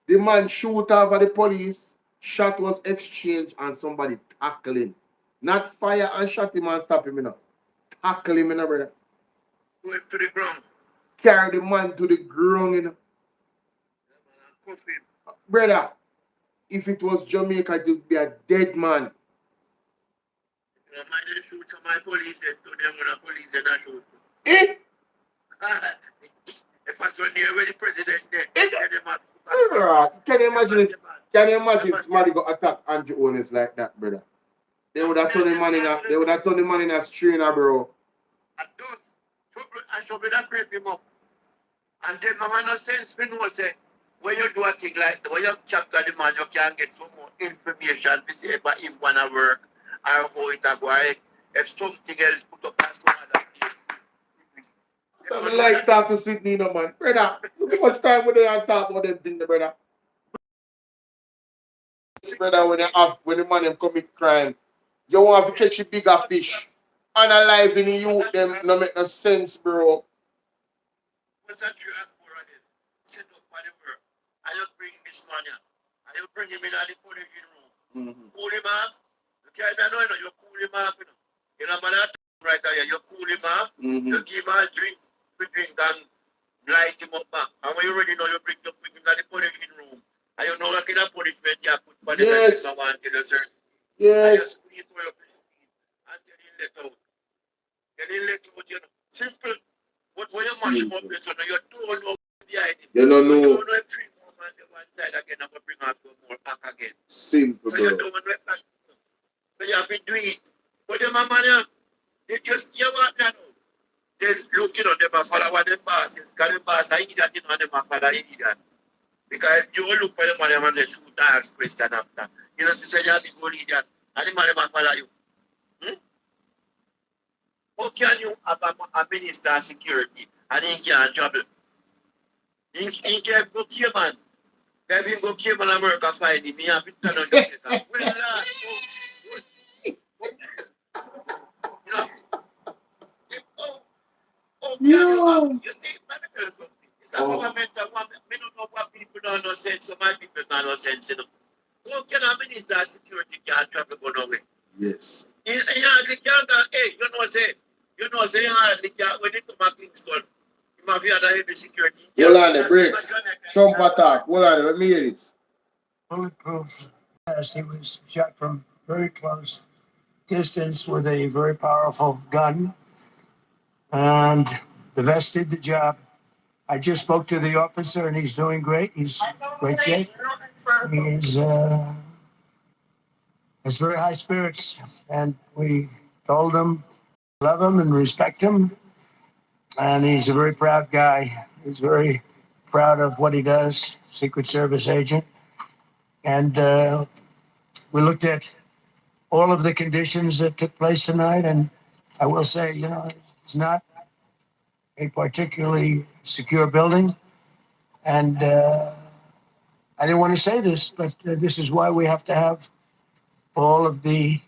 The man shoot over the police, shot was exchanged and somebody tackle him. Not fire and shot him and stop him, you know. Tackle him, you know, brother. Go to the ground. Carry the man to the ground, you know. Cuff him. Brother, if it was Jamaica, it would be a dead man. You know, my shoot some my police and to them when the police and I shoot. Eh? If I saw near where the president there, Can you imagine if somebody got attacked Andrew Owners like that, brother? They would have turned the man in a strainer, bro. And those I should be that creep him up. And then no man no sense me know say when you do a thing like that, when you capture the man, you can get some more information to say about him wanna work or how it a go. If something else put up as some other case. So I like talk to Sydney, no man. Brother, look how much time we don't talk about them things, brother. Brother, when the man them commit crime, you want to catch a bigger fish. Analyzing the youth, them no make no sense, bro. What's that you ask for again? Set up whatever. I just bring this man here. I just bring him in the punishing room. Cool him off. You can't know, you cool him off, you know. You know, man, right there, you cool him off. You give him a drink and light him up back. And when you already know, you bring him in the punishing room. And you know what kind of punishment you put for the person that want to do, sir. Yes. And you squeeze for your prestige until you let out. Then you let out, you know. Simple. But when you mash him up, you don't know behind it. You don't know. You don't know if 3 more man on one side again, I'm going to bring out one more back again. Simple, so bro. You don't know that. So you have to do it. But them man, they just, you want that now. They look, you know, they follow what them bosses. Because them bosses are idiot, you know, them follow idiot. Because if you look for them and they shoot and ask question after. You know, sister, you have to go idiot. And the man follow you. How can you have a minister of security and he can't trouble? He can't go kill man. If he go kill man America find him, he have to turn on Jamaica. Well, last, you know, you see, let me tell you something. It's a governmental one. I don't know what people don't know sense, so my people don't know sense, you know. How can a minister of security can't travel go nowhere? Yes. He hardly can't go, hey, you know, say hardly can't, when they come back Kingston, he might be under heavy security. Hold on the brakes. Trump attack. Hold on, let me hear this. Bulletproof vest. He was shot from very close distance with a very powerful gun. And the vest did the job. I just spoke to the officer and he's doing great. He's great shape. He's has very high spirits. And we told him, love him and respect him. And he's a very proud guy. He's very proud of what he does, Secret Service agent. And we looked at all of the conditions that took place tonight. And I will say, you know, it's not a particularly secure building. And I didn't want to say this, but this is why we have to have all of the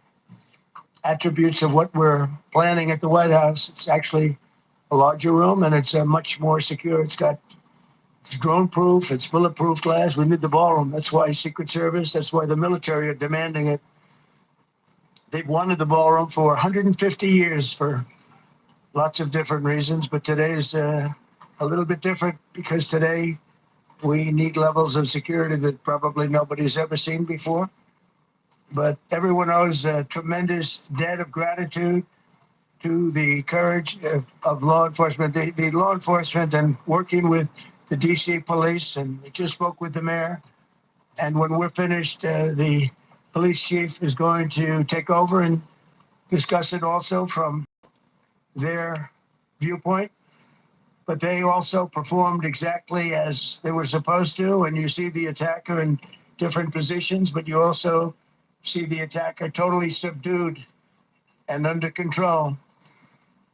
attributes of what we're planning at the White House. It's actually a larger room and it's much more secure. It's drone proof, it's bulletproof glass. We need the ballroom. That's why Secret Service, that's why the military are demanding it. They've wanted the ballroom for 150 years for lots of different reasons, but today is a little bit different because today we need levels of security that probably nobody's ever seen before. But everyone owes a tremendous debt of gratitude to the courage of law enforcement. The law enforcement and working with the DC police, and we just spoke with the mayor. And when we're finished, the police chief is going to take over and discuss it also from their viewpoint. but they also performed exactly as they were supposed to. And you see the attacker in different positions, but you also see the attacker totally subdued and under control.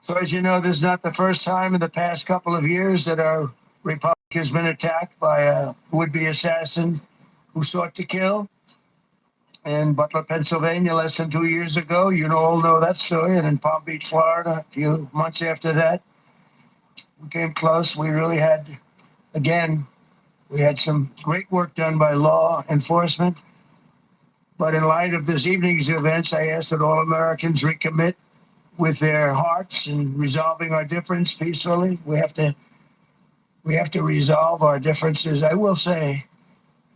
So as you know, this is not the first time in the past couple of years that our republic has been attacked by a would-be assassin who sought to kill. In Butler, Pennsylvania, less than 2 years ago, you all know that story. And in Palm Beach, Florida, a few months after that, we came close. We really had, again, we had some great work done by law enforcement. But in light of this evening's events, I ask that all Americans recommit with their hearts and resolving our difference peacefully. We have to resolve our differences. I will say,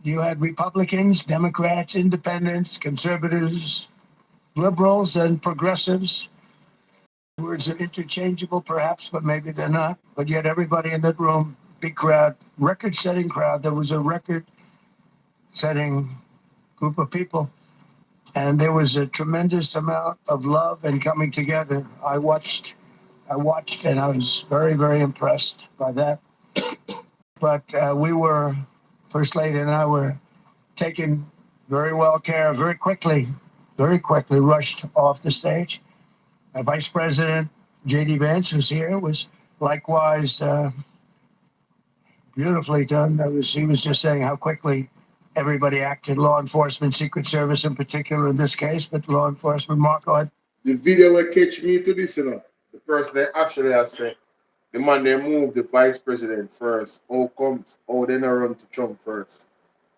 you had Republicans, Democrats, independents, conservatives, liberals, and progressives. Words are interchangeable, perhaps, but maybe they're not. But yet everybody in that room, big crowd, record-setting crowd. There was a record-setting group of people. And there was a tremendous amount of love and coming together. I watched, and I was very, very impressed by that. But we were, First Lady and I were taken very well care of very quickly, rushed off the stage. Vice President J.D. Vance, who's here, was likewise beautifully done. He was just saying how quickly everybody acted, law enforcement, Secret Service in particular in this case, but law enforcement, Marco. The video will catch me to this, the person that actually has said, the man they moved the vice president first. How they not run to Trump first?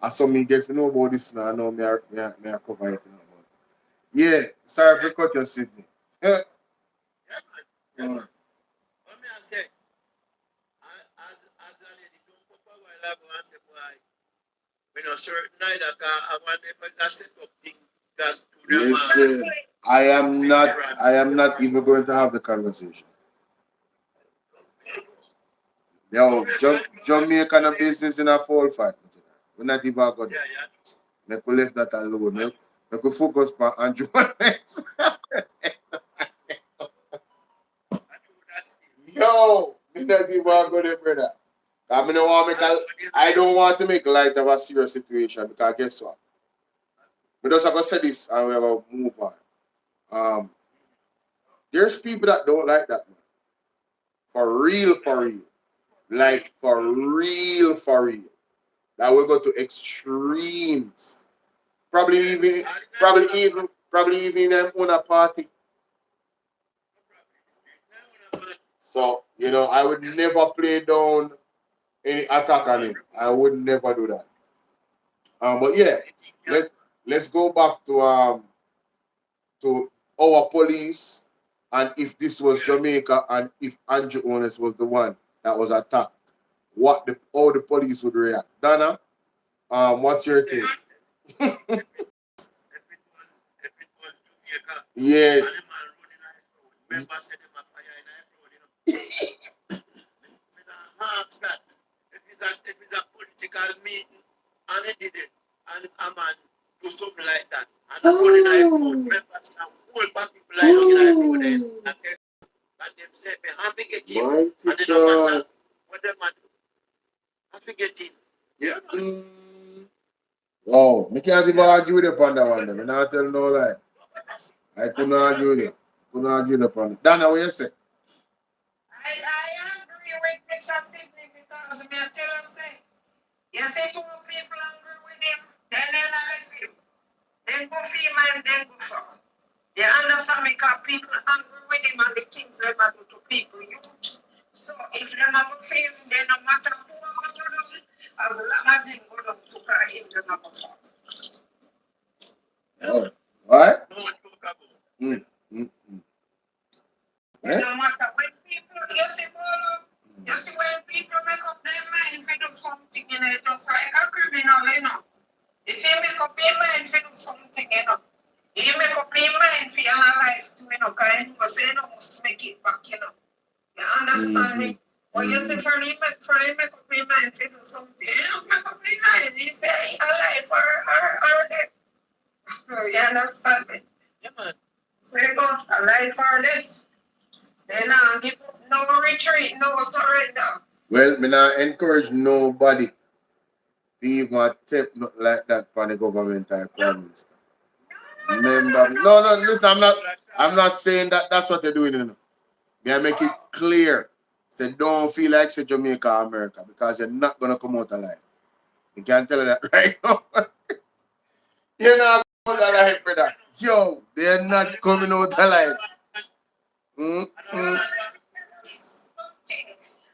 I saw me get to know about this now. I know me I cover it. Yeah, sorry for cut your Sydney. Yeah. Listen, I am not even going to have the conversation. Yo, Jamaica and business in a fall fight. We're not even going to. Make we left that alone. Make we focus on Andrew. Yo, me not even going to, brother. I don't want to make light of a serious situation because guess what? We just have to say this and we're going to move on. There's people that don't like that, man. For real. Like for real. That we go to extremes. Probably even them on a party. So, I would never play down any attack on him. I would never do that. But yeah, let's go back to our police, and if this was Jamaica and if Andrew Holness was the one that was attacked, how the police would react. Donna, what's your take? Yes. If it's a political meeting and he did it, and a man do something like that, and the members and whole back people like road and them say, me have to get him, and they don't matter what them do. Have to get him. Yeah. Oh, I can't even argue with you upon that one. I'm not telling no lie. I couldn't argue with you. Upon it. Dana, what you say? I agree with Mr. Sidney because me I tell you say, you say two people angry with him, then they not left him. Then go feel and then go fuck. You understand me? Because people angry with him and the things they do to people. So if they have a feel, then no matter who are to them, as long as him go down to cry him, they not go fuck. Oh, what? No matter when people, you see when people make up their mind to do something, just like a criminal, If you make up your mind to do something, you make up your mind for your life to, because you say you must make it back, You understand me? But you see, for him make up your mind to do something, you just make up your mind. You say alive or dead. You understand me? Yeah, man. So you go alive or dead. Then give up No retreat, no surrender. Well, me not encourage nobody to even attempt nothing like that for the government type prime minister. Remember, no, listen, I'm not saying that that's what they're doing, you know. May I make it clear? Say, don't feel like say Jamaica or America because you're not gonna come out alive. You can't tell her that right now. You're not coming out alive, brother. Yo, they're not coming out alive. Something.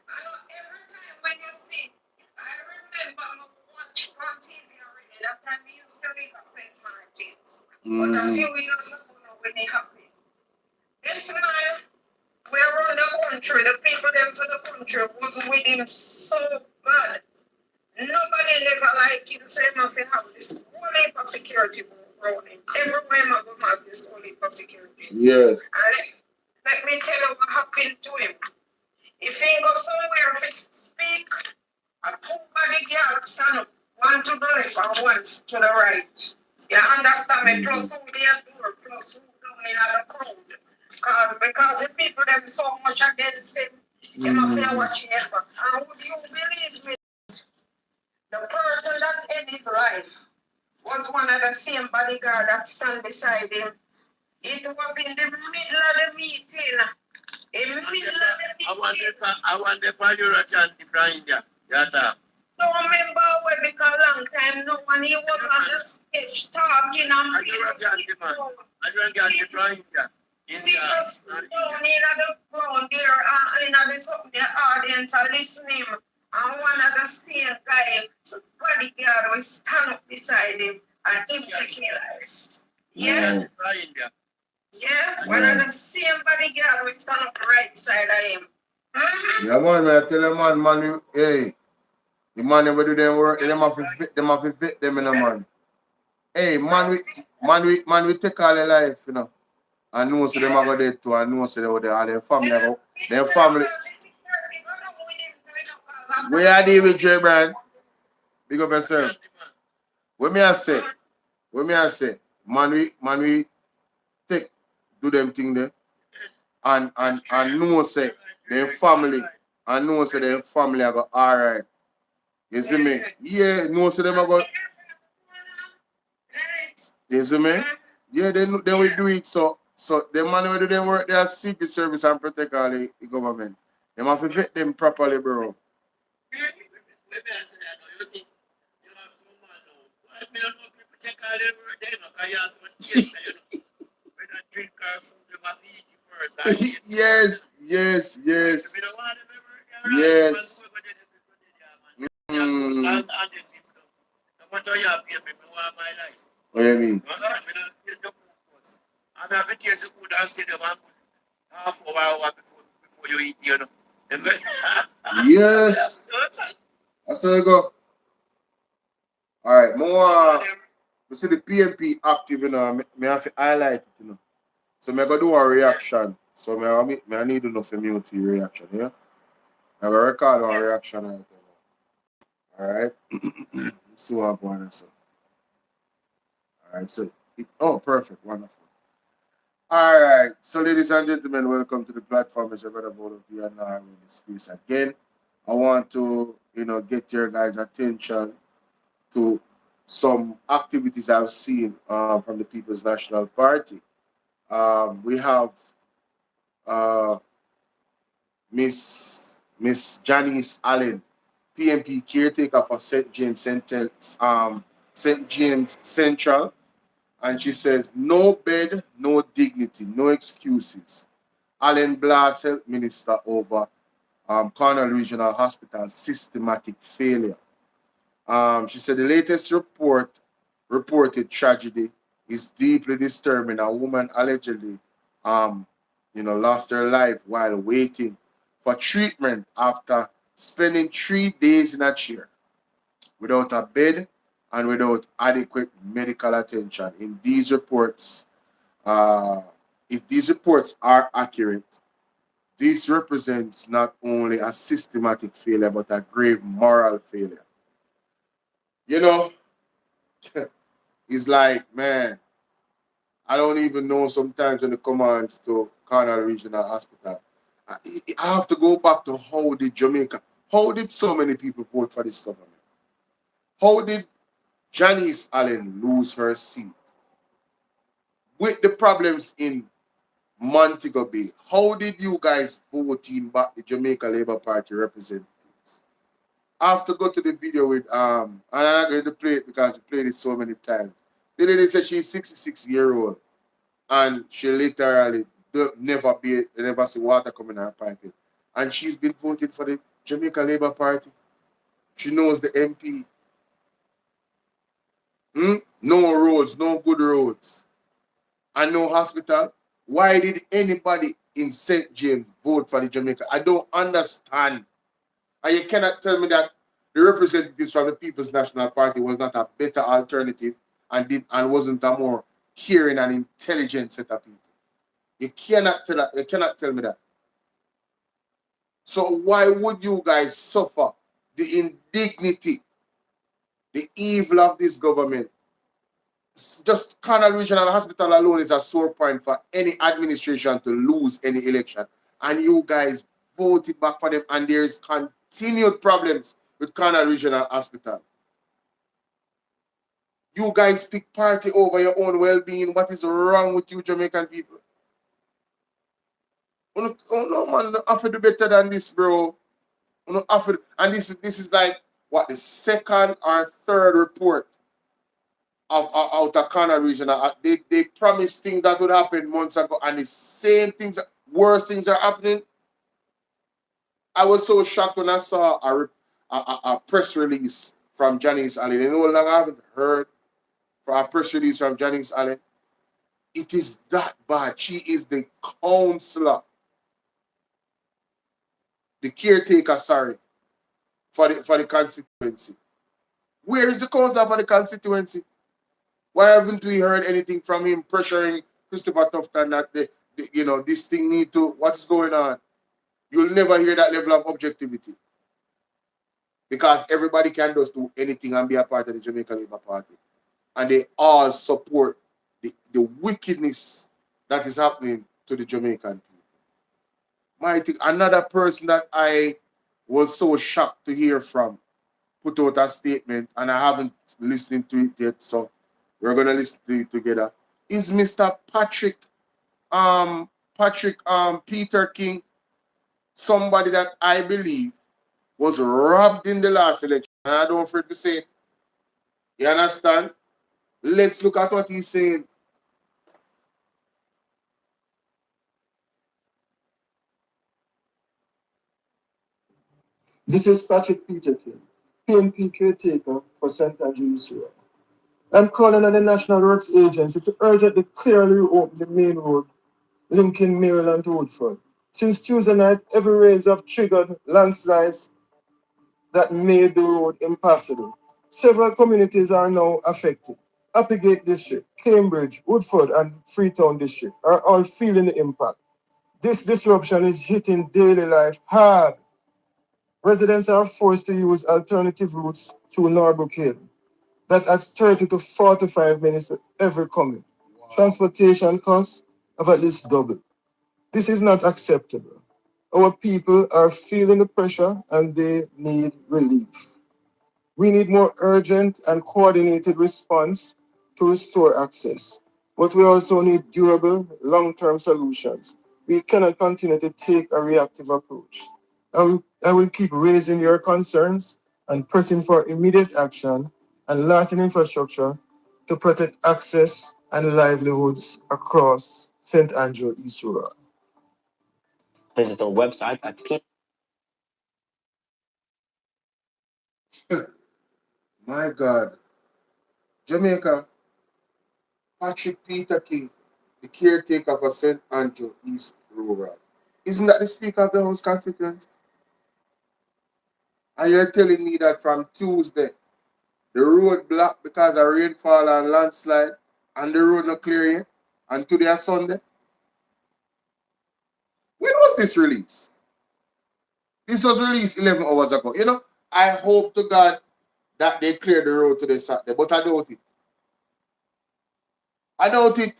I know every time when you see, I remember I watch on TV already. That time we used to live at St. Martin's. But a few years ago now when it happened. This man, we around the country, the people them for the country was with him so bad. Nobody never like him, so he must have this whole heap of security around him. Everywhere I go have this whole heap of security. Yes. Let me tell you what happened to him. If he go somewhere if he speak, a two bodyguards stand up, one to the left and one to the right. You understand me? Plus who they adore, plus who down in the crowd. Because the people them so much against him, you must be watching effort. And would you believe me? The person that ended his life was one of the same bodyguard that stand beside him. It was in the middle of the meeting. In the middle of the meeting. I want the Pan-European different India. Don't remember where because long time no one he was on the stage talking and people sit down. People sit down in the ground there in the audience are listening. And one of the same guy, bodyguard, will stand up beside him and him taking life. Yeah? Yeah? One of the same bodyguard will stand up right side of him. Yeah, man, I tell them, man, hey, the man never do them work, them have to fit them in a man. Hey, man, we take all their life, you know. I know so them are go dead too, I know so they were there, their family. We are dealing with J Brand. Big up yourself. What me I say, man, we take, do them thing there. And know say their family, and know say their family are go alright. You see me? Yeah, know say them are go. You see me? Yeah, they will do it. So the man will do them work, they are secret service and protect all the government. They have to fit them properly, bro. Yes. What do you mean? I'm having to good and stay them half hour before you eat, you know. Yes. That's how you go. Alright, more. You see the PMP active, you know, I have to highlight it, you know. So I go do a reaction. So I need to know from you to your reaction, yeah? I go record one reaction right now. Alright? Let's see what happens. Alright, so perfect, wonderful. Alright, so ladies and gentlemen, welcome to the platform. It's your brother BOLO V&R in this space again. I want to, get your guys' attention to some activities I've seen from the People's National Party. We have Miss Janice Allen, PMP caretaker for St. James Central, and she says, no bed, no dignity, no excuses. Allen Blas, Health Minister over Cornwall Regional Hospital, systematic failure. She said the latest reported tragedy is deeply disturbing. A woman allegedly, lost her life while waiting for treatment after spending 3 days in a chair without a bed and without adequate medical attention. In these reports, if these reports are accurate, this represents not only a systematic failure but a grave moral failure. It's like, man, I don't even know sometimes when it comes to Cornwall Regional Hospital. I have to go back to how did so many people vote for this government? How did Janice Allen lose her seat? With the problems in Montego Bay, how did you guys vote in back the Jamaica Labour Party representatives? I have to go to the video with and I'm not going to play it because we played it so many times. The lady said she's 66-year-old and she literally never see water coming in her pipe. And she's been voting for the Jamaica Labour Party. She knows the MP. No roads, no good roads, and no hospital. Why did anybody in St. James vote for the Jamaica? I don't understand. And you cannot tell me that the representatives from the People's National Party was not a better alternative and wasn't a more caring and intelligent set of people. You cannot tell me that. So why would you guys suffer the indignity, the evil of this government? Just Canal Regional Hospital alone is a sore point for any administration to lose any election. And you guys voted back for them, and there is continued problems with Canal Regional Hospital. You guys pick party over your own well-being. What is wrong with you, Jamaican people? Oh no, man, I have to do better than this, bro. And this is like what, the second or third report of out of Canal Region. They promised things that would happen months ago, and the same things, worse things are happening. I was so shocked when I saw a press release from Janice Allen. You know how long I haven't heard from a press release from Janice Allen? It is that bad. She is the counselor, the caretaker, sorry, for the constituency. Where is the counselor for the constituency? Why haven't we heard anything from him pressuring Christopher Tufton that this thing need to, what is going on? You'll never hear that level of objectivity. Because everybody can just do anything and be a part of the Jamaica Labour Party. And they all support the wickedness that is happening to the Jamaican people. Another person that I was so shocked to hear from put out a statement, and I haven't listened to it yet, so we're gonna listen to it together, is Mr. Patrick Peter King, somebody that I believe was robbed in the last election. And I don't afraid to say it. You understand? Let's look at what he's saying. This is Patrick Peter King, PNP caretaker for St. Andrew, Israel. I'm calling on the National Works Agency to urgently clearly reopen the main road linking Maryland to Woodford. Since Tuesday night, heavy rains have triggered landslides that made the road impassable. Several communities are now affected. Applegate District, Cambridge, Woodford, and Freetown District are all feeling the impact. This disruption is hitting daily life hard. Residents are forced to use alternative routes through Norbrook Hill. That adds 30 to 45 minutes to every coming. Transportation costs have at least doubled. This is not acceptable. Our people are feeling the pressure and they need relief. We need more urgent and coordinated response to restore access, but we also need durable, long-term solutions. We cannot continue to take a reactive approach. I will keep raising your concerns and pressing for immediate action and lasting infrastructure to protect access and livelihoods across St. Andrew, East Rural. Visit the website at My God. Jamaica, Patrick Peter King, the caretaker for St. Andrew, East Rural. Isn't that the Speaker of the House constituency? And you're telling me that from Tuesday, the road blocked because of rainfall and landslide, and the road not clear yet, and today is Sunday? When was this released? This was released 11 hours ago. I hope to God that they clear the road today Saturday, but I doubt it. I doubt it.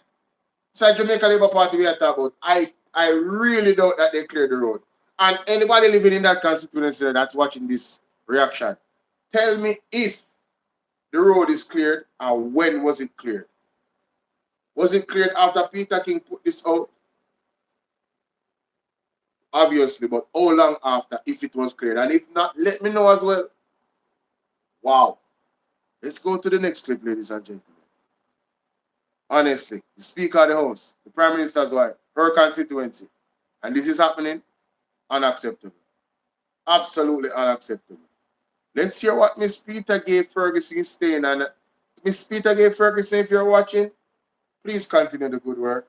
It's a Jamaica Labour Party we are talking about. I really doubt that they cleared the road. And anybody living in that constituency that's watching this reaction, tell me if the road is cleared and when was it cleared? Was it cleared after Peter King put this out? Obviously, but how long after if it was cleared? And if not, let me know as well. Wow. Let's go to the next clip, ladies and gentlemen. Honestly, the Speaker of the House, the Prime Minister's wife, her constituency, and this is happening, unacceptable. Absolutely unacceptable. Let's hear what Miss Peter Gay Ferguson is saying. And Miss Peter Gay Ferguson, if you're watching, please continue the good work.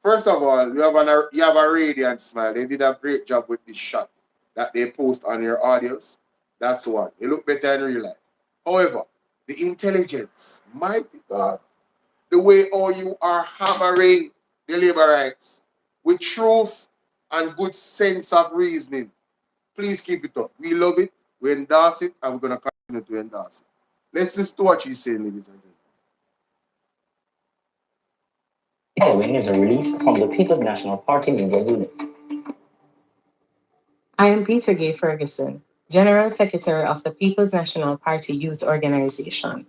First of all, you have a radiant smile. They did a great job with this shot that they post on your audios. That's one. You look better in real life. However, the intelligence, mighty God, the way how you are hammering the labor rights with truth and good sense of reasoning. Please keep it up. We love it, we endorse it, and we're going to continue to endorse it. Let's listen to what she's saying, ladies and gentlemen. Following is a release from the People's National Party Media Unit. I am Peter Gay Ferguson, General Secretary of the People's National Party Youth Organization.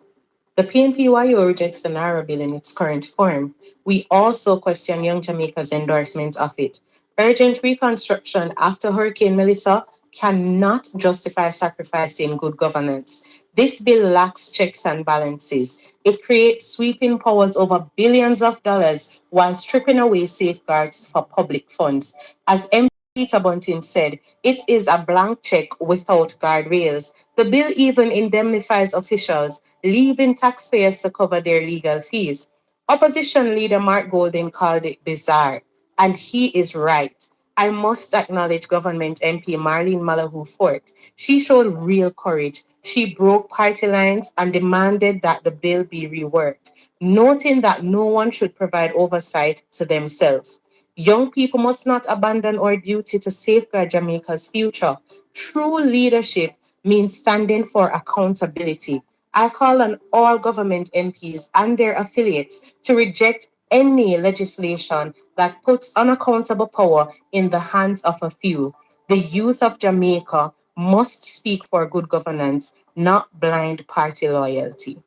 The PNP-YO rejects the NARA bill in its current form. We also question Young Jamaica's endorsement of it. Urgent reconstruction after Hurricane Melissa cannot justify sacrificing good governance. This bill lacks checks and balances. It creates sweeping powers over billions of dollars while stripping away safeguards for public funds. As Peter Bunting said, it is a blank check without guardrails. The bill even indemnifies officials, leaving taxpayers to cover their legal fees. Opposition leader Mark Golding called it bizarre, and he is right. I must acknowledge Government MP Marlene Malahoo Fort. She showed real courage. She broke party lines and demanded that the bill be reworked, noting that no one should provide oversight to themselves. Young people must not abandon our duty to safeguard Jamaica's future. True leadership means standing for accountability. I call on all government MPs and their affiliates to reject any legislation that puts unaccountable power in the hands of a few. The youth of Jamaica must speak for good governance, not blind party loyalty.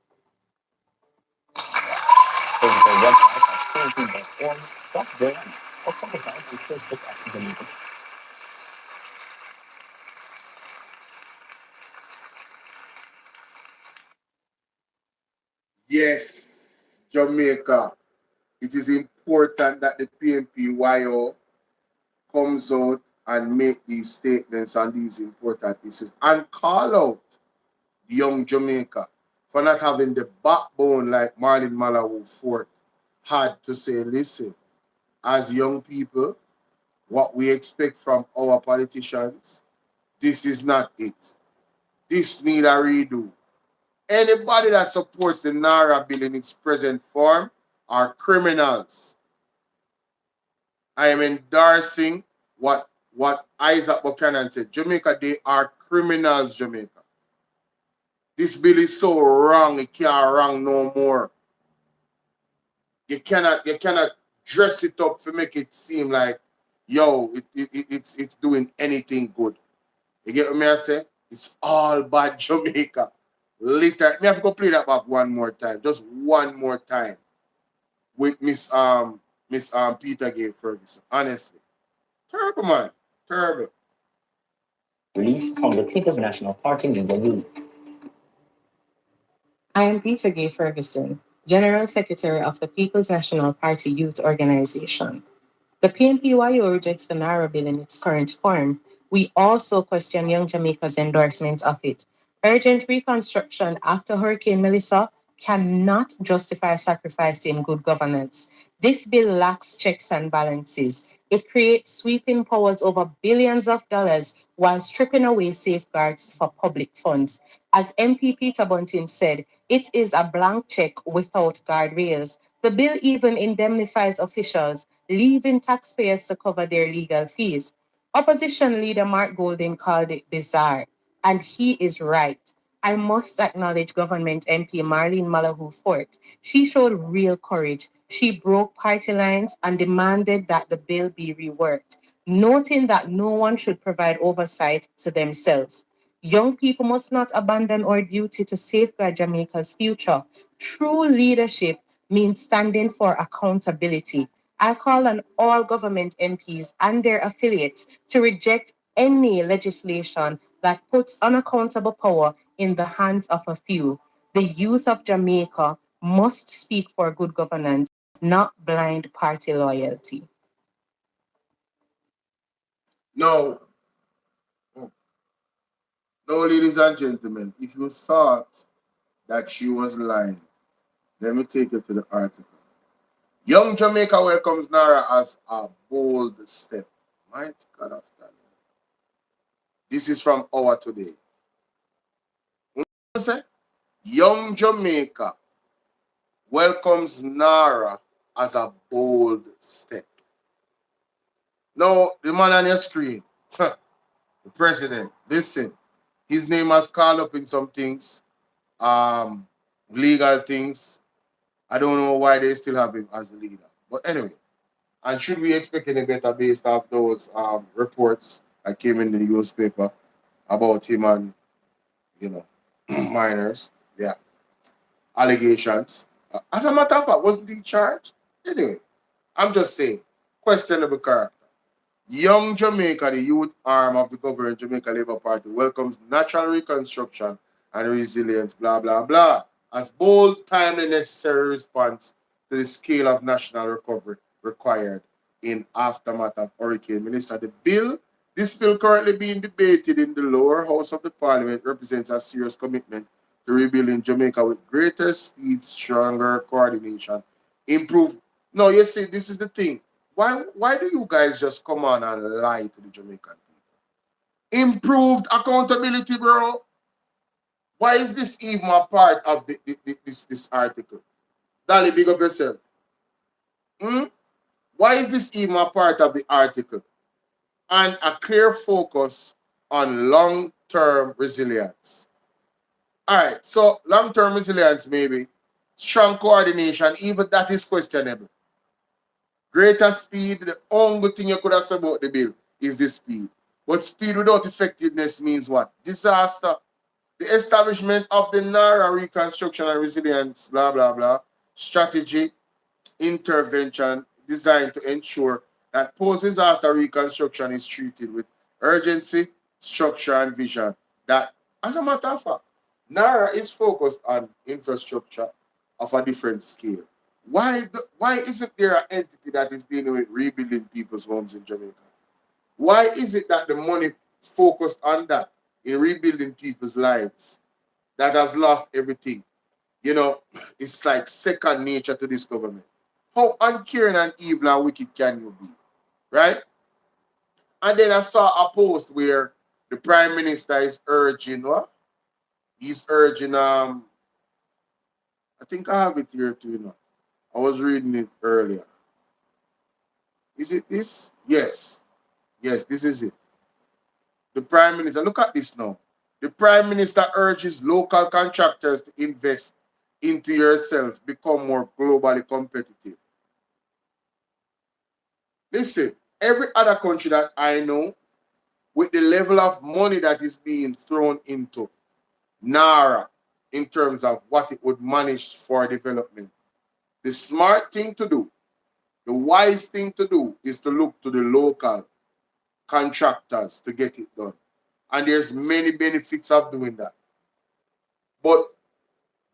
Visit our website at pnp.org.jm or check us out on Facebook at Jamaica. Yes, Jamaica. It is important that the PNP-YO comes out and make these statements on these important issues and call out young Jamaica for not having the backbone like Marlene Malahoo Fort had to say, listen, as young people, what we expect from our politicians, this is not it. This need a redo. Anybody that supports the NARA bill in its present form are criminals. I am endorsing what Isaac Buchanan said. Jamaica, they are criminals, Jamaica. This bill is so wrong, it can't wrong no more. You cannot dress it up to make it seem like, yo, it's doing anything good. You get what I say? It's all bad Jamaica. Later, me have to go play that back one more time, just one more time, with Miss Peter Gay Ferguson. Honestly, terrible man, terrible. Release from the People's National Party Media Unit. I am Peter Gay Ferguson, General Secretary of the People's National Party Youth Organization. The PNP-YO rejects the NARA bill in its current form. We also question Young Jamaica's endorsement of it. Urgent reconstruction after Hurricane Melissa cannot justify sacrificing good governance. This bill lacks checks and balances. It creates sweeping powers over billions of dollars while stripping away safeguards for public funds. As MP Peter Bunting said, it is a blank check without guardrails. The bill even indemnifies officials, leaving taxpayers to cover their legal fees. Opposition leader Mark Golding called it bizarre, and he is right. I must acknowledge Government MP Marlene Malahoo Fort. She showed real courage. She broke party lines and demanded that the bill be reworked, noting that no one should provide oversight to themselves. Young people must not abandon our duty to safeguard Jamaica's future. True leadership means standing for accountability. I call on all government MPs and their affiliates to reject any legislation that puts unaccountable power in the hands of a few. The youth of Jamaica must speak for good governance, not blind party loyalty. No, no, ladies and gentlemen, if you thought that she was lying, let me take you to the article. Young Jamaica welcomes Nara as a bold step. My God of that. This is from Our Today. Say, Young Jamaica welcomes Nara as a bold step. Now, the man on your screen, the president, listen, his name has called up in some things, legal things. I don't know why they still have him as the leader. But anyway, and should we expect any better based off those reports that came in the newspaper about him and, minors? Yeah. Allegations. As a matter of fact, wasn't he charged? Anyway, I'm just saying, questionable character. Young Jamaica, the youth arm of the governing Jamaica Labour Party, welcomes natural reconstruction and resilience, blah, blah, blah, as bold, timely, necessary response to the scale of national recovery required in aftermath of Hurricane Melissa. This bill currently being debated in the lower house of the parliament represents a serious commitment to rebuilding Jamaica with greater speed, stronger coordination, improved. No, you see, this is the thing. Why do you guys just come on and lie to the Jamaican people? Improved accountability, bro. Why is this even a part of this article? Dali, big up yourself. Why is this even a part of the article? And a clear focus on long-term resilience. All right, so long-term resilience, maybe. Strong coordination, even that is questionable. Greater speed, the only thing you could have said about the bill is the speed. But speed without effectiveness means what? Disaster. The establishment of the NARA reconstruction and resilience, blah, blah, blah, strategy, intervention designed to ensure that post-disaster reconstruction is treated with urgency, structure, and vision. That, as a matter of fact, NARA is focused on infrastructure of a different scale. Why isn't there an entity that is dealing with rebuilding people's homes in Jamaica? Why is it that the money focused on that, in rebuilding people's lives, that has lost everything? It's like second nature to this government. How uncaring and evil and wicked can you be? Right? And then I saw a post where the Prime Minister is urging, what? He's urging, I think I have it here too, I was reading it earlier. Is it this? Yes. Yes, this is it. The Prime Minister, look at this now. The Prime Minister urges local contractors to invest into yourself, become more globally competitive. Listen, every other country that I know, with the level of money that is being thrown into NARA in terms of what it would manage for development, the smart thing to do, the wise thing to do is to look to the local contractors to get it done. And there's many benefits of doing that. But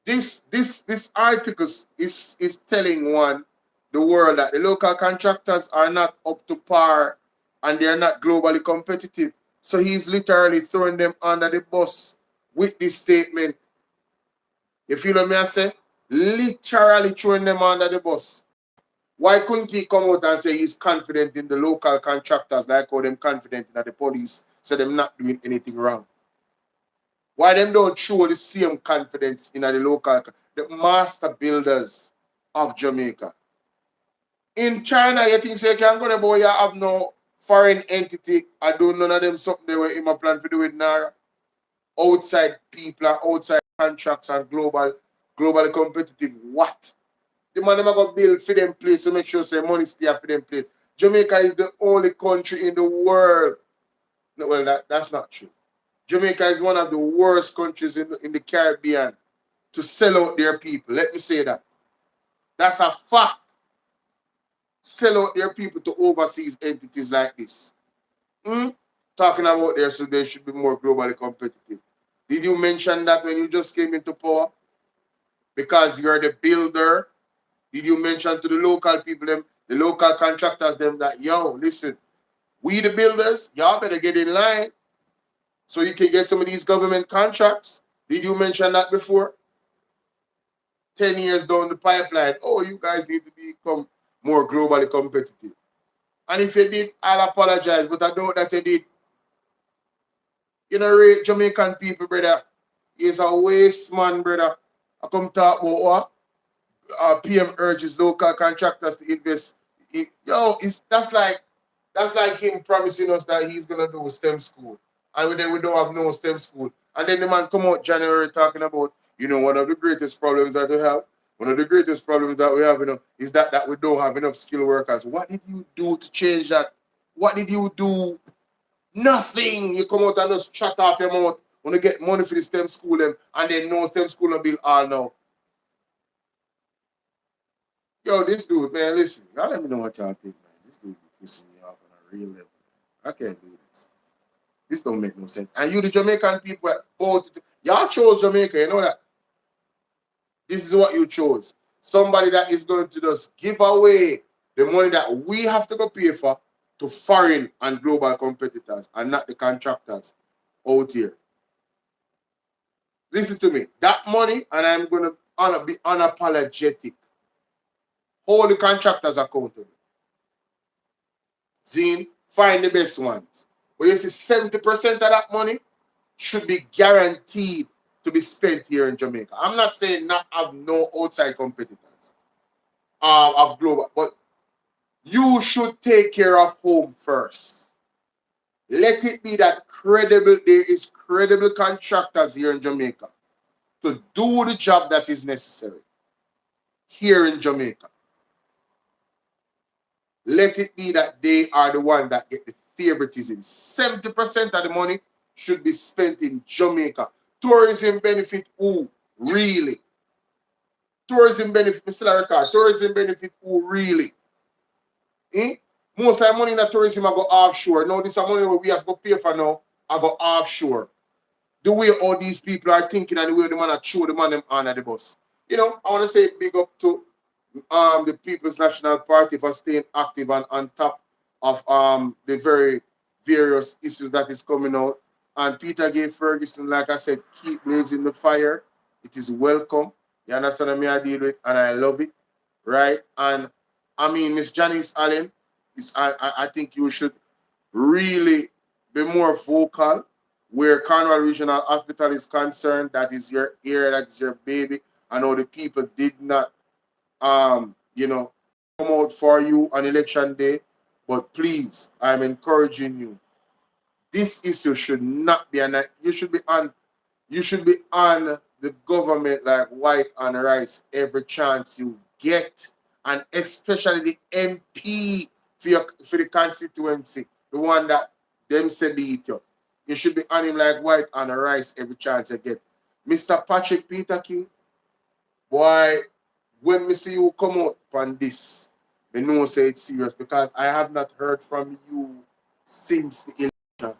this article is telling the world that the local contractors are not up to par and they're not globally competitive. So he's literally throwing them under the bus with this statement. You feel what I say? Literally throwing them under the bus. Why couldn't he come out and say he's confident in the local contractors like how them confident in the police, so them not doing anything wrong? Why them don't show the same confidence in the local, the master builders of Jamaica? In China, you think say you can go there, but you have no foreign entity. I do none of them something they were in my plan to do with NARA. Outside people and outside contracts and globally competitive. What? The man them go build for them place to make sure say money stay for them place. Jamaica is the only country in the world. No, well, that's not true. Jamaica is one of the worst countries in the Caribbean to sell out their people. Let me say that. That's a fact. Sell out their people to overseas entities like this. Talking about there, so they should be more globally competitive. Did you mention that when you just came into power? Because you're the builder. Did you mention to the local people, them, the local contractors, them that, yo, listen, we the builders, y'all better get in line so you can get some of these government contracts? Did you mention that before? 10 years down the pipeline, oh, you guys need to become more globally competitive. And if you did, I'll apologize, but I doubt that you did. You know, Jamaican people, brother, is a waste man, brother. I come talk about what? PM urges local contractors to invest. That's like him promising us that he's gonna do a STEM school, and then we don't have no STEM school. And then the man come out January talking about, one of the greatest problems that we have. One of the greatest problems that we have, is that we don't have enough skilled workers. What did you do to change that? What did you do? Nothing. You come out and just chat off your mouth when you get money for the STEM school, and then no STEM school no bill all now. Yo, this dude, man, listen, y'all let me know what y'all think, man. This dude be pissing me off on a real level. I can't do this. This don't make no sense. And you, the Jamaican people, y'all chose Jamaica, you know that? This is what you chose. Somebody that is going to just give away the money that we have to go pay for to foreign and global competitors and not the contractors out here. Listen to me. That money, and I'm going to be unapologetic, hold the contractors accountable. Zine, find the best ones. But you see, 70% of that money should be guaranteed to be spent here in Jamaica. I'm not saying not have no outside competitors of global, but you should take care of home first. Let it be that there is credible contractors here in Jamaica to do the job that is necessary here in Jamaica. Let it be that they are the one that get the favoritism. 70% of the money should be spent in Jamaica. Tourism benefit who? Really? Tourism benefit, Mr. Record, tourism benefit who really? Most of the money in the tourism I go offshore. Now this is money we have to pay for now, I go offshore. The way all these people are thinking and the way the man are throw the man them on at the bus. I want to say big up to the People's National Party for staying active and on top of the very various issues that is coming out. And Peter Gay Ferguson, like I said, keep blazing the fire. It is welcome. You understand what I deal with, and I love it, right? And I mean, Miss Janice Allen, I think you should really be more vocal where Cornwall Regional Hospital is concerned. That is your ear, that is your baby. I know the people did not come out for you on election day, but please, I'm encouraging you. This issue should not be you should be on the government like white on rice every chance you get, and especially the MP for the constituency, the one that them said eat you. You should be on him like white on rice every chance you get. Mr. Patrick Peter King, boy, when we see you come out on this, we know say it's serious because I have not heard from you since the election.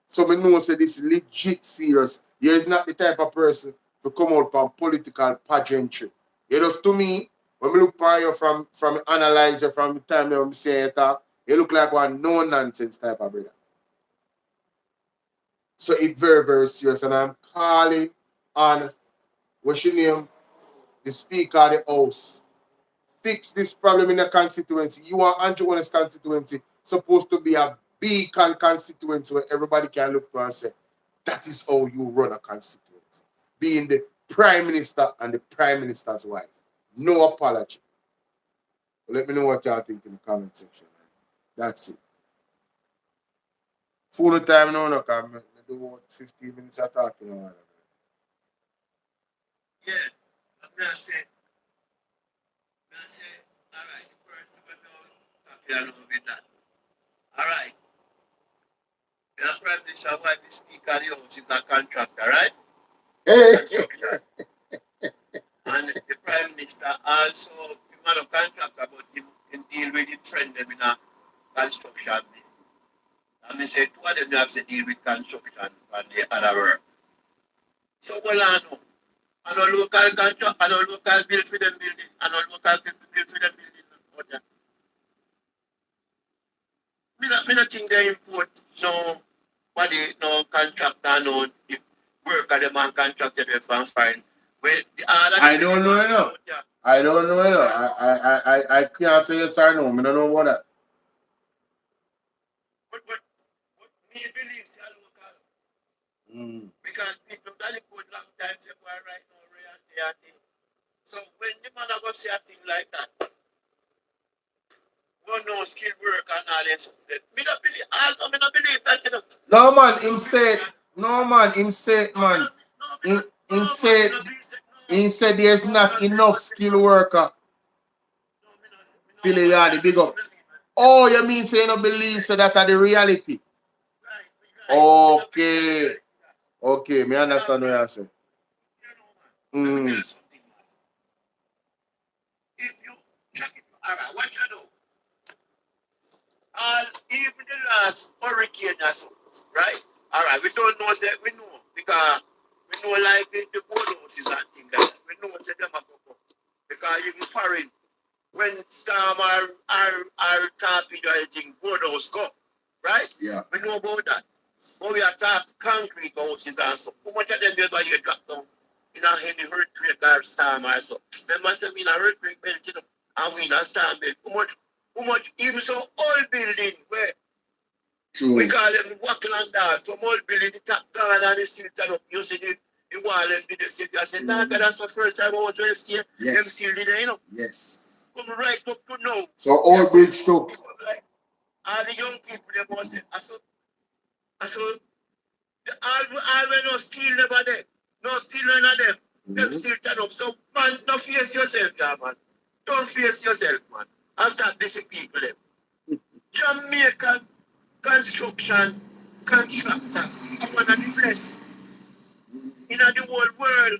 So we know say this legit serious. You is not the type of person to come out from political pageantry. You just to me, when we look for you from analyzer from the time when we say it, you look like one no nonsense type of brother. So it's very, very serious. And I'm calling on what's your name? The Speaker of the House. Fix this problem in the constituency. You are Andrew Warner's constituency supposed to be a beacon constituency where everybody can look to and say, that is how you run a constituency. Being the Prime Minister and the Prime Minister's wife. No apology. Let me know what y'all think in the comment section. That's it. Full time now, no, because I do 15 minutes of talking. Yeah. I say, all right, the first one, with that. All right. The Prime Minister, why the Speaker of the House is a contractor, right? Construction. And the Prime Minister also, he's not a contractor, but he deal with his friend them in a construction business. And they said, two of them have to deal with construction and the other work. So, well, I know. And a local contract, and a local bill for them building, and a local bill for them building. Me not think they import no contractor, no worker, them and contractor, they can find. I don't know, you know. I don't know, you know. I can't say yes or no. I don't know about that. But me believe it's a local. Because people that put long time say, boy, right now, reality. So when the man go say a thing like that, one no skilled work and all that, me not believe that, you know. No, man, him said, no, man, him said, man. He said there's not enough skilled worker. Philly Yardy, big up. Oh, you mean say you don't believe so that are the reality? Okay. Okay, me understand what you're saying. If you check it, all right, what you know? Even the last hurricane, right? All right, we don't know, say, we know, because we know like the boardhouses and things like that. We know, say, them are go. Because even foreign, when storm or torpedo or anything, boardhouse go, right? Yeah. We know about that. But we are talking concrete houses and stuff. How much of them you ever drop down in any earthquake or storm or so? They must have been an earthquake belt, you know, and we in a storm belt. How much, even some old building where we call them walking on that, some old building, the top gone and it's still turn up. You see the wall and the city. I said, nah, that's the first time I was to stay. Yes. Them still did, you know. Yes. Come right up to now. So old bridge too. Like, all the young people, they must say, I saw, all when no steal never there. No steal none of them. Them still turn up. So, man, don't face yourself, yeah, man. Don't face yourself, man. And start dissing people, them. Jamaican construction contractor are one of the best in the whole world.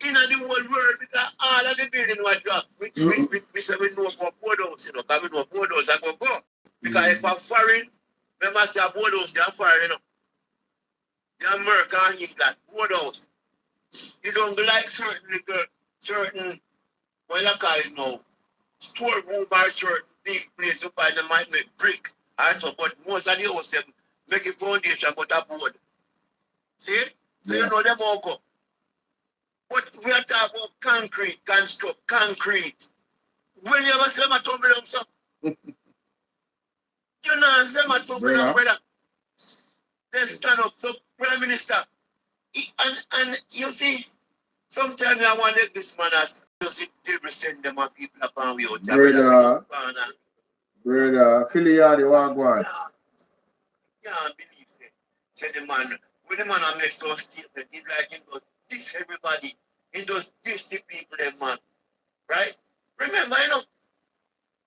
In the whole world, because all of the building were dropped. We say we know about boardhouse, you know, because we know boardhouse are going to go. Because if I'm foreign, we must say a boardhouse, they are foreign, you know. The American England, boardhouse. You don't like certain, what I call it now, storeroom or certain big place up and they might make brick. Also, but most of the house them make a foundation but a board. See? So you know them all go. But we are talking about concrete, construct, concrete. When you ever see them a tumble down, so you know, see them a tumble down, brother. They stand up, so Prime Minister. And you see, sometimes I wonder if this man has to send them and people up and we out there. Brother, Philly Yardy, what go on? Can't believe it. Say the man, when the man makes some statement, he's like him does this everybody. He does this the people, them man. Right? Remember,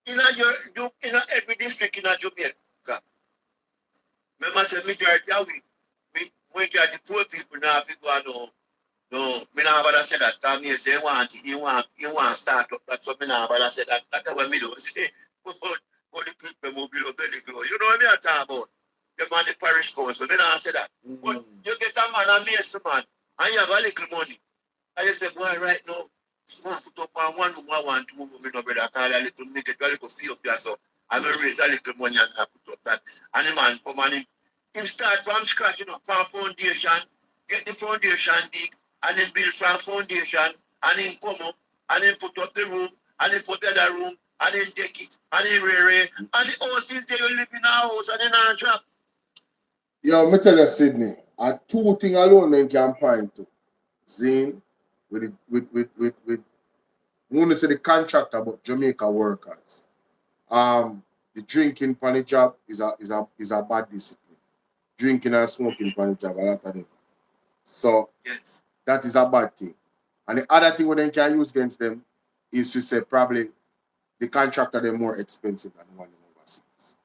you know, in every district in Jamaica, remember, say majority of majority poor people now, people no, me not about to say that. Come here, say you want to start up. That's what me not about to say that. That's what me do say. But the people move below belly glow. You know what me talk about? The man the parish council. Me not say that. But you get a man and mason man, and you have a little money. And you say, boy, right now, man put up on one room, I want to move me no brother. Call a little make it a little fee up here, so I'm gonna raise a little money and I put up that. And the man come and him start from scratch, you know, from foundation, get the foundation dig. And then build from foundation, and then come up, and then put up the room, and then put the other room, and then take it, and then re and the house is there, you live in a house, and then a trap. Yo, me tell you, Sydney, two things alone men can point to. Zane, with we want to say the contract about Jamaica workers. The drinking on the job is a bad discipline. Drinking and smoking on the job, a lot of them. So yes. That is a bad thing. And the other thing what they can use against them is to say probably the contractor they're more expensive than the one in overseas.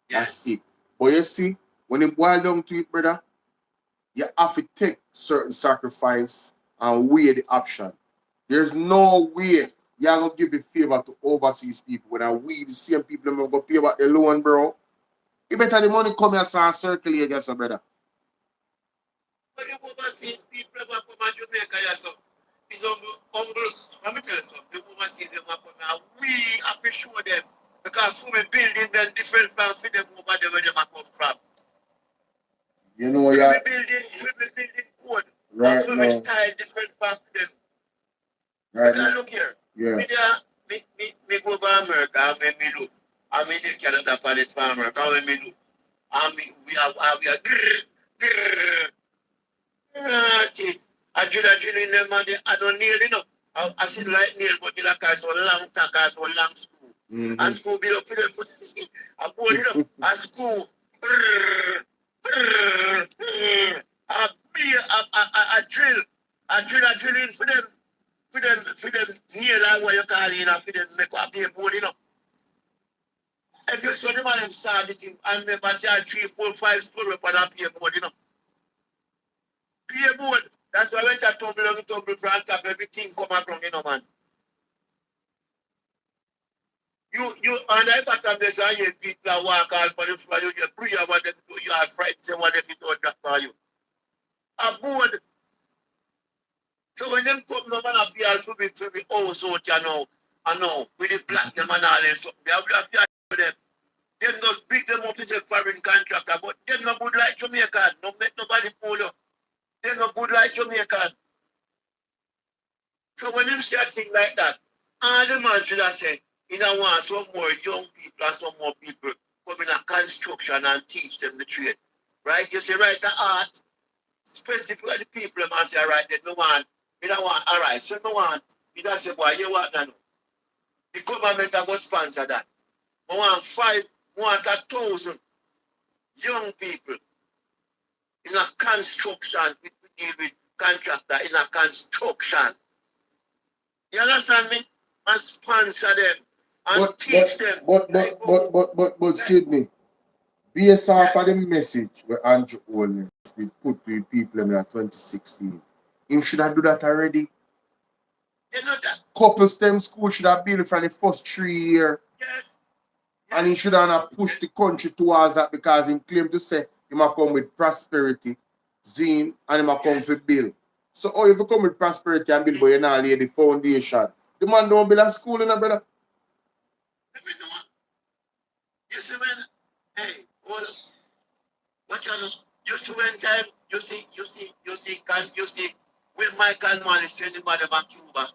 That's it. But you see, when you boil down to it, brother, you have to take certain sacrifice and weigh the option. There's no way you're going to give a favor to overseas people when we, the same people, are going to pay back the loan, bro. You better the money come here and circulate against your brother. But the overseas people ever come to Jamaica, yes, it's humble. Let me tell you something. The overseas them come here. We have to show them because from a building then different from them over there where they come from. You know, yeah. We building code. Right and now. style different from them. Right Because now. look here. Yeah. Me go over America and me look. And me take Canada palette for America and me look. And we are I drill in them and I don't nail, you know. I see light nail, but the like I saw long tack, I saw long school. And school build up for them. I go, you know, and school. I drill in for them nail like what you call it, for them make a paper board, you know. If you saw them and them start the thing, and remember say 3, 4, 5 story up on a paper board, you know. Paper board. That's why when you tumble from top, everything come around, you know, man. You and I got them this and you people walk out for the floor, you pray about them, you are frightened, say what if it don't drop for you. A board. So when them come no man appear to be house out, you know, I know, with the black them and all this, they have to them. They not beat them up as a foreign contractor, but they're not good like Jamaican. No make nobody pull up. They're not good like Jamaican. So when you say a thing like that, all the man should have said, you know, want some more young people and some more people come in a construction and teach them the trade. Right? You say, right, the art, specifically the people, man say, right, they don't want, you don't want, all right, so no want, you don't say, boy, you want that. The government are going to sponsor that. We want 1,000 young people in a construction, we deal with contractor in a construction. You understand me? And sponsor them and teach them. But Sydney, based off of the message where Andrew Holness we put to the people in 2016, him should have do that already. You know that. Couple STEM school should have built from the first 3 years. Yes. And he should have pushed the country towards that because he claimed to say he might come with prosperity, zine, and he might come for build. So if you come with prosperity and build, but you're not lay the foundation, the man don't build a school in a brother. Let me know. You see when, hey, hold up. What you see when time, you see, when Michael Mann is sending them to Cuba,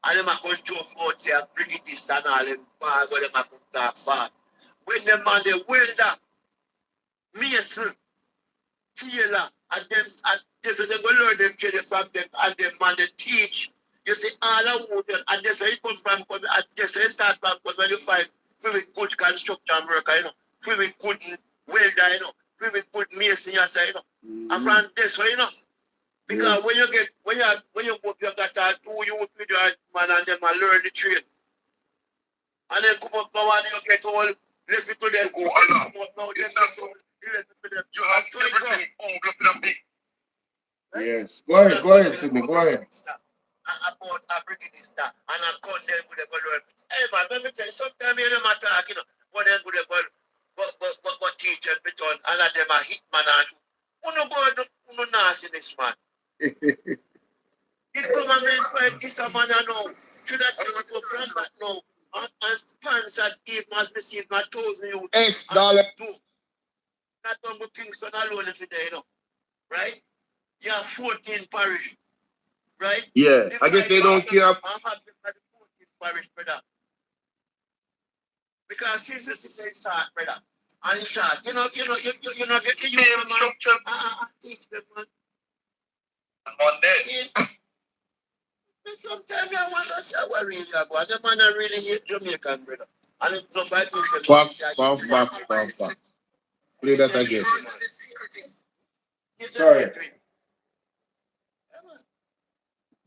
and them are going to jump out there, bring it this and all them bag where them are come talk far. When them man the welder, Mason, Taylor, and them so they go learn them trade from them and them man they teach. You see all of them and they say it comes from and they say start from when you find very good construction worker, you know, very good welder, you know, very good mason, you know. And from this way, you know. Because when you work, you got 2 youth with your man and them and learn the trade. And then come up now and you get all left it to them. Go on. Come up now, then left it to them. You have everything on big. Yes. Go ahead, Sydney, go ahead. About a bringing this stuff and I call them with a go learn. Hey man, let me tell you, sometimes you don't talk, you know, but then with a go teach and be done, and them a hit man and no nastiness, man. The government fight this a man now. Should have taken to brand back now and sponsored give must receive my 1,000 youth. $8. Not number Kingston alone if you there, you know. Right? You have 14 parish. Right? Yeah, I guess they don't care. I'm happy with the 14 parish, brother. Because since this is a short, brother, and short, you know, get the youth, man. Teach them, man. Monday. Sometimes I wonder what really I go. The man I really hate Jamaican, brother. And it's not like this. Back. Play that again. Sorry.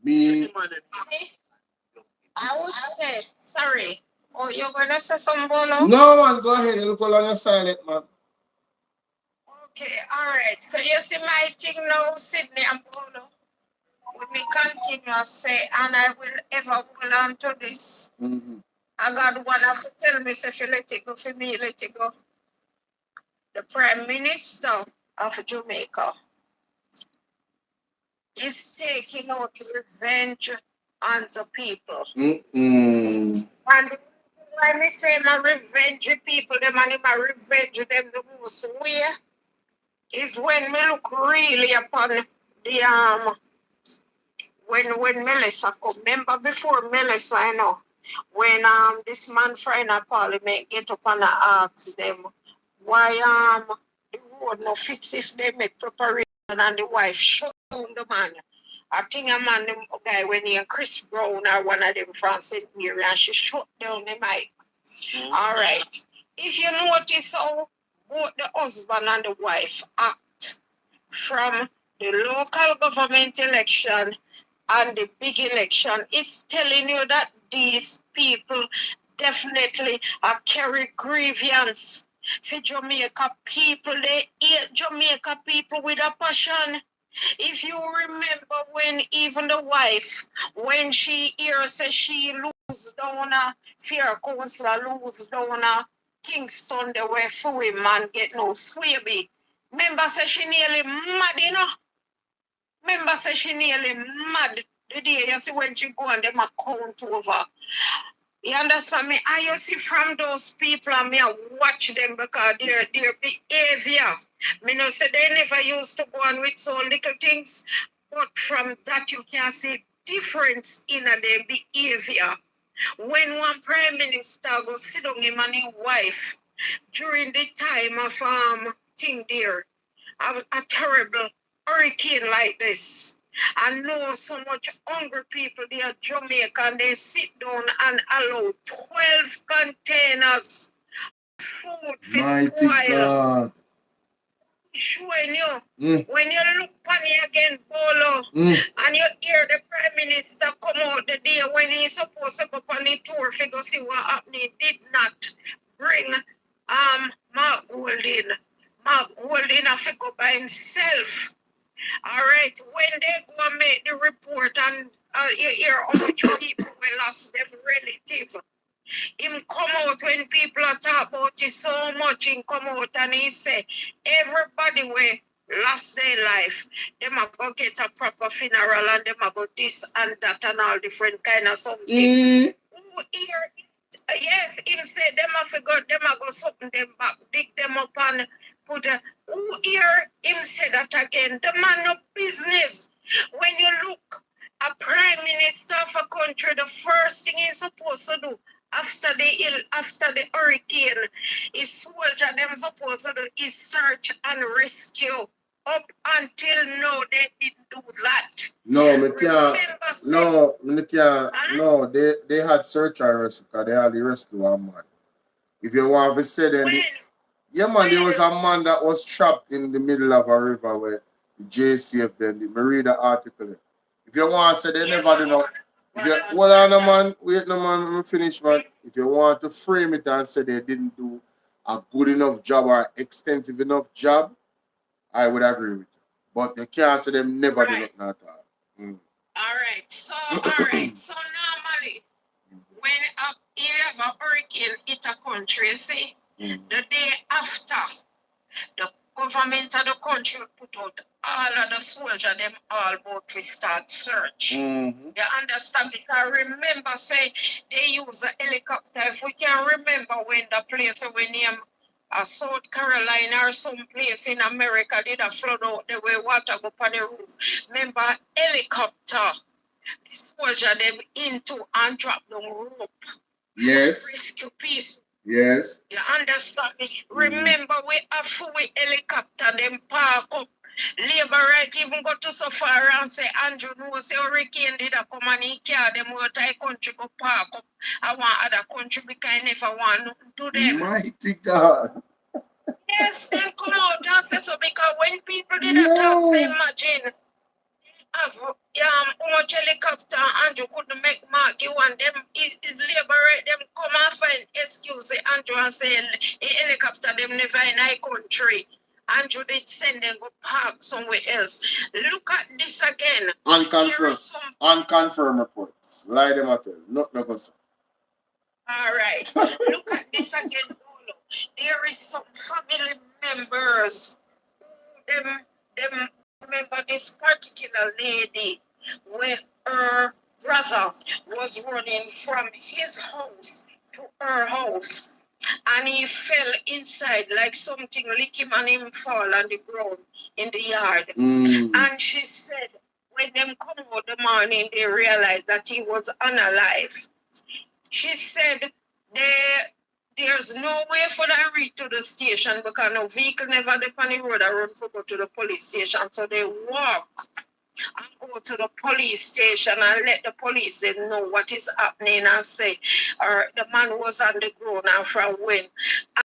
Me. I would say, sorry. Oh, you're gonna say some bolo? No, man, go ahead. You look all on your silent, man. Okay, all right. So you see my thing now, Sydney and Bolo. Let me continue to say, and I will ever hold on to this. Mm-hmm. I got one of to tell me, so if you let it go for me, let it go. The Prime Minister of Jamaica is taking out revenge on the people. Mm-mm. And when I say my revenge people, them and my revenge them the most way is when me look really upon the when Melissa come. Remember before Melissa, you know, when this man friend of parliament get up and ask them why the road no fix if they make preparation and the wife shut down the man. I think a man them guy when he and Chris Brown or one of them from St. Mary and she shut down the mic. All right. If you notice how both the husband and the wife act from the local government election and the big election, it's telling you that these people definitely are carry grievance for Jamaica people. They hate Jamaica people with a passion. If you remember when even the wife, when she hears say she lose down a fair councillor, lose down a Kingston, they were for man get no swaby. Remember say she nearly mad, you know? Remember say she nearly mad the day you see when she go and them account over. You understand me? I you see from those people and me I watch them because their behavior. Me know say they never used to go on with so little things, but from that you can see difference in their behavior. When one prime minister go sit down him and his wife during the time of thing there, of a terrible hurricane like this. I know so much hungry people there in Jamaica and they sit down and allow 12 containers food for Mighty spoil. God. Showing you, when you look on it again, Bolo, and you hear the Prime Minister come out the day when he's supposed to go on the tour to go see what happened, he did not bring Mark Golding. Mark Golding have to go by himself. All right, when they go and make the report and you hear how much people will lost them relative. Him come out when people are talking about it so much, him come out and he say, everybody will lost their life. Them are going to get a proper funeral and them are going this and that and all different kind of something. Who here? Yes, him say them have forgot, them are going to something them back, dig them up and put who here? Him say that again. The man of business. When you look, a prime minister of a country, the first thing he's supposed to do after the hurricane is soldier them supposed to do is search and rescue. Up until now, they didn't do that. No, me can't. No, me can't. No, they had search and rescue because they had the rescue one man. If you want to say then, yeah man, there was a man that was trapped in the middle of a river where the JCF then, me read the article. If you want to say they never do no. If you, hold on no man, wait no man, let me finish man. If you want to frame it and say they didn't do a good enough job or extensive enough job, I would agree with you. But they can't say them never do nothing at all. All right, so normally when you have a hurricane hit a country, you see, the day after, the government of the country put out all of the soldiers, them all about to start search. You understand? Because remember, say, they use a helicopter. If we can remember when the place we name South Carolina or some place in America did a flood out the way water go on the roof. Remember, helicopter, the soldier them into and drop the rope. Yes. Rescue people. Yes. You understand me? Remember, we have we helicopter them park up. Labor right even go to so far and say Andrew knows the hurricane did a come and he carry them out of country go park up. I want other country because I never want nothing to them. Mighty God. Yes, then come out and say so because when people did attack, say imagine have how much helicopter Andrew couldn't make Mark you want them his labor right them come and find excuse the Andrew and say a helicopter them never in our country. Andrew did send them go park somewhere else. Look at this again. Unconfirmed reports. Lie them at them. Not no gossip. All right. Look at this again, Bolo. There is some family members. Them remember this particular lady where her brother was running from his house to her house. And he fell inside like something lick him and him fall on the ground in the yard. And she said when them come out the morning, they realized that he was unalive. She said there's no way for them to reach to the station because no vehicle never did on the road and run for go to the police station. So they walk and go to the police station and let the police know what is happening and say, or the man was on the ground and from when.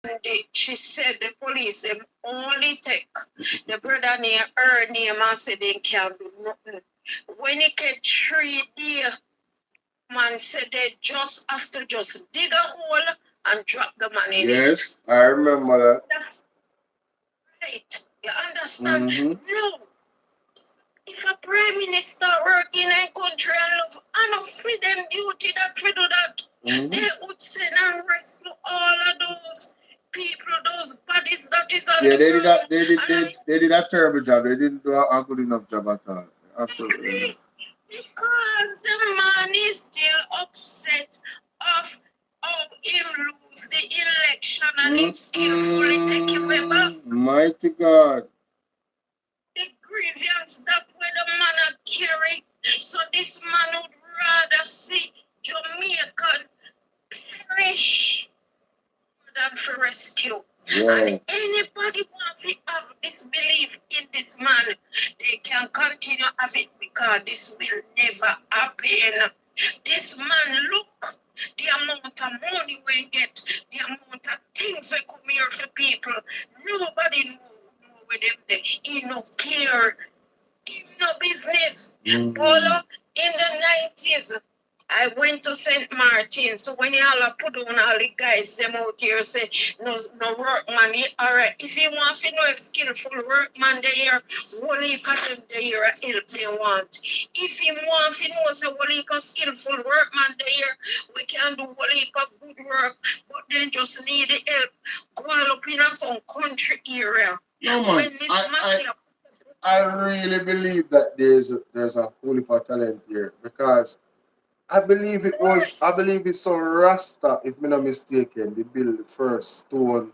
And she said the police them only take the brother name, her name and say they can't do nothing. When it get 3 days, man said they just have to just dig a hole and drop the money in it. Yes, I remember that. That's right. You understand? No. If a prime minister work in a country and love enough for them duty that we do that, they would send and rescue all of those people, those bodies that is on Yeah, the ground. they did a terrible job. They didn't do a good enough job at all. Absolutely. Because the man is still upset of how him lose the election and him skillfully take him back. Mighty God. The grievance that way the man had carry. So this man would rather see Jamaican perish than for rescue. Yeah. And anybody want to have this belief in this man, they can continue have it because this will never happen. This man, look, the amount of money we get, the amount of things we come here for people. Nobody know where them there. He no care. He no business. Polo, in the 90s, I went to St. Martin. So when you all put on all the guys, them out here say, no workman. All right, if you want to know if skillful workman they here, whole heap of them they here help they want. If you want to know say whole heap of skillful workman they here, we can do whole heap of good work, but then just need the help. Go all up in some country area. No man, When this I really believe that there's a whole heap of talent here because I believe it's some Rasta, if I'm not mistaken, they built the first stone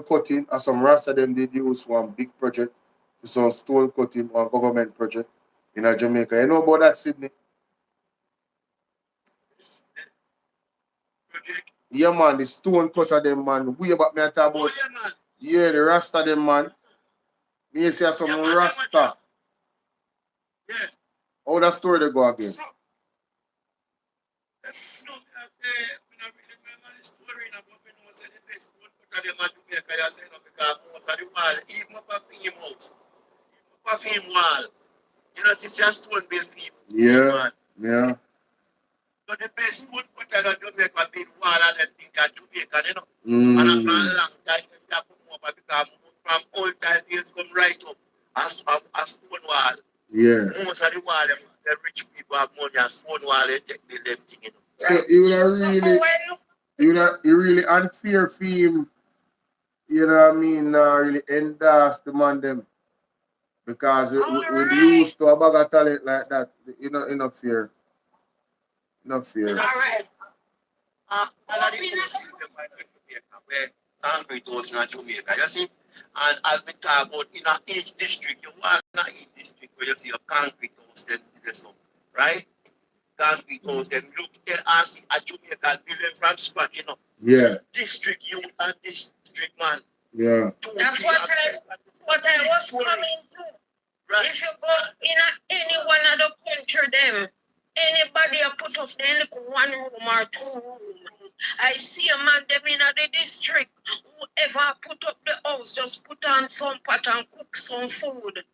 cutting, and some Rasta them did use one big project for some stone cutting, one government project in Jamaica. You know about that, Sydney? Yeah man, the stone cutter them man, way back me I talk about. Yeah, the Rasta them man. Me say some Rasta. Yeah. How that story they go again? Yeah, yeah. But the best one put out of Jamaica big wall and then think that Jamaica, you know. And after a long time, they have come over because from old times they come right up as stone wall. Yeah. Most of the wall, the rich people have money and stone wall, they take the them thing, you know. So you really unfair for him, you know what I mean, really endorse the man them. Because we used to a bag of talent like that, you know, enough fear. Enough fear. All right. Where concrete was not Jamaica, you see? And as we talk about in each district, you walk in each district where you see a concrete house, then dress up, right? Concrete house, then look and see a Jamaica building from scratch, you know. Yeah. District youth and district man. Yeah. That's what I was coming to. Right. If you go in any one of the country, them anybody put up there like 1 room or 2 room. I see a man them in the district. Whoever put up the house, just put on some pot and cook some food.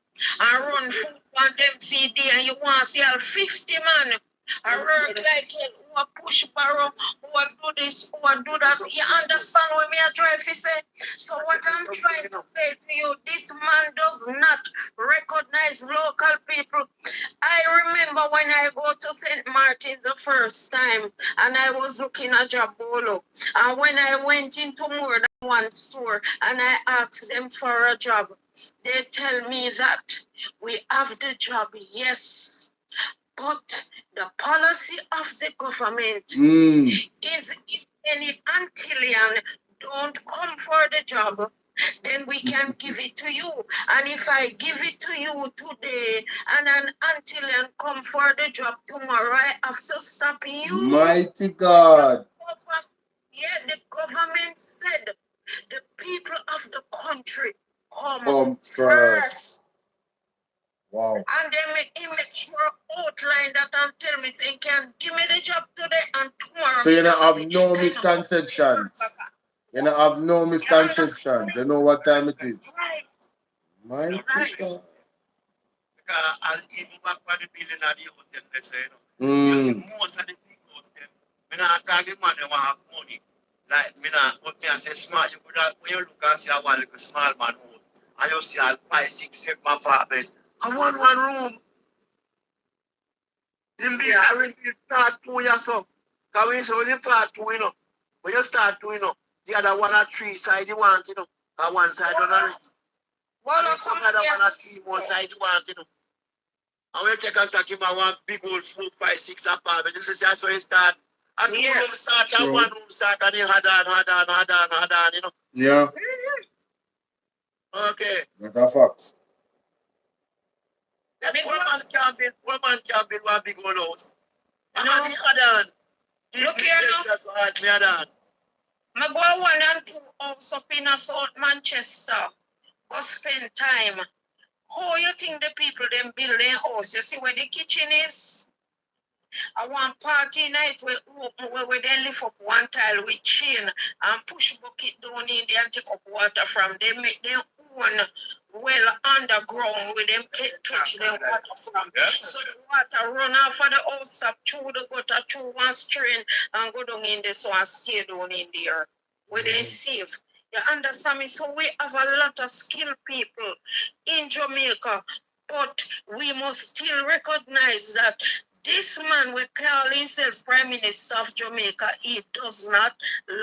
and run food on them feed there, and you want to see all 50 man. I work like it, who a push barrow, who a do this, who a do that. You understand what me I try to say? So what I'm trying to say to you, this man does not recognize local people. I remember when I go to St. Martin's the first time and I was looking at job BOLO. And when I went into more than one store and I asked them for a job, they tell me that we have the job, yes, but the policy of the government is if any Antillian don't come for the job, then we can give it to you. And if I give it to you today and an Antillian come for the job tomorrow, I have to stop you. Mighty God. Yeah, the government said the people of the country come first. Wow. And they make sure outline that and tell me saying can give me the job today and tomorrow. So you don't have no misconceptions. You don't have no misconceptions. You know what time it is. Right. Mighty God. And even back when the building of the house, them, they say, you see most of the people, them, me not talk the man, they want have money. Like, me not, but me I say smart, you could have, when you look and see a one little small man home, and you see all 5, 6, 7 apartment, and one room. Him be when you start to yourself. Because when you start to, you know, when you start to, you know, the other 1 or 3 side you want, you know, and one side don't have it. One or some other 1 or 3 more side you want, you know. And when you check and stack him at one big old 4, 5, 6 apartment, you see that's where you start. And two room start, and one room start, and you had on, you know. Yeah. Okay. That's a fact. I mean, one man can build one big old house. And on the other hand, look here now. I go 1 and 2 house up in South Manchester. Go spend time. How you think the people them build their house? You see where the kitchen is? I want party night where they lift up one tile with chain and push bucket down in there and take up water from them, make their own well underground with them catch them water from. Yeah. So the water run off of the house, stop through the gutter, through one strain and go down in this one, stay down in there where they save. You understand me? So we have a lot of skilled people in Jamaica, but we must still recognize that this man will call himself Prime Minister of Jamaica. He does not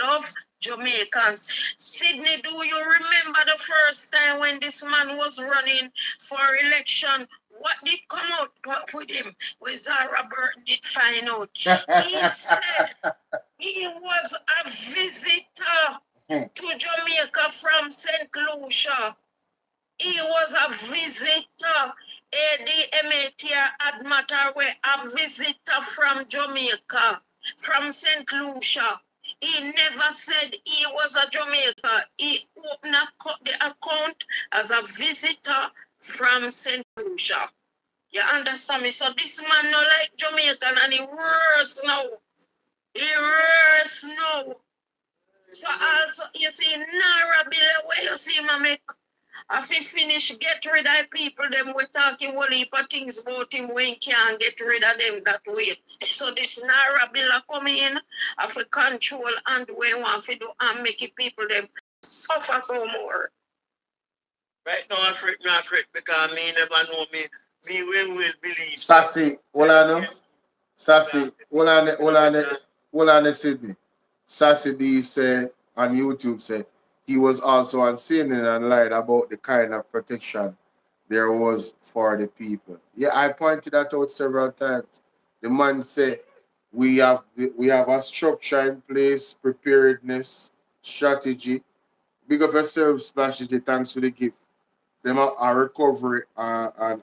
love Jamaicans. Sydney, do you remember the first time when this man was running for election? What did come out with him? With Zara Burton did find out. He said he was a visitor to Jamaica from St. Lucia. He was a visitor. ADMATR Admatar a visitor from Jamaica, from St. Lucia. He never said he was a Jamaica. He opened the account as a visitor from St. Lucia. You understand me? So this man not like Jamaican and he works now. He works now. So also, you see, Nara Bill, where you see him make. If he finish, get rid of people, them we talking whole heap of things about him when can't get rid of them that way. So this Nara bill come in, if we control and we want to do and make it people them suffer so more. Right now, I'm afraid because me never know me. Me when will believe. Sassy, hold on. Sassy, hold on, Sydney. Sassy D say on YouTube say he was also on CNN and lied about the kind of protection there was for the people. Yeah, I pointed that out several times. The man said we have a structure in place, preparedness, strategy. Big up yourself, Splash it. Thanks for the gift. Them a recovery and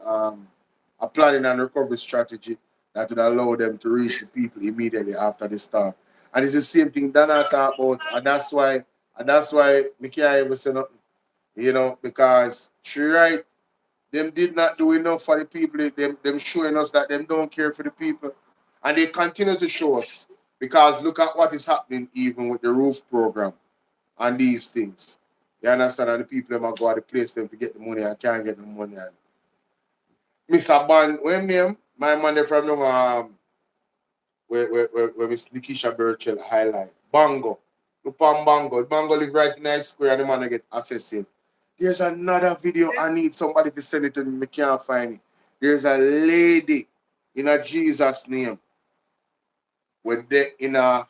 a planning and recovery strategy that would allow them to reach the people immediately after the storm. And it's the same thing Dana talk about, and that's why me can't even say nothing. You know, because she right, them did not do enough for the people, them showing us that them don't care for the people. And they continue to show us. Because look at what is happening even with the roof program and these things. You understand? And the people them go to the place them to get the money and can't get the money. Mr. Band, what him name? My man there from where Miss Nikisha Burchell highlight. Bango. Look on Bango. Bango live right in the square and the man get assessed. There's another video. I need somebody to send it to me. I can't find it. There's a lady in a Jesus name. With they in a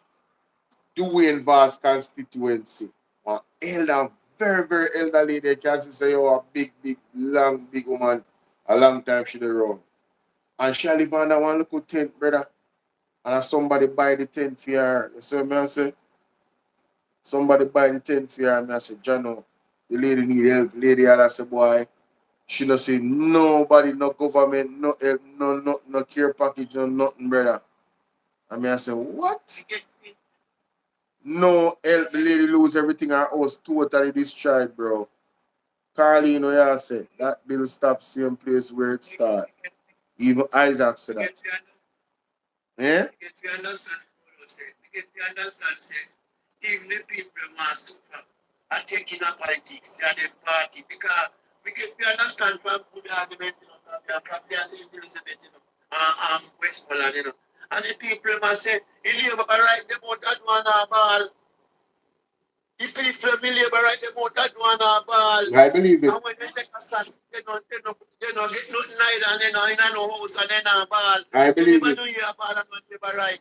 Dwayne Vaz constituency. One elder, very, very elder lady. You can say, oh, a big, long, big woman. A long time she around. And she live under one little tent, brother. And somebody buy the tent for her. You see what I say? Somebody buy the tent for her. And I say, John, the lady need help. The lady I say, boy, she no say nobody, no government, no help, no care package, no nothing, brother. And I say, what? No help, the lady lose everything her house totally destroyed, bro. Carlene, what you say? That bill stop same place where it start. Even Isaac said that. Yeah? You understand what I say? You understand, say, even the people must suffer are taking up politics, they are the party, because you understand from good argument, you know, from their St. Elizabeth, you know, Westmoreland, you know, and the people must say, you live right them out that one ball. The people will labor right them out that one ball. I believe it. And when they take a stand, they don't get nothing neither, and they don't in no house and then a ball. I believe it. Do you a ball and not labor right?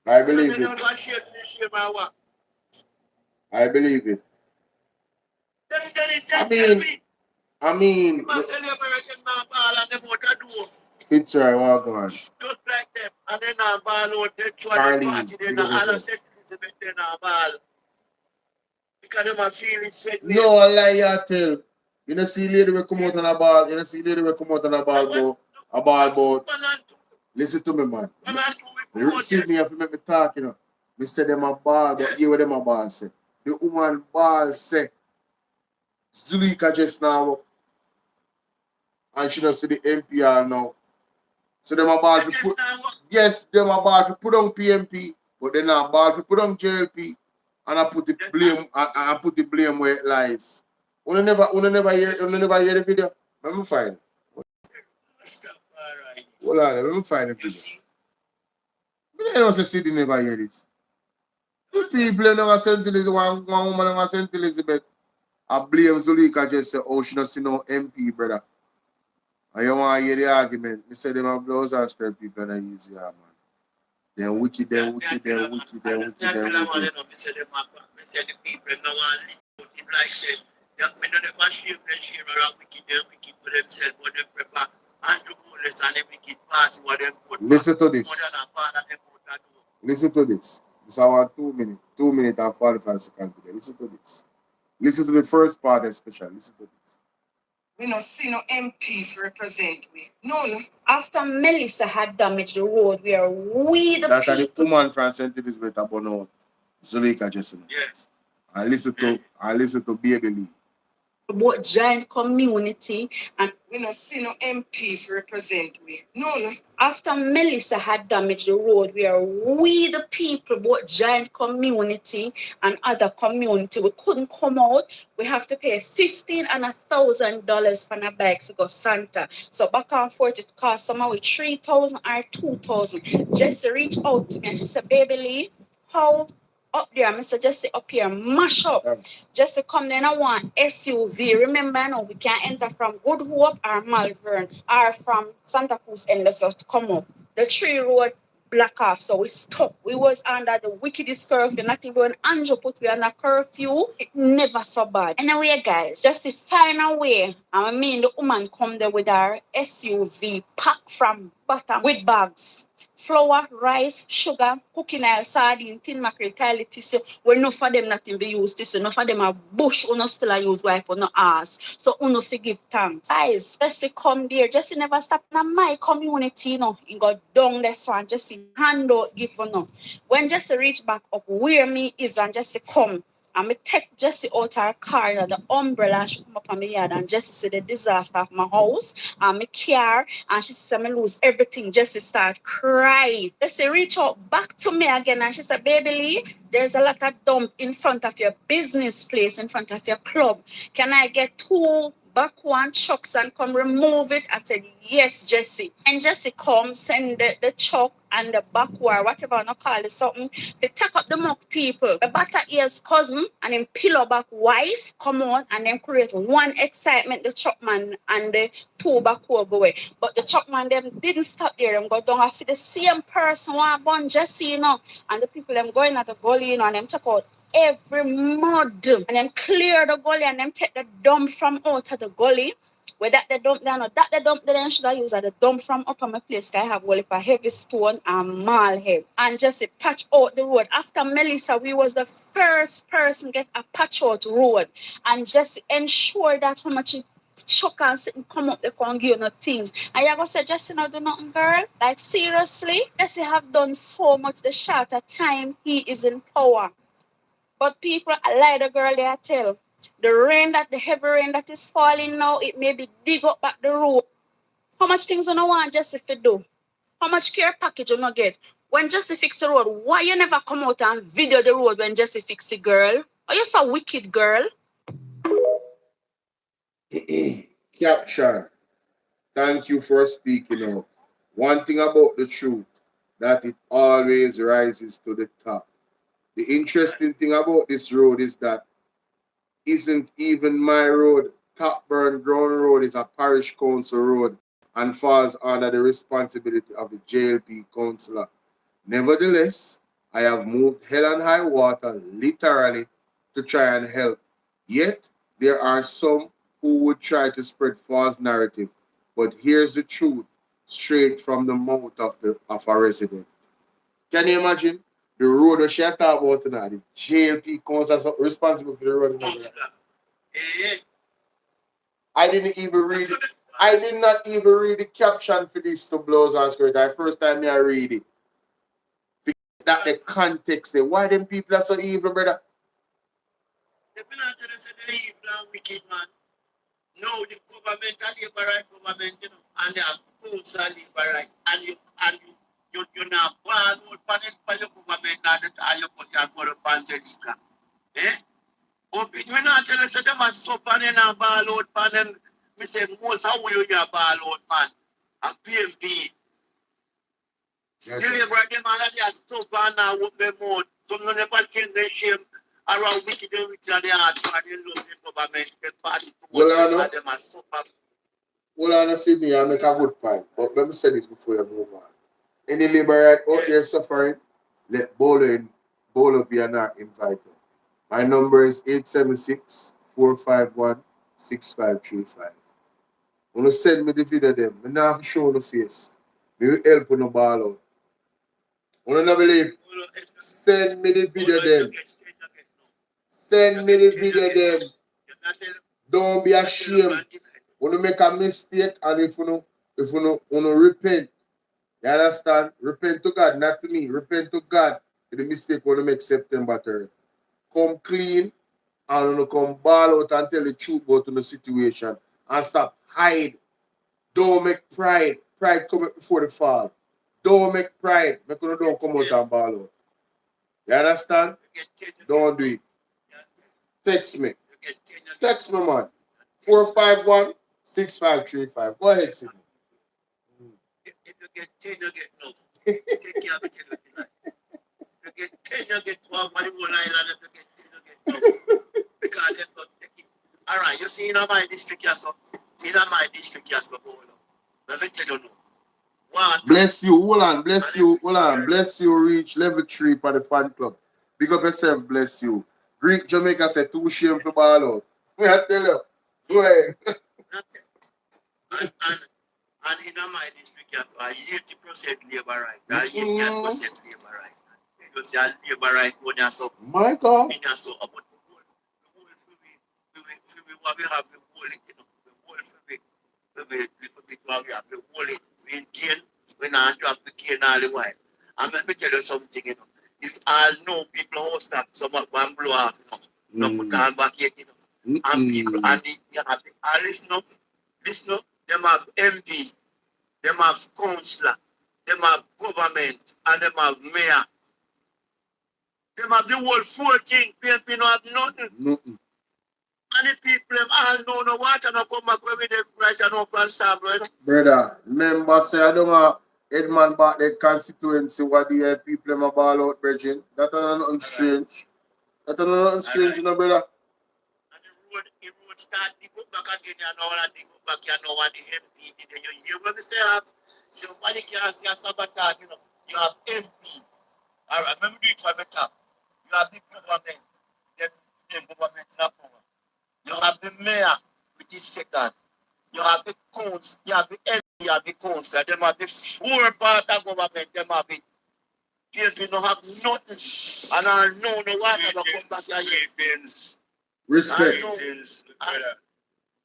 I believe So it. share my work. I believe it. I mean, you must celebrate them now ball and them out a door. Fitzroy, walk on. Just like them, and then a ball out, they join the party, then Carlene, all a St. Elizabeth, then a ball. Because them a feel it said. No, I lie you tell. You know see lady will come out on a ball. You know see lady will come out on a ball, bro. A ball boat. Listen to me, man. You see me if you make me talk, you know. Me say them a ball, but hear what them a ball say. The woman ball say Zulika just now and she don't see the NPR now. So them a ball for put them a ball for put on PMP, but then a ball for put on JLP and I put the blame I put the blame where it lies. Wanna never hear the video? Let me find it. Hold on, let me find the video. But I don't say they never hear this. The people in St. Elizabeth, one woman in St. Elizabeth, I blame Zulika just say, oh, she don't see no MP, brother. And you want to hear the argument. I say them have blows and spread people and I use it, man. They're wicked. Like say, the me no never shame around wicked to themselves, what them prepare, and to police and them wicked party, what them put. Listen to this. Listen to this. It's our 2 minutes. 2 minutes and 45 seconds today. Listen to this. Listen to the first part especially. Listen to this. We no see no MP for represent me. No. After Melissa had damaged the road where we the that people... That the woman from St. Elizabeth about Zulika Jessen. Yes. I listen to Baby Lee. About giant community and we no see no MP for represent me. No. After Melissa had damaged the road where we the people, both giant community and other community, we couldn't come out. We have to pay $1,500 and $1,000 for a bike to go Santa. So back and forth it cost somehow with $3,000 or $2,000. Jessie reached out to me and she said, Baby Lee, how up there, Mr. Jesse up here, mash up. Jesse come then I want SUV. Remember now, we can't enter from Good Hope or Malvern or from Santa Cruz and so to come up. The 3 road block off, so we stuck. We was under the wickedest curfew. Not even when Andrew put we under curfew, it never so bad. Anyway, guys, just to find a way. I mean, the woman come there with her SUV packed from bottom with bags. Flour, rice, sugar, cooking oil, sardine, tin mackerel, tile tissue. Well, enough of them nothing be used tissue. Enough of them are bush, uno still a use wipe on no ass. So uno forgive thanks. Guys, Jesse come there. Jesse never stop in my community, you know. He got down this one. Jesse hand out give for no. When Jesse reach back up where me is and Jesse come. And me take Jessie out her car, you know, the umbrella, and she come up on my yard, and Jessie see the disaster of my house, and my car, and she said, me lose everything. Jessie start crying. Jessie reach out back to me again, and she said, Baby Lee, there's a lot of dump in front of your business place, in front of your club. Can I get 2 back one chucks and come remove it. I said, yes, Jesse. And Jesse come, send the chuck and the back wire, whatever I call it, something. They take up the mock people. The butter ears cousin and then pillow back wife come on and then create one excitement, the chuck man and the two back will go away. But the chuck man them didn't stop there. Them go down after the same person one born Jesse, you know. And the people them going at the gully, you know, and them take out every mud and then clear the gully and then take the dump from out of the gully. Where that the dump down or that the dump then should I use the dump from up on my place. I have well a heavy stone and mall head. And just a patch out the road. After Melissa, we was the first person get a patch out road and just ensure that how much chuck and sit and come up the can give you no things. And you go say, Jesse not do nothing, girl. Like seriously, Jesse have done so much the shorter time he is in power. But people lie the girl they tell. The heavy rain that is falling now, it may be dig up back the road. How much things you don't want Jesse to do? How much care package you not get? When Jesse fix the road, why you never come out and video the road when Jesse fix the girl? Are you so wicked, girl? Caption. Thank you for speaking out. One thing about the truth, that it always rises to the top. The interesting thing about this road is that isn't even my road. Topburn Ground Road is a parish council road and falls under the responsibility of the JLP councillor. Nevertheless, I have moved hell and high water literally to try and help. Yet, there are some who would try to spread false narrative. But here's the truth, straight from the mouth of a resident. Can you imagine? The road that she talk about tonight, the JLP council responsible for the road. I didn't even read it. I did not even read the caption for this to blows and skirt. The first time I read it. That the context there. Why them people are so evil, brother? The military say they're evil and wicked, man. No, the government are liberal government, you know, and they have council liberal, and you're not bad with panel for your government, and you put your ball upon the leader. Eh? But we not tell us that them are suffer and a ball out, panel. Me say, most how will you ball out, man? And PMP. Yes, you live right there, man, that they are suffer now with them out. Some don't never change their shame. Around wicked and rich and they are trying to love the government. The party to well, them are suffer. Well, I see me, I make a good point. But let me say this before you move on. Any liberal out there suffering, let BOLO V&R invite you. My number is 876-451-6535. When you send me the video them, I not have to show the face. Me will help you no ball out. When you not believe, send me the video them. Send me the video them. Don't be ashamed. When you make a mistake and if you repent, you understand? Repent to God, not to me. Repent to God for the mistake when you make September 3rd. Come clean and you come ball out and tell the truth about the situation and stop hide. Don't make pride. Pride come before the fall. Don't make pride. Make you don't come out and ball out. You understand? Don't do it. Text me. Text me, man. 451-6535. Go ahead, Sidney. If you get 10, you get enough. Take care of it. You get 10, you get 12. But the whole island, if you get 10, you get enough. Because they're not taking. All right, you see, in my district, yes, sir. In my district, yes, sir. Let me tell you now. One, bless you. Hold on. Bless you. Hold on. Bless you. Reach level 3 for the fan club. Big up yourself. Bless you. Greek Jamaica said too shame for ball out. I tell you. Go ahead. And in my district, yes, I 80% labor right. I 80% labor right. Because you have labor right when you're so. My God. In your so about the whole what we have the whole, you know, the whole we have the whole we gain, we not drop the gain all the while. And let me tell you something, you know. If I know people who stop some of one blow off, you know, no can back yet, you know. And people and you have the listen, them have MP, them have councillor, them have government, and them have mayor. Them have the whole 4 things, PNP no have nothing. And the people them all know no water no come back where we them right and up and stand, brother. Brother, remember say I don't know Edmund back the constituency what the people them about out, Bridging. That are nothing strange. That are nothing strange, you know, brother. And the road start dig up back again, you know, and dig up back, you know, what the MP did. You hear what me say? Nobody can see a sabotage, you know. You have MP. All right, let me do it for the top. You have the government, the government in power. You have the mayor, which is second. You have the courts, you have the LP, you have the council. Them have the four part of government. Them have it. PNP don't have nothing. And I know no water will come back here. Respect.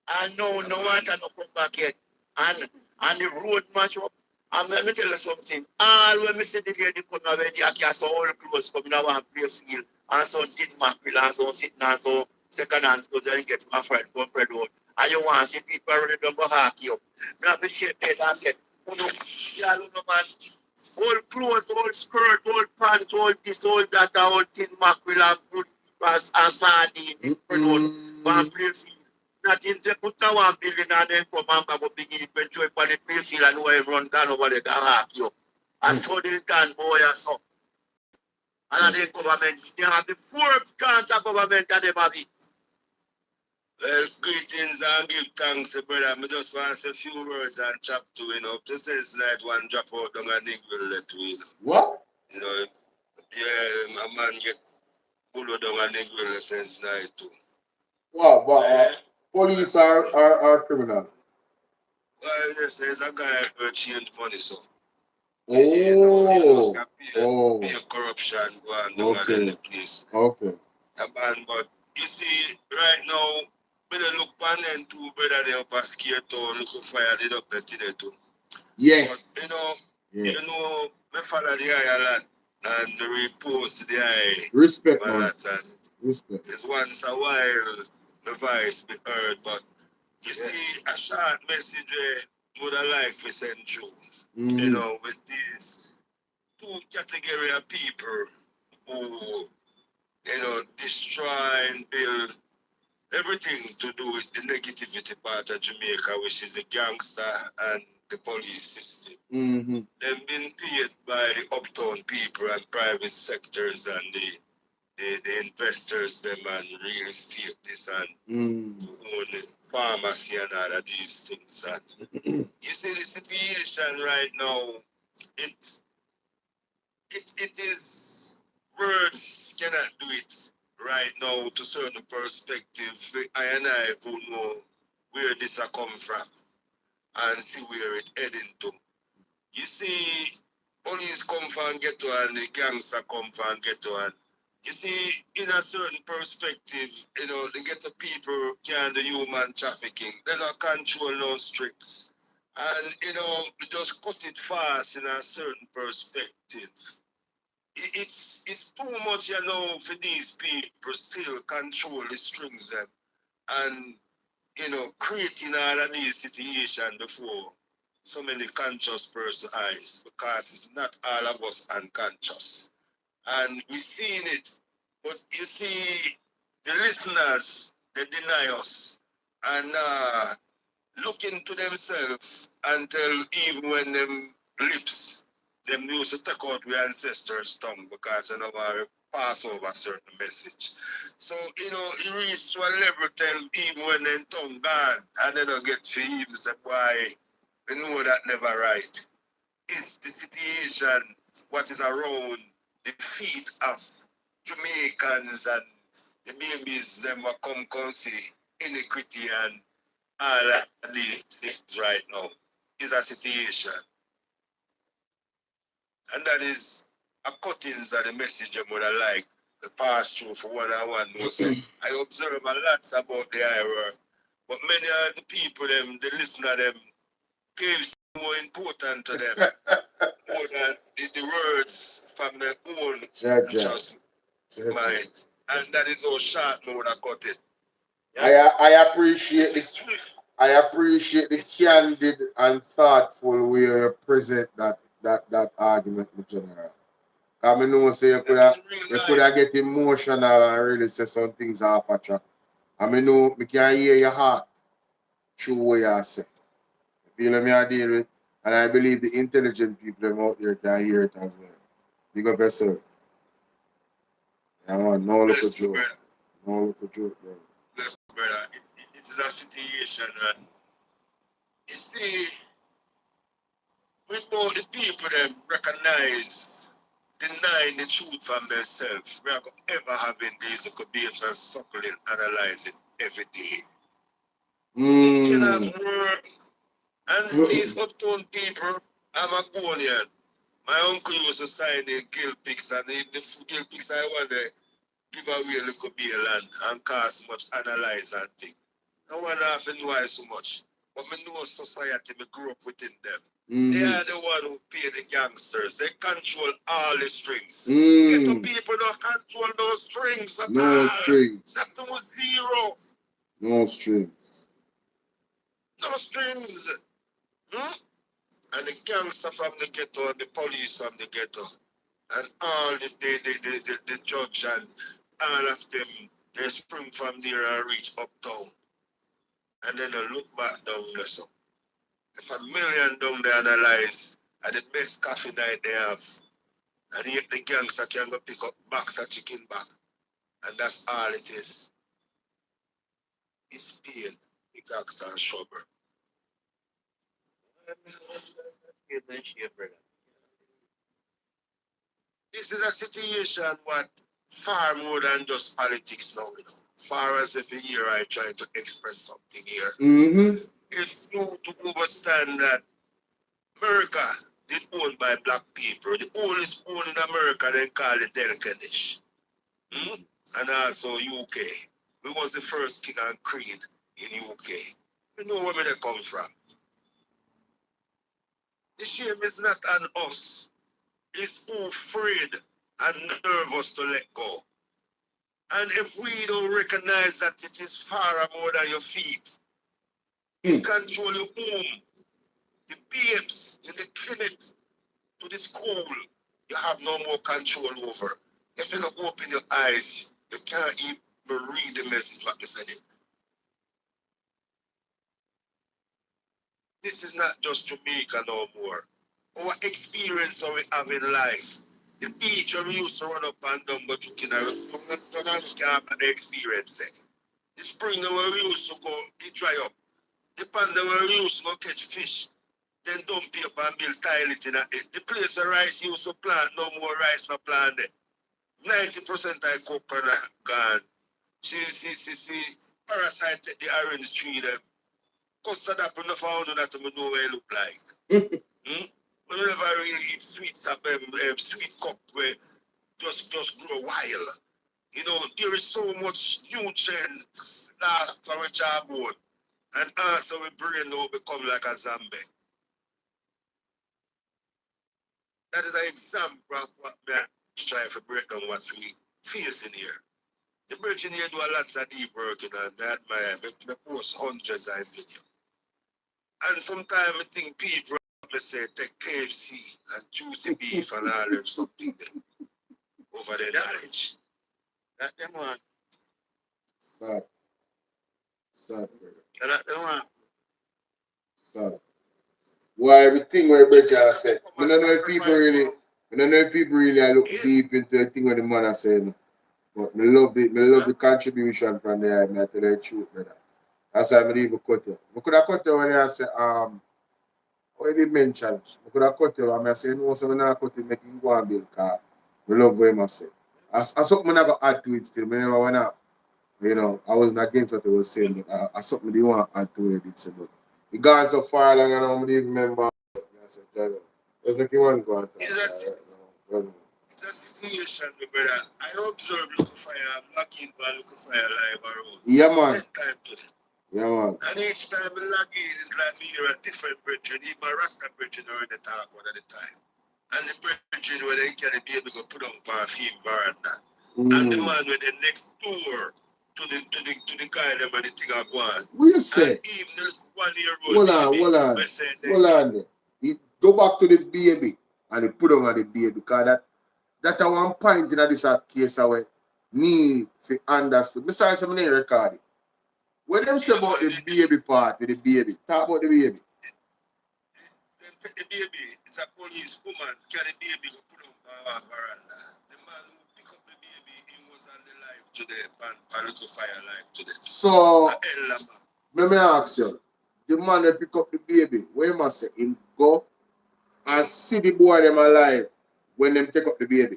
I know no water will come back yet. And the road match up. And let me tell you something. All when me say the lady come away, the cast all clothes coming out and play field. And some tin mackerel and some sitting and some second hand clothes and get my friend come spread out. And you want to see people running down the hockey up. Me have to shake head and say, yeah, no man. Old clothes, old skirt, old pants, old this, old that, old tin mackerel and good and sardine. And play field. Nothing to put now 1 billion and then come and have a big inventory for the play field and where run down over the hack you. And so they can boy and so. And then government, they have the 4 branch of government that they have it. Well, greetings and give thanks, brother. I just want to say a few words and chap to, you know. This is like one drop out down a nigga will let you, What? You know, yeah, a man get pulled down a nigga will since night too. Wow, but police are criminal. Well, yes, there's a guy who changed money, so. Be a corruption going on in the place. Okay. Man, but you see, right now, better look pan and two brother they up a scared to look for fire they up that today too. Yes. But you know, me follow the eye a lot and repost the eye. Respect, a man. lot and Respect. it's once a while the voice be heard, but you see a short message would I like to send through. You know, with these 2 category of people who, you know, destroy and build everything to do with the negativity part of Jamaica, which is the gangster and the police system. They've been paid by the uptown people and private sectors and the investors, them and real estate, this and who own the pharmacy and all of these things. And you see the situation right now, it is words cannot do it right now to certain perspective. I and I who know where this a come from and see where it heading to. You see, police come from ghetto and the gangster come from ghetto and you see, in a certain perspective, you know, the ghetto people can do human trafficking. They don't control no streets. And, you know, just cut it fast in a certain perspective. It's too much, you know, for these people still control the strings them and, you know, creating all of these situations before so many conscious person eyes because it's not all of us unconscious. And we've seen it, but you see, the listeners, they deny us and look into themselves until even when them lips, them used to take out our ancestors' tongue because they don't want to pass over a certain message. So, you know, it reached to a level tell even when them tongue gone and they don't get to even say why they know that never right. It's the situation, what is around the feet of Jamaicans and the babies them will come see iniquity and all of these things right now is a situation. And that is a cuttings of the message I would have like the pass through for one-on-one. I observe a lot about the IRA, but many of the people, them, the listener, them, gives more important to them more than the words from their own just mind. And that is how short me would have cut it. I appreciate the candid and thoughtful way you present that argument, my general. I mean, no say you could have get emotional and really say some things off a track. And I know I can hear your heart through what you say. You feel me I deal with? And I believe the intelligent people them out there can hear it as well. Big up yourself. Yeah, man, no look at joke. No look at joke, bro. Yes, brother. It is a situation that you see, we know the people them recognize, denying the truth from themselves. We are ever having these little babes and suckling, analyzing every day. It can have work. And these uptown people, I'm a Ghanaian. My uncle used to sign the gill picks, and the gill picks I want to give away a little bit of land and cost much analyze and think. I want to know why so much. But I know society, I grew up within them. They are the one who pay the gangsters. They control all the strings. Ghetto people don't control those strings at No all. strings. That was zero. No strings. No strings. And the gangster from the ghetto and the police from the ghetto. And all the judge and all of them, they spring from there and reach uptown. And then they look back down there. So if a million down there analyze at the best coffee night they have, and yet the gangster can go pick up box of chicken back. And that's all it is. It's pain, pickaxe and shovel. This is a situation what far more than just politics now, you know. Far as every year I try to express something here. If you to understand that America is owned by black people, the oldest owned in America they call it Delkenish. And also UK. We was the first king and queen in UK. You know where they come from. The shame is not on us. It's who afraid and nervous to let go. And if we don't recognize that it is far more than your feet, you control your home, the babes in the clinic to the school, you have no more control over. If you don't open your eyes, you can't even read the message what you said. This is not just Jamaica no more. Our experience what we have in life. The beach where we used to run up and down, but you can have the experience. The spring where we used to go, it dry up. The pond where we used to go catch fish, then dump paper and build toilet in it. The place where rice used to plant, no more rice for plant there. 90% I coconut gone. See, parasite take the orange tree there. Custard apple no found that to know what it look like. We never really eat sweets of sweet cup where just grow wild. You know, there is so much nutrients last for a jawbone. And also we brain now become like a zombie. That is an example of what we are trying to break down what we facing here. The Virgin here do a lots of deep work, you know, and I admire me post hundreds of videos. And sometimes I think people say take KFC and juicy beef and all them something there over their knowledge. That them one. Sad. Sad, brother. That them one. Sad. Why everything where Bridget said, I don't know if people really look deep into the thing what the man said. But I love the contribution from there, I tell you the truth, brother. That's why I even cut you. I could have cut you when I said, what you did mention, I could have cut you and I said, no, so I'm not cut you, make him go and build car. I love what I said. I something I got add to it still, I never want to, you know, I wasn't against what I was saying, but I something I didn't want to add to it, it's about. He gone so far long and I don't even remember. I said, there's like you want to go and talk. It's a situation, brother. I observe Look-Fire, I'm looking for Look-Fire live around. Yeah, man. 10 times today. Yeah, man. And each time I log in, it's like me hear a different brethren. Even my Rasta brethren are in the talk one at the time. And the brethren where they can be able to put on perfume veranda. And the man with the next door to the guy that when the thing are going. What you say? And even the 1-year-old Hold on. He go back to the baby and he put on the baby because that one point in this case where me fi understood. Besides I'm not recording. What them say about the baby part with the baby? Talk about the baby. The baby, it's a police woman carry the baby go put on our veranda. The man who pick up the baby, he was on the live today, and little fire live today. So, let me ask you, the man that pick up the baby, where must say him go and see the boy them alive when them take up the baby?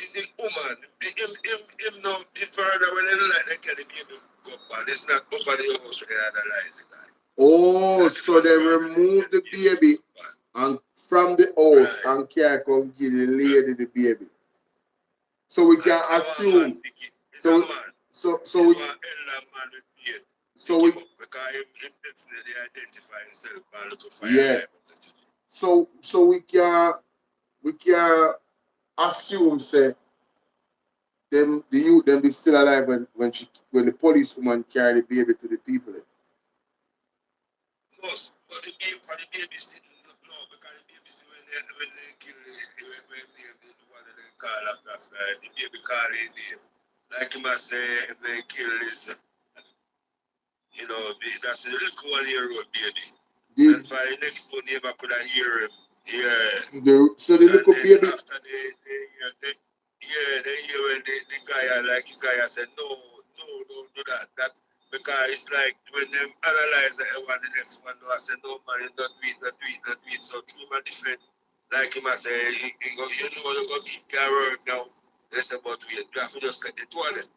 Is it woman? Him now, the veranda when they like they carry the baby go up, and it's not over the house when they analyze it. Oh, so they remove the baby and from the house and can't come give the lady the baby. So we can assume. So we. So we. Yeah. So we can assume say them the youth them be still alive when the police woman carry the baby to the people. Most, but the baby for the baby still no because the baby still when they kill when they what they call up that the baby call in name. Like him say they kill this that's the little 1 year old baby. And for the next door neighbor could have hear him. Yeah. So the little baby after they hear when the guy said don't do that because it's like when them analyze the next one I said no man you not do it so to him defend like him I say he go you go keep your word now they say but we have to just let it to them.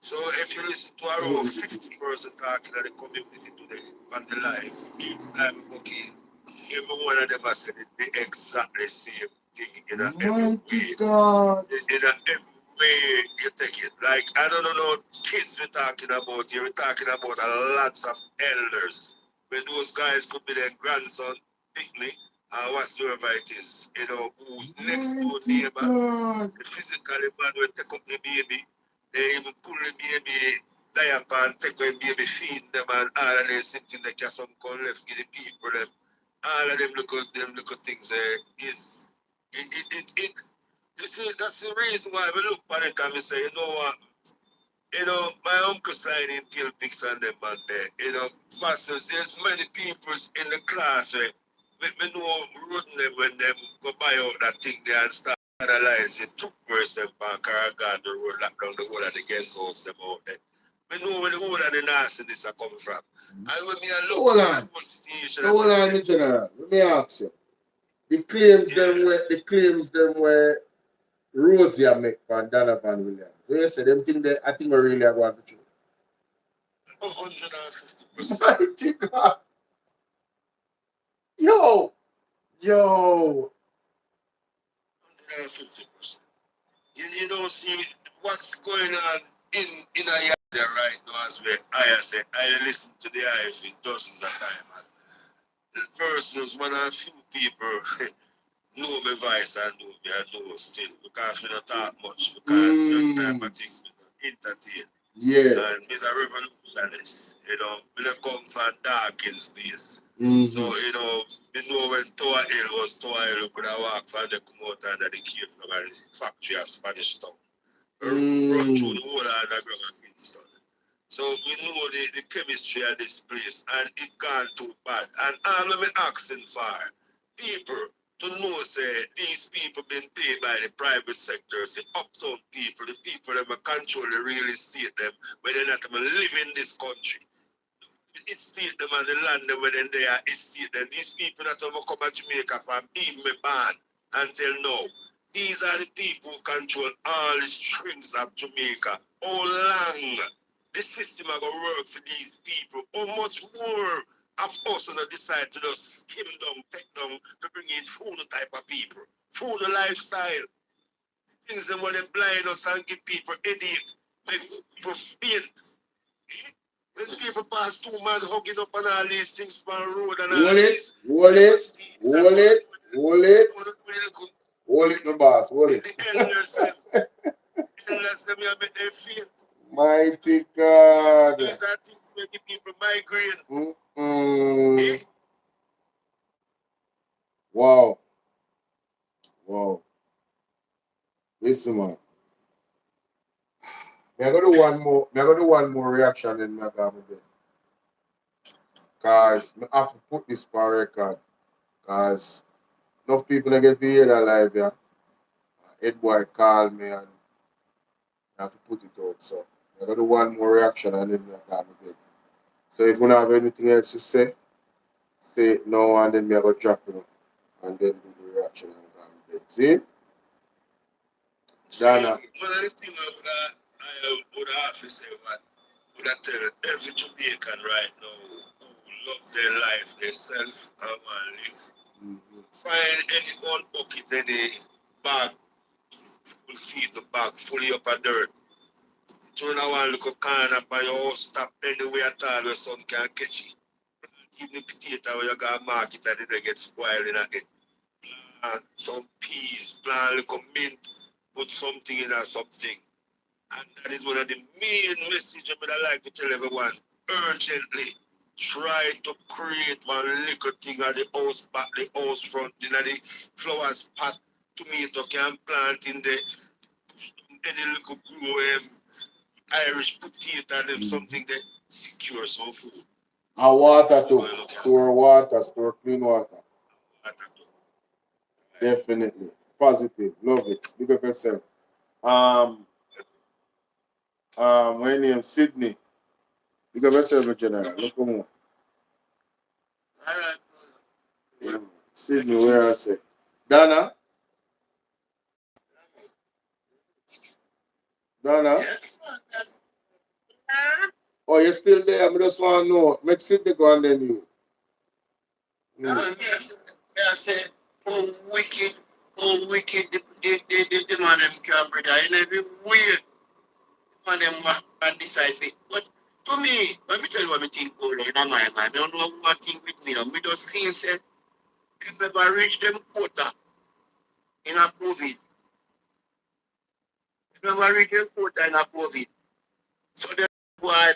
So if you listen to around 50 person talking at the community today on the live, each time okay, every one of them has said it the exactly same thing in every way. God. In every way you take it. Like I don't know kids we're talking about here, we're talking about a lots of elders. When those guys could be their grandson, picnic, whatsoever it is, who next door neighbor, the physically man will take up the baby. They even pull the baby diaper and take away baby feed them and all of them sitting there can some call left give the people them. All of them look at things is it you see that's the reason why we look at it and we say, you know what? My uncle signing kill pigs and them man there. Pastors, there's many people in the class where we know rooting them when them go buy out that thing there and start analyze it. 2% bank or God the road lock down the whole of the guest house them out there. We know where the whole of the nastiness are coming from. And when me a look at the whole situation. So hold on, General. Let me ask you. The claims them where Rosie make from Donovan Williams. So you say them thing I think we really are going to true. 150%. My God. Yo. 150%. You don't see what's going on in a yard there right now as well. I say I listen to the IFE dozens of times. The persons, one of few people know my voice and know me and know still because we don't talk much because certain type of things we don't entertain. Yeah. And he's a revolutionist, we don't come from Dawkins days. So, we know when Toa Hill was Toa Hill, we could have walked from the come out under the cave from the factory of Spanish Town. Run through the whole underground and Kingston. So we know the chemistry of this place and it gone too bad. And all I'm asking for people to know say these people been paid by the private sector, the uptown people, the people that control the real estate them, where they're not even live in this country. The estate them and the land them where they are estate them. These people that have come to Jamaica from even me born until now. These are the people who control all the strings of Jamaica. How long the system are going to work for these people? How much more of us on the decide to just skim down, take down, to bring in food type of people? Food lifestyle. Things that when they blind us and give people headache, make people faint. When people pass 2 man hugging up on all these things on the road and all these. Hold it, my boss. Hold it. The elders them you make them faint. Mighty God. These are things where the people migraine. Wow. Listen, man. I got do one more reaction then I got my bed. Cause I have to put this for record. Cause enough people don't get to hear that live, yeah. Head boy called me and I have to put it out. So I got do one more reaction and then I got my bed. So if you don't have anything else to say it now and then I go drop it and then do the reaction and I got my bed. See? Dana. One of the things I would have to say, what would I tell every Jamaican right now who love their life, themselves, and want to live. Find any one bucket, any bag, will feed the bag fully up of dirt. Turn around, look a corner by your house, stop anywhere at all where sun can catch it. Even the potato where you got market and it get spoiled in it. Plant some peas, plant little mint, put something in or something. And that is one of the main messages I like to tell everyone. Urgently, try to create one little thing at the house back, the house front, in the flowers pot, tomato can plant in the any little grow Irish potato and them something that secure some food. And water too. Store water, store clean water. Definitely. Positive. Love it. Big up yourself. My name Sydney. Big up yourself, General. Look come on. Yeah. Sydney, where I say. Dana? Dana? Oh, you're still there? I just want to know. Make Sydney go and then you. I said, oh, wicked the man them can brother. In every way, man them can decide it. But to me, let me tell you what I think over in my mind. I don't know what thing with me. I just feel say, if never reach them quota in a COVID. If never reach them quota in a COVID. So then, why,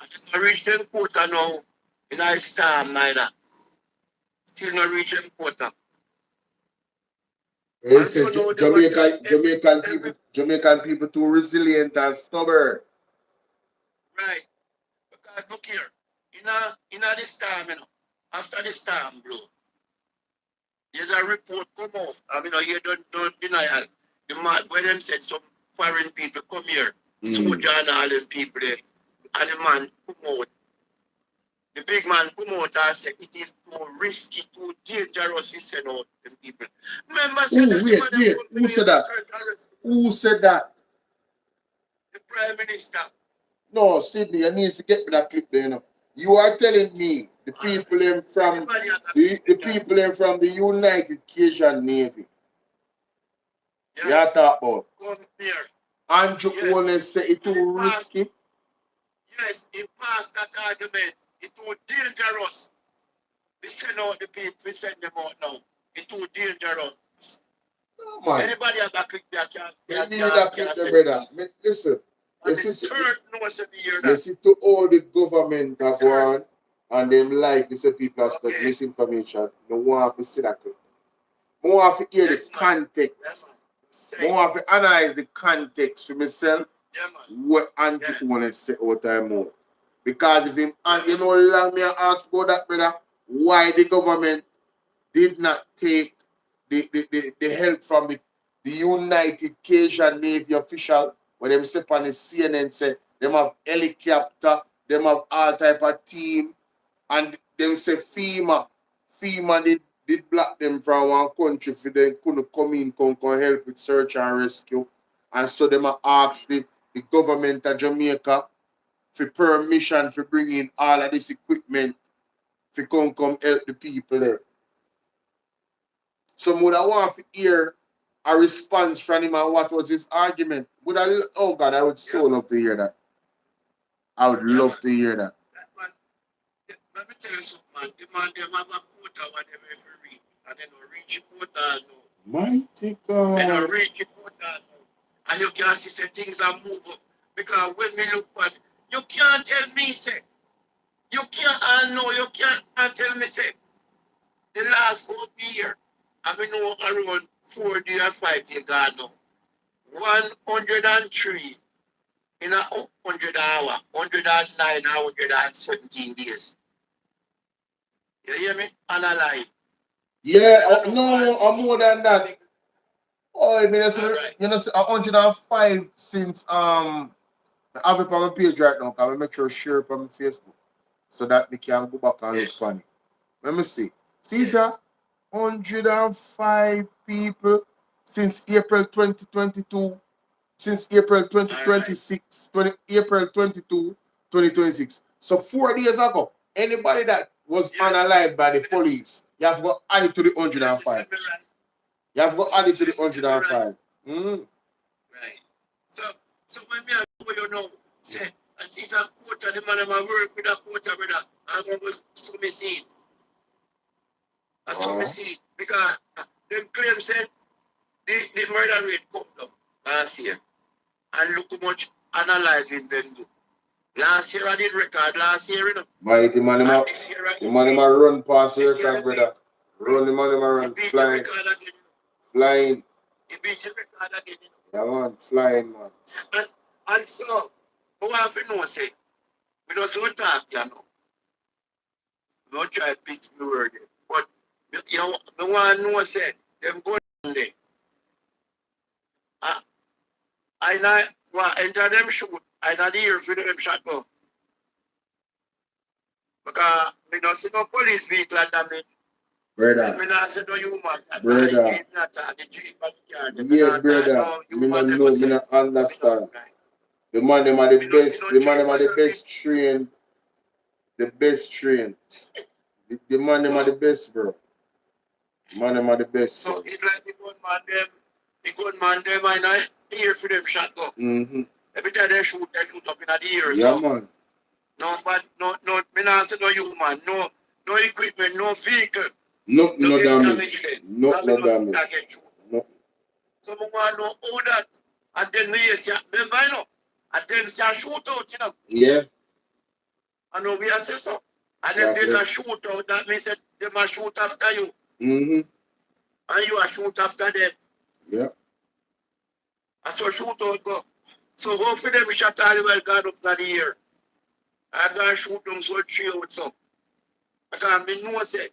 and if I reach them quota now, in a storm neither. Still not reach them quota. They said Jamaican people too resilient and stubborn. Right. Because look here, in a the storm, after the storm blow, there's a report come out. I mean, you don't denial. The man where them said some foreign people come here, soldier and all them people there, and the man come out. The big man come out and said it is too risky, too dangerous to send out them people. Remember, Wait, who said that? Who said that? The Prime Minister. No, Sydney, I need to get me that clip there, you know. You are telling me the people from the United Cajun Navy. Yes. You talk about. Andrew Holness say it too risky. Yes, in past that argument, it too dangerous. We send out the people, we send them out now. It too dangerous. No, man. Anybody have that clip there brother. Listen. You see to all the government that want and them like you say people are spread misinformation. No one have to see that clip. More have to hear the context. More have to analyze the context for myself. What Andrew want to say all time more. Because if him and you know long me ask about that, brother, why the government did not take the help from the United Cajun Navy official when them sit on the CNN say them have helicopter, them have all type of team, and them say FEMA did block them from one country for them couldn't come in, come help with search and rescue. And so them asked the government of Jamaica for permission for bringing all of this equipment for come help the people there. So would I want to hear a response from him and what was his argument? Oh God, I would so love to hear that. I would love to hear that. Let me tell you something, man. The man, them have a quota what they will reach. And they don't reach the quota now. Mighty God. They don't reach the quota now. And you can see say things are moving. Because when we look at you can't tell me, say, you can't tell me, say, the last whole year, I mean, no, around 4 days or 5 days gone now. 103 in a 100 hour, 109 or 117 days. You hear me? Unalive. Yeah, no, I'm more than that. Oh, I mean, you know, 105 since I have it on my page right now. Can I make sure I share it on my Facebook so that we can go back and look for it. Let me see. See, yes. 105 people since April 2022, since April 2026, 20, April 22, 2026. So 4 days ago, anybody that was unalive by the police, you have got added to the 105. You have got added to the 105. Right. So when me you know, say, it's a quarter, the man of my work with a quarter, brother, I'm going to sue me seed. I saw me see because them claim said the murder rate come down last year. And look how much analyzing them do. Last year I did record, last year, you know. But the man ma run past the record, brother. Run the man ma run flying. Flying. He beat the record again, you know. Yeah, man, flying, man. And so, who have to know, say, we don't so talk, you know. Don't try to pick the word. But, you know, the one who said, them go down there. I know, well, enter them shoot. I know the year for them shot go. Because we don't see no police vehicle damage. Brother. We not see no human. Brother. Yeah, brother. Me not know, me not understand. The man them are the best. The man them are the best trained. The best trained. The man them are the best, bro. The man them are the best. So bro. It's like the gunman them, I know here for them shot go. Every time they shoot up in the ear. Yeah, so. Man. No, but no, me not say no human, no equipment, no vehicle. No damage. No damage. No. So I want to know all that. And then me say, remember, you know, and then say a shootout, you know. Yeah. I know we are say so. And then there's a shootout that means that they must shoot after you. And you are shoot after them. Yeah. And so shootout go. So hopefully them shot all well gone up that year. I'm going to shoot them so 3 out so. Because me know say,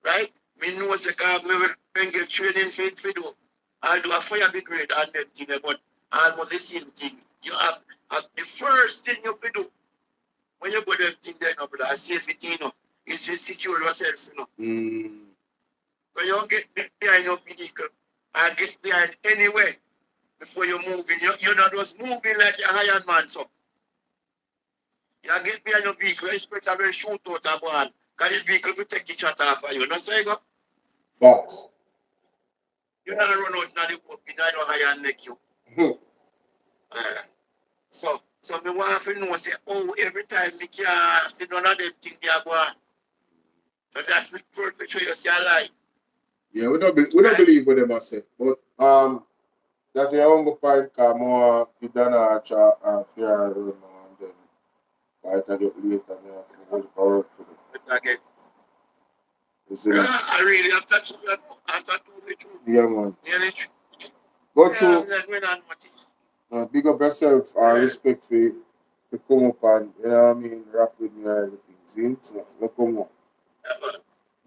right? Me know say, because me get training for do. I do a fire brigade and them thing, but almost the same thing. You have the first thing you have to do when you go to them thing there, no, brother, safety thing, you know, is to secure yourself, you know. So you don't get behind your vehicle and get behind anywhere before you're moving. You're not just moving like a hired man, so. You get behind your vehicle, expect a very shoot out of one. Because the vehicle will take the shot off of you. You know what I'm saying? Fox. You not run out now the hope, you know how you neck you. So me want to know, say, oh, every time me can see none of them things they are going. So that's me perfect show you see a lie. Yeah, we don't believe what them say. But that the only point come more you done a fear and then fight a get late and you have to go to work for them. Again. Yeah, I really after 2 Yeah, man. Nearly. Go through. Big up yourself and respect for come up and, you know what I mean, rap with me and everything. See? So, look come up.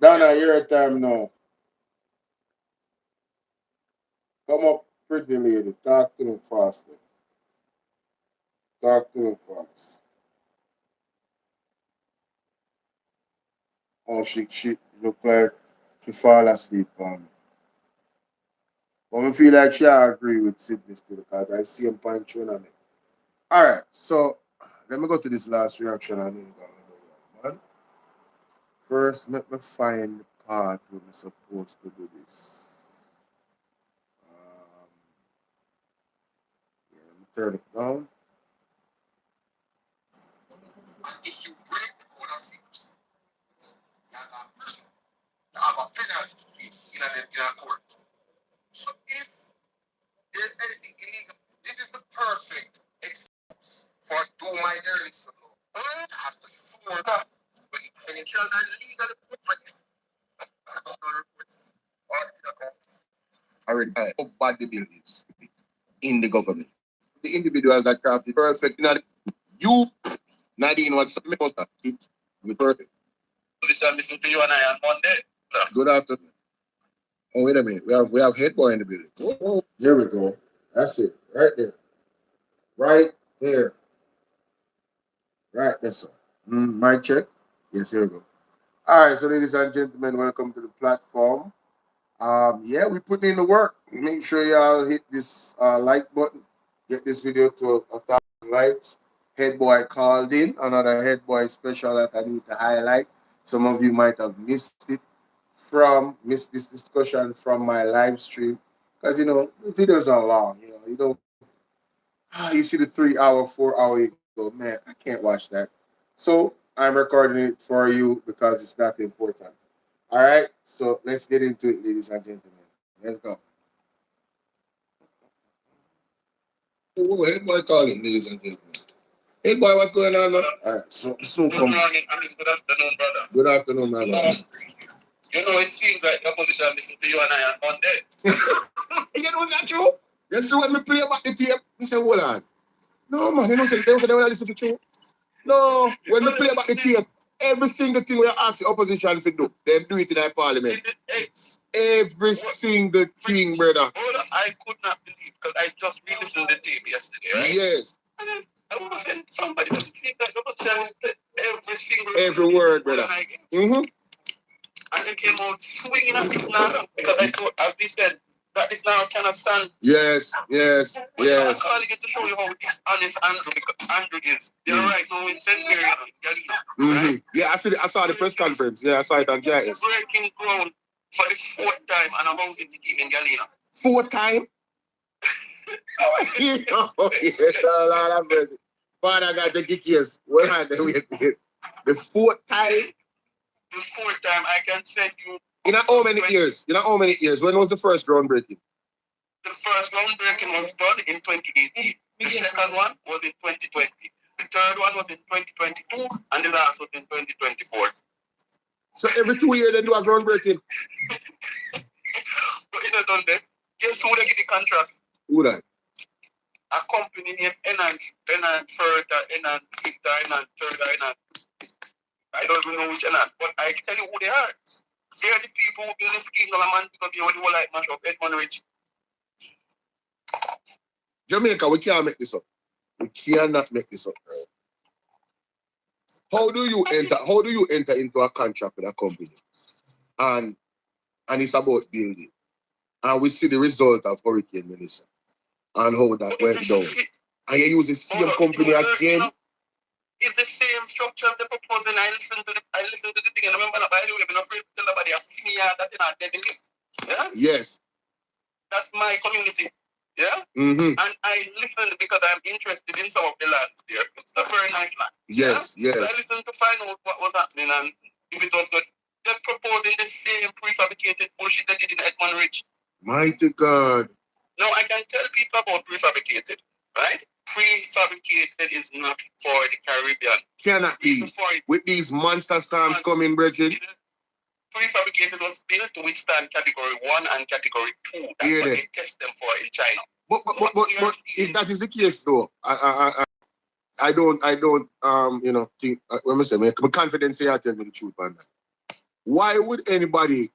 Donna, your time now. Come up, pretty lady. Talk to him faster. Talk to him fast. Oh, she look like she fall asleep on me. But I feel like she agree with Sydney still because I see him punching on it. Alright, so let me go to this last reaction and then go. Man. First, let me find the part where I'm supposed to do this. Yeah, let me turn it down. If you break the code of secrecy, you have a person, you have a penalty to face in a court. So if there's anything illegal, this is the perfect excuse for do my dirty son. And has to show that when it tells a legal request, I read how bad the bill is. in the government. The individuals that craft the perfect, you, Nadine, what's the most of it? We perfect. Listen to you and I on Monday. Good afternoon. Oh, wait a minute. We have head boy in the building. Oh, there we go. That's it. Right there. Right there. Right there, sir. Mic check. Yes, here we go. All right, so ladies and gentlemen, welcome to the platform. Yeah, we put in the work. Make sure y'all hit this like button. Get this video to 1,000 likes. Head boy called in. Another head boy special that I need to highlight. Some of you might have missed this discussion from my live stream. Because the videos are long, you don't you see the 3 hour, 4 hour, you go, man, I can't watch that. So I'm recording it for you because it's that important. All right, so let's get into it, ladies and gentlemen. Let's go. Oh, head boy calling, ladies and gentlemen. Hey boy, what's going on, man? All right, so soon come. Good morning, good afternoon, brother. Good afternoon, my brother. It seems like the position listen to you and I on Monday. You know that true? You see when me play back the tape, me say, hold on. No, man, they don't say they want to listen to you. No, when we play back the tape, every single thing we ask the opposition to do, they do it in our parliament. Every single thing, brother. I could not believe because I just re-listened to the tape yesterday, right? Yes. And then I was saying somebody was saying that the opposition split every word, brother. Mm-hmm. And they came out swinging at it now because I thought, as they said, that this now cannot stand. Yes. But I'm calling it to show you how dishonest Andrew is. They're right now in St. Mary and Galena. Right? Yeah, I saw the press conference. Yeah, I saw it on JS. Breaking ground for the 4th time on a housing scheme in Galena. 4th time? Yes, Lord have mercy. Father got the kickers. What are they wait? The 4th time? The 4th time I can send you. In how many years? When was the first groundbreaking? The first groundbreaking was done in 2018. The second one was in 2020. The third one was in 2022, and the last was in 2024. So every 2 years they do a groundbreaking? But you know, done that. Guess who they get the contract? Who that? A company named Enant Further, Enant Victor, Enant Third, Enant. I don't even know which Enant, but I can tell you who they are. They are the people who build the scheme of a man because they were like mash up Edmund Rich. Jamaica, we can't make this up. We cannot make this up, bro. How do you enter into a contract with a company? And it's about building. And we see the result of Hurricane Melissa and how that went down. And you use the same company again. It's the same structure of the proposal. I listened to the thing. And remember, by the way, I'm not afraid to tell nobody I've seen that in our devil. Yeah? Yes. That's my community. Yeah? Mm-hmm. And I listened because I'm interested in some of the land there. It's a very nice land. Yes, yeah? yes. So I listened to find out what was happening and if it was good. They're proposing the same prefabricated bullshit they did in Edmund Ridge. Mighty God. No, I can tell people about prefabricated, right? Prefabricated is not for the Caribbean. Cannot be. With these monster storms coming, Bridget. Prefabricated was built to withstand category 1 and category 2. That's what they test them for in China. But if that is the case, though, I don't, think, let me say, my confidence here, tell me the truth on that. Why would anybody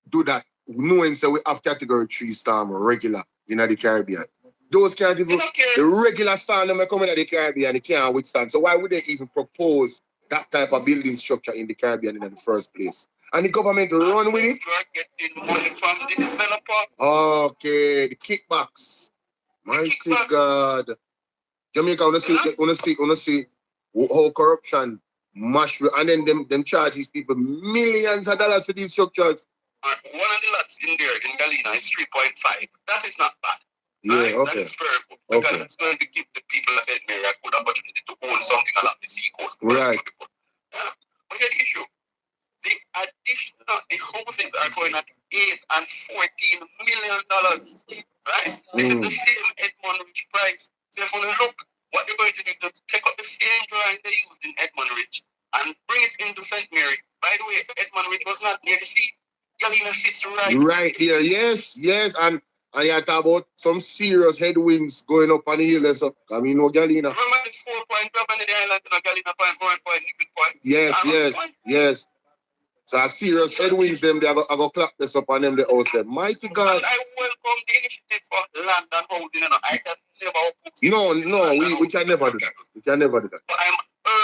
do that knowing that we have category 3 storm regular in the Caribbean? Those can't even, the regular storm that come in the Caribbean, they can't withstand. So why would they even propose that type of building structure in the Caribbean in the first place? And the government run with it? You are getting money from the developer. Okay, the kickbacks. Mighty God. Jamaica, wanna see how corruption mash, and then them charge these people millions of dollars for these structures. One of the lots in there in Galena is 3.5. That is not bad. Yeah, right? okay. That is very good because it's going to give the people of St. Mary a good opportunity to own something along the seacoast. Right. Yeah. But here's the issue. The houses are going at $8 and $14 million. Right? This is the same Edmund Ridge price. So if you look, what they're going to do is just take up the same drawing they used in Edmund Ridge and bring it into St. Mary. By the way, Edmund Ridge was not near the sea. Galena sits right there. Yes. And And you talk about some serious headwinds going up on the hill and stuff. I mean, no Galina. Remember the 4 point up on the island to Galina point, 1 point, liquid point? Yes. So a serious headwinds them, I go clap this up on them, the house them. Mighty God. And I welcome the initiative for land and housing, you know. I can never oppose. No, we can never do that. We can never do that. But I'm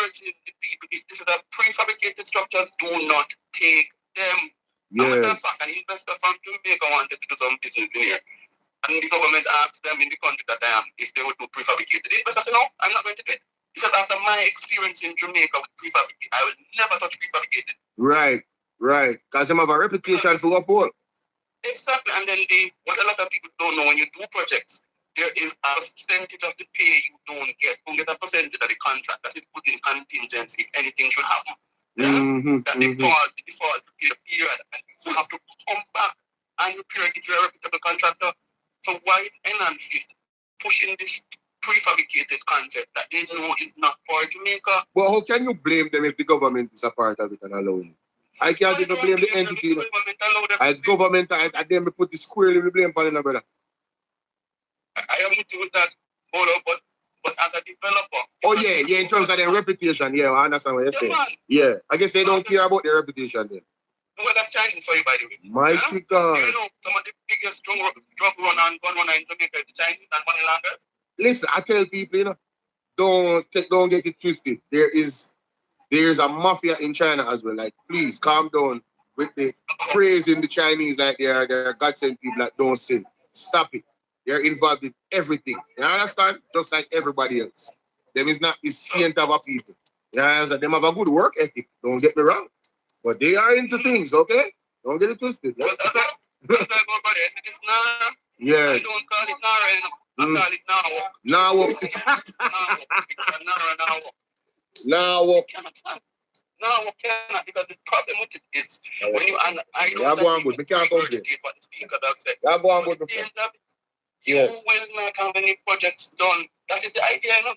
urging the people, if this is a prefabricated structure, do not take them. Yeah. An investor from Jamaica wanted to do some business in here. And the government asked them in the country that I am if they would do prefabricated. The investor said, no, I'm not going to do it. He said, after my experience in Jamaica with prefabricated, I will never touch prefabricated. Right. Because they have a reputation for what for. Exactly. And then what a lot of people don't know, when you do projects, there is a percentage of the pay you don't get. You get a percentage of the contract that is put in contingency if anything should happen. That default period, and you have to come back and repair it if you're a reputable contractor. So why is NNC pushing this prefabricated concept that they know is not for Jamaica? But how can you blame them if the government is a part of it and allowing it? I can't even blame the entity. Government, I then put the squarely blame on it, brother. I am with you with that, but as a developer. Oh yeah, in terms of their reputation, yeah, I understand what you're saying. Yeah, I guess they don't care about their reputation then. Well, that's Chinese for you, by the way. Mighty God. You know, some of the biggest drug runner and gun runner in Jamaica is the Chinese and money launderers. Listen, I tell people, you know, don't get it twisted. There's a mafia in China as well. Like, please calm down with the praising the Chinese like they're godsend people that don't sin. Stop it. They're involved in everything. You understand? Just like everybody else. Them is not the saint of a people. You understand? Them have a good work ethic. Don't get me wrong. But they are into things, okay? Don't get it twisted. Yes. Yeah. I don't call it Nara, I call it Nawa. Nawa. No, cannot, because the problem with it is when you and I don't go on good. We can't complain. What the speaker does say. Go on good. You will not have any projects done. That is the idea, no?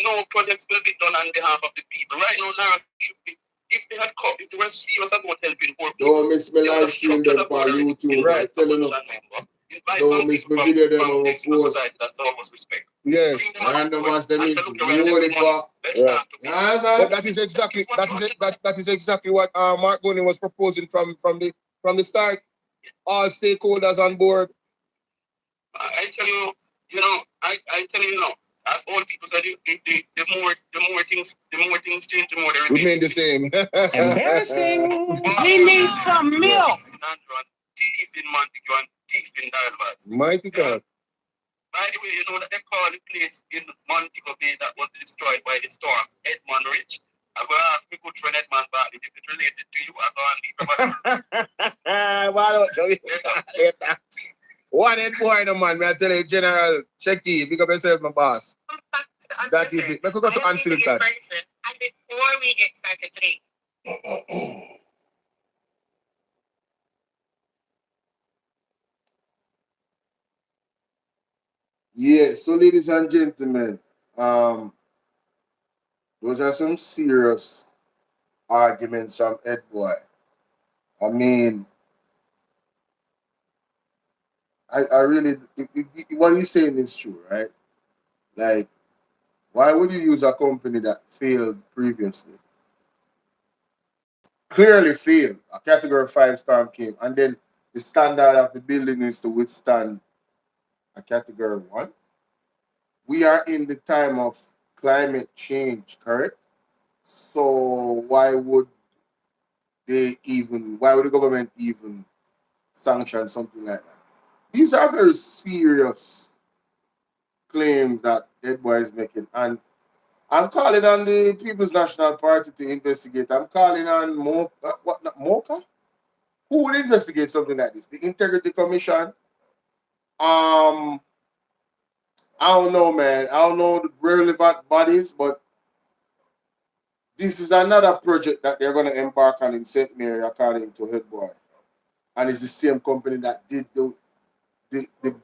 No projects will be done on behalf of the people. Right now, Nara should be. If they had come, if they were serious about helping poor people. Don't miss me live stream them on YouTube. Right, telling them. Don't miss me video them on post. That's almost respect. Yes, random ones them is holy part. But that is exactly what Mark Goni was proposing from the start. All stakeholders on board. I tell you, I tell you now. As old people said, the more things change, the more they remain the same. Embarrassing. We need some milk. Teeth in Montague and teeth in Dallas. Mighty God. By the way, you know that they call the place in Montego Bay that was destroyed by the storm, Edmund Ridge. I'm going to ask my good friend Edmund Bartley if it's related to you. I'm going to leave. Why don't you? One head boy, no man. I tell you, General Checky, pick up yourself, my boss. That is it. Let's go to answer that. And before we get started today. Yes, so ladies and gentlemen, those are some serious arguments from Ed Boy. I mean, I really, what he's saying is true, right? Like, why would you use a company that failed previously? Clearly failed. A category 5 storm came, and then the standard of the building is to withstand a category 1. We are in the time of climate change, correct? So why would the government even sanction something like that? These are very serious claims that Ed Boy is making. And I'm calling on the People's National Party to investigate. I'm calling on MOCA? Who would investigate something like this? The Integrity Commission? I don't know, man. I don't know the relevant bodies, but this is another project that they're going to embark on in St. Mary, according to Ed Boy. And it's the same company that did the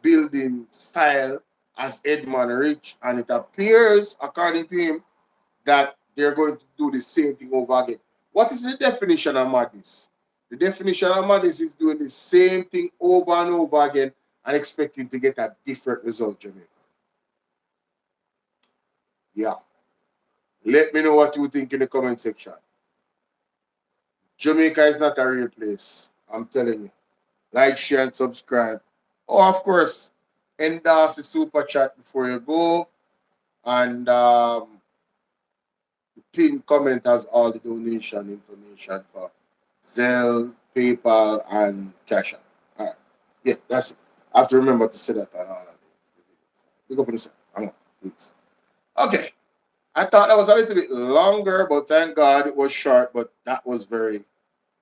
building style as Edmund Ridge. And it appears, according to him, that they're going to do the same thing over again. What is the definition of madness? The definition of madness is doing the same thing over and over again and expecting to get a different result, Jamaica. Yeah. Let me know what you think in the comment section. Jamaica is not a real place. I'm telling you. Like, share, and subscribe. Oh, of course, endorse the super chat before you go. And the pinned comment has all the donation information for Zelle, PayPal, and Cash App. All right. Yeah, that's it. I have to remember to say that on all of it. Look up on the side. Hang on, please. Okay. I thought that was a little bit longer, but thank God it was short. But that was very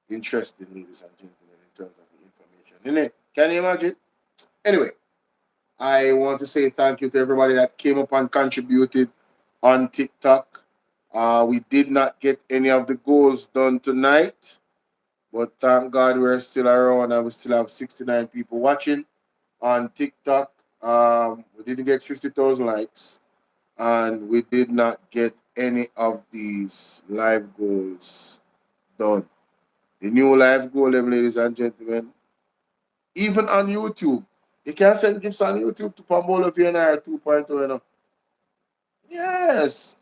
interesting, ladies and gentlemen, in terms of the information. Isn't it? Can you imagine? Anyway, I want to say thank you to everybody that came up and contributed on TikTok. We did not get any of the goals done tonight, but thank God we're still around and we still have 69 people watching on TikTok. We didn't get 50,000 likes, and we did not get any of these live goals done. The new live goal, them ladies and gentlemen, even on YouTube. You can send gifts on YouTube to BOLO V&R 2.0, you know. Yes.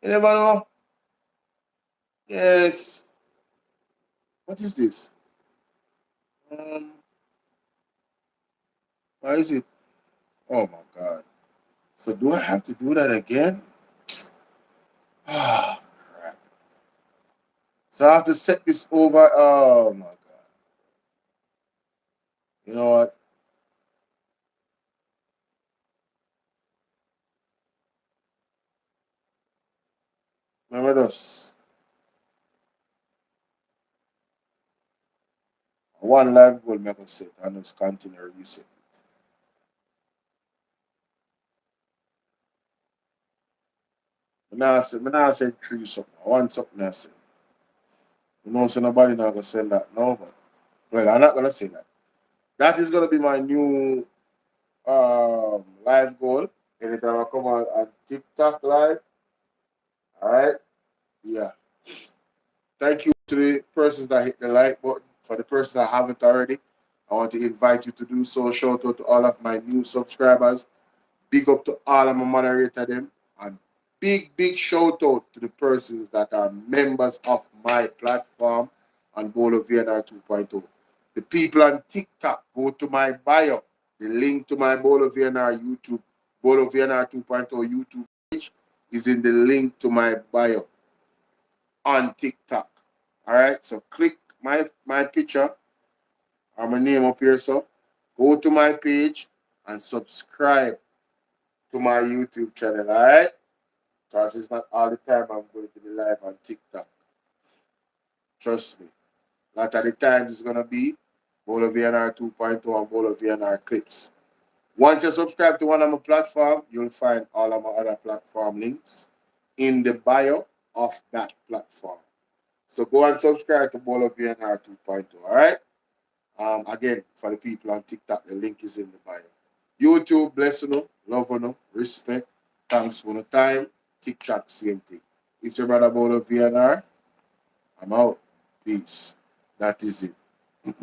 You never know. Yes. What is this? Why is it? Oh my God. So do I have to do that again? Oh, crap. So I have to set this over. Oh my God. You know what? Remember this. One live goal make us set and just continue to reset. I say three something. I want something I say. You know, so nobody not gonna send that. No, but well, I'm not gonna say that. That is gonna be my new live goal. Anytime I come on TikTok live. Alright? Yeah. Thank you to the persons that hit the like button. For the persons that haven't already, I want to invite you to do so. Shout out to all of my new subscribers. Big up to all of my moderator them. And big shout out to the persons that are members of my platform on BOLO V&R 2.0. The people on TikTok, go to my bio. The link to my BOLO V&R YouTube, BOLO V&R 2.0 YouTube page is in the link to my bio on TikTok. All right, so click my picture or my name up here. So go to my page and subscribe to my YouTube channel. All right, because it's not all the time I'm going to be live on TikTok. Trust me. A lot of the times it's gonna be BOLO V&R 2.0 and BOLO V&R clips. Once you subscribe to one of my platform, you'll find all of my other platform links in the bio of that platform. So go and subscribe to BOLO V&R 2.0, all right? Again, for the people on TikTok, the link is in the bio. YouTube, bless you, love you, respect, thanks for the time. TikTok, same thing. It's your brother BOLO V&R. I'm out. Peace. That is it.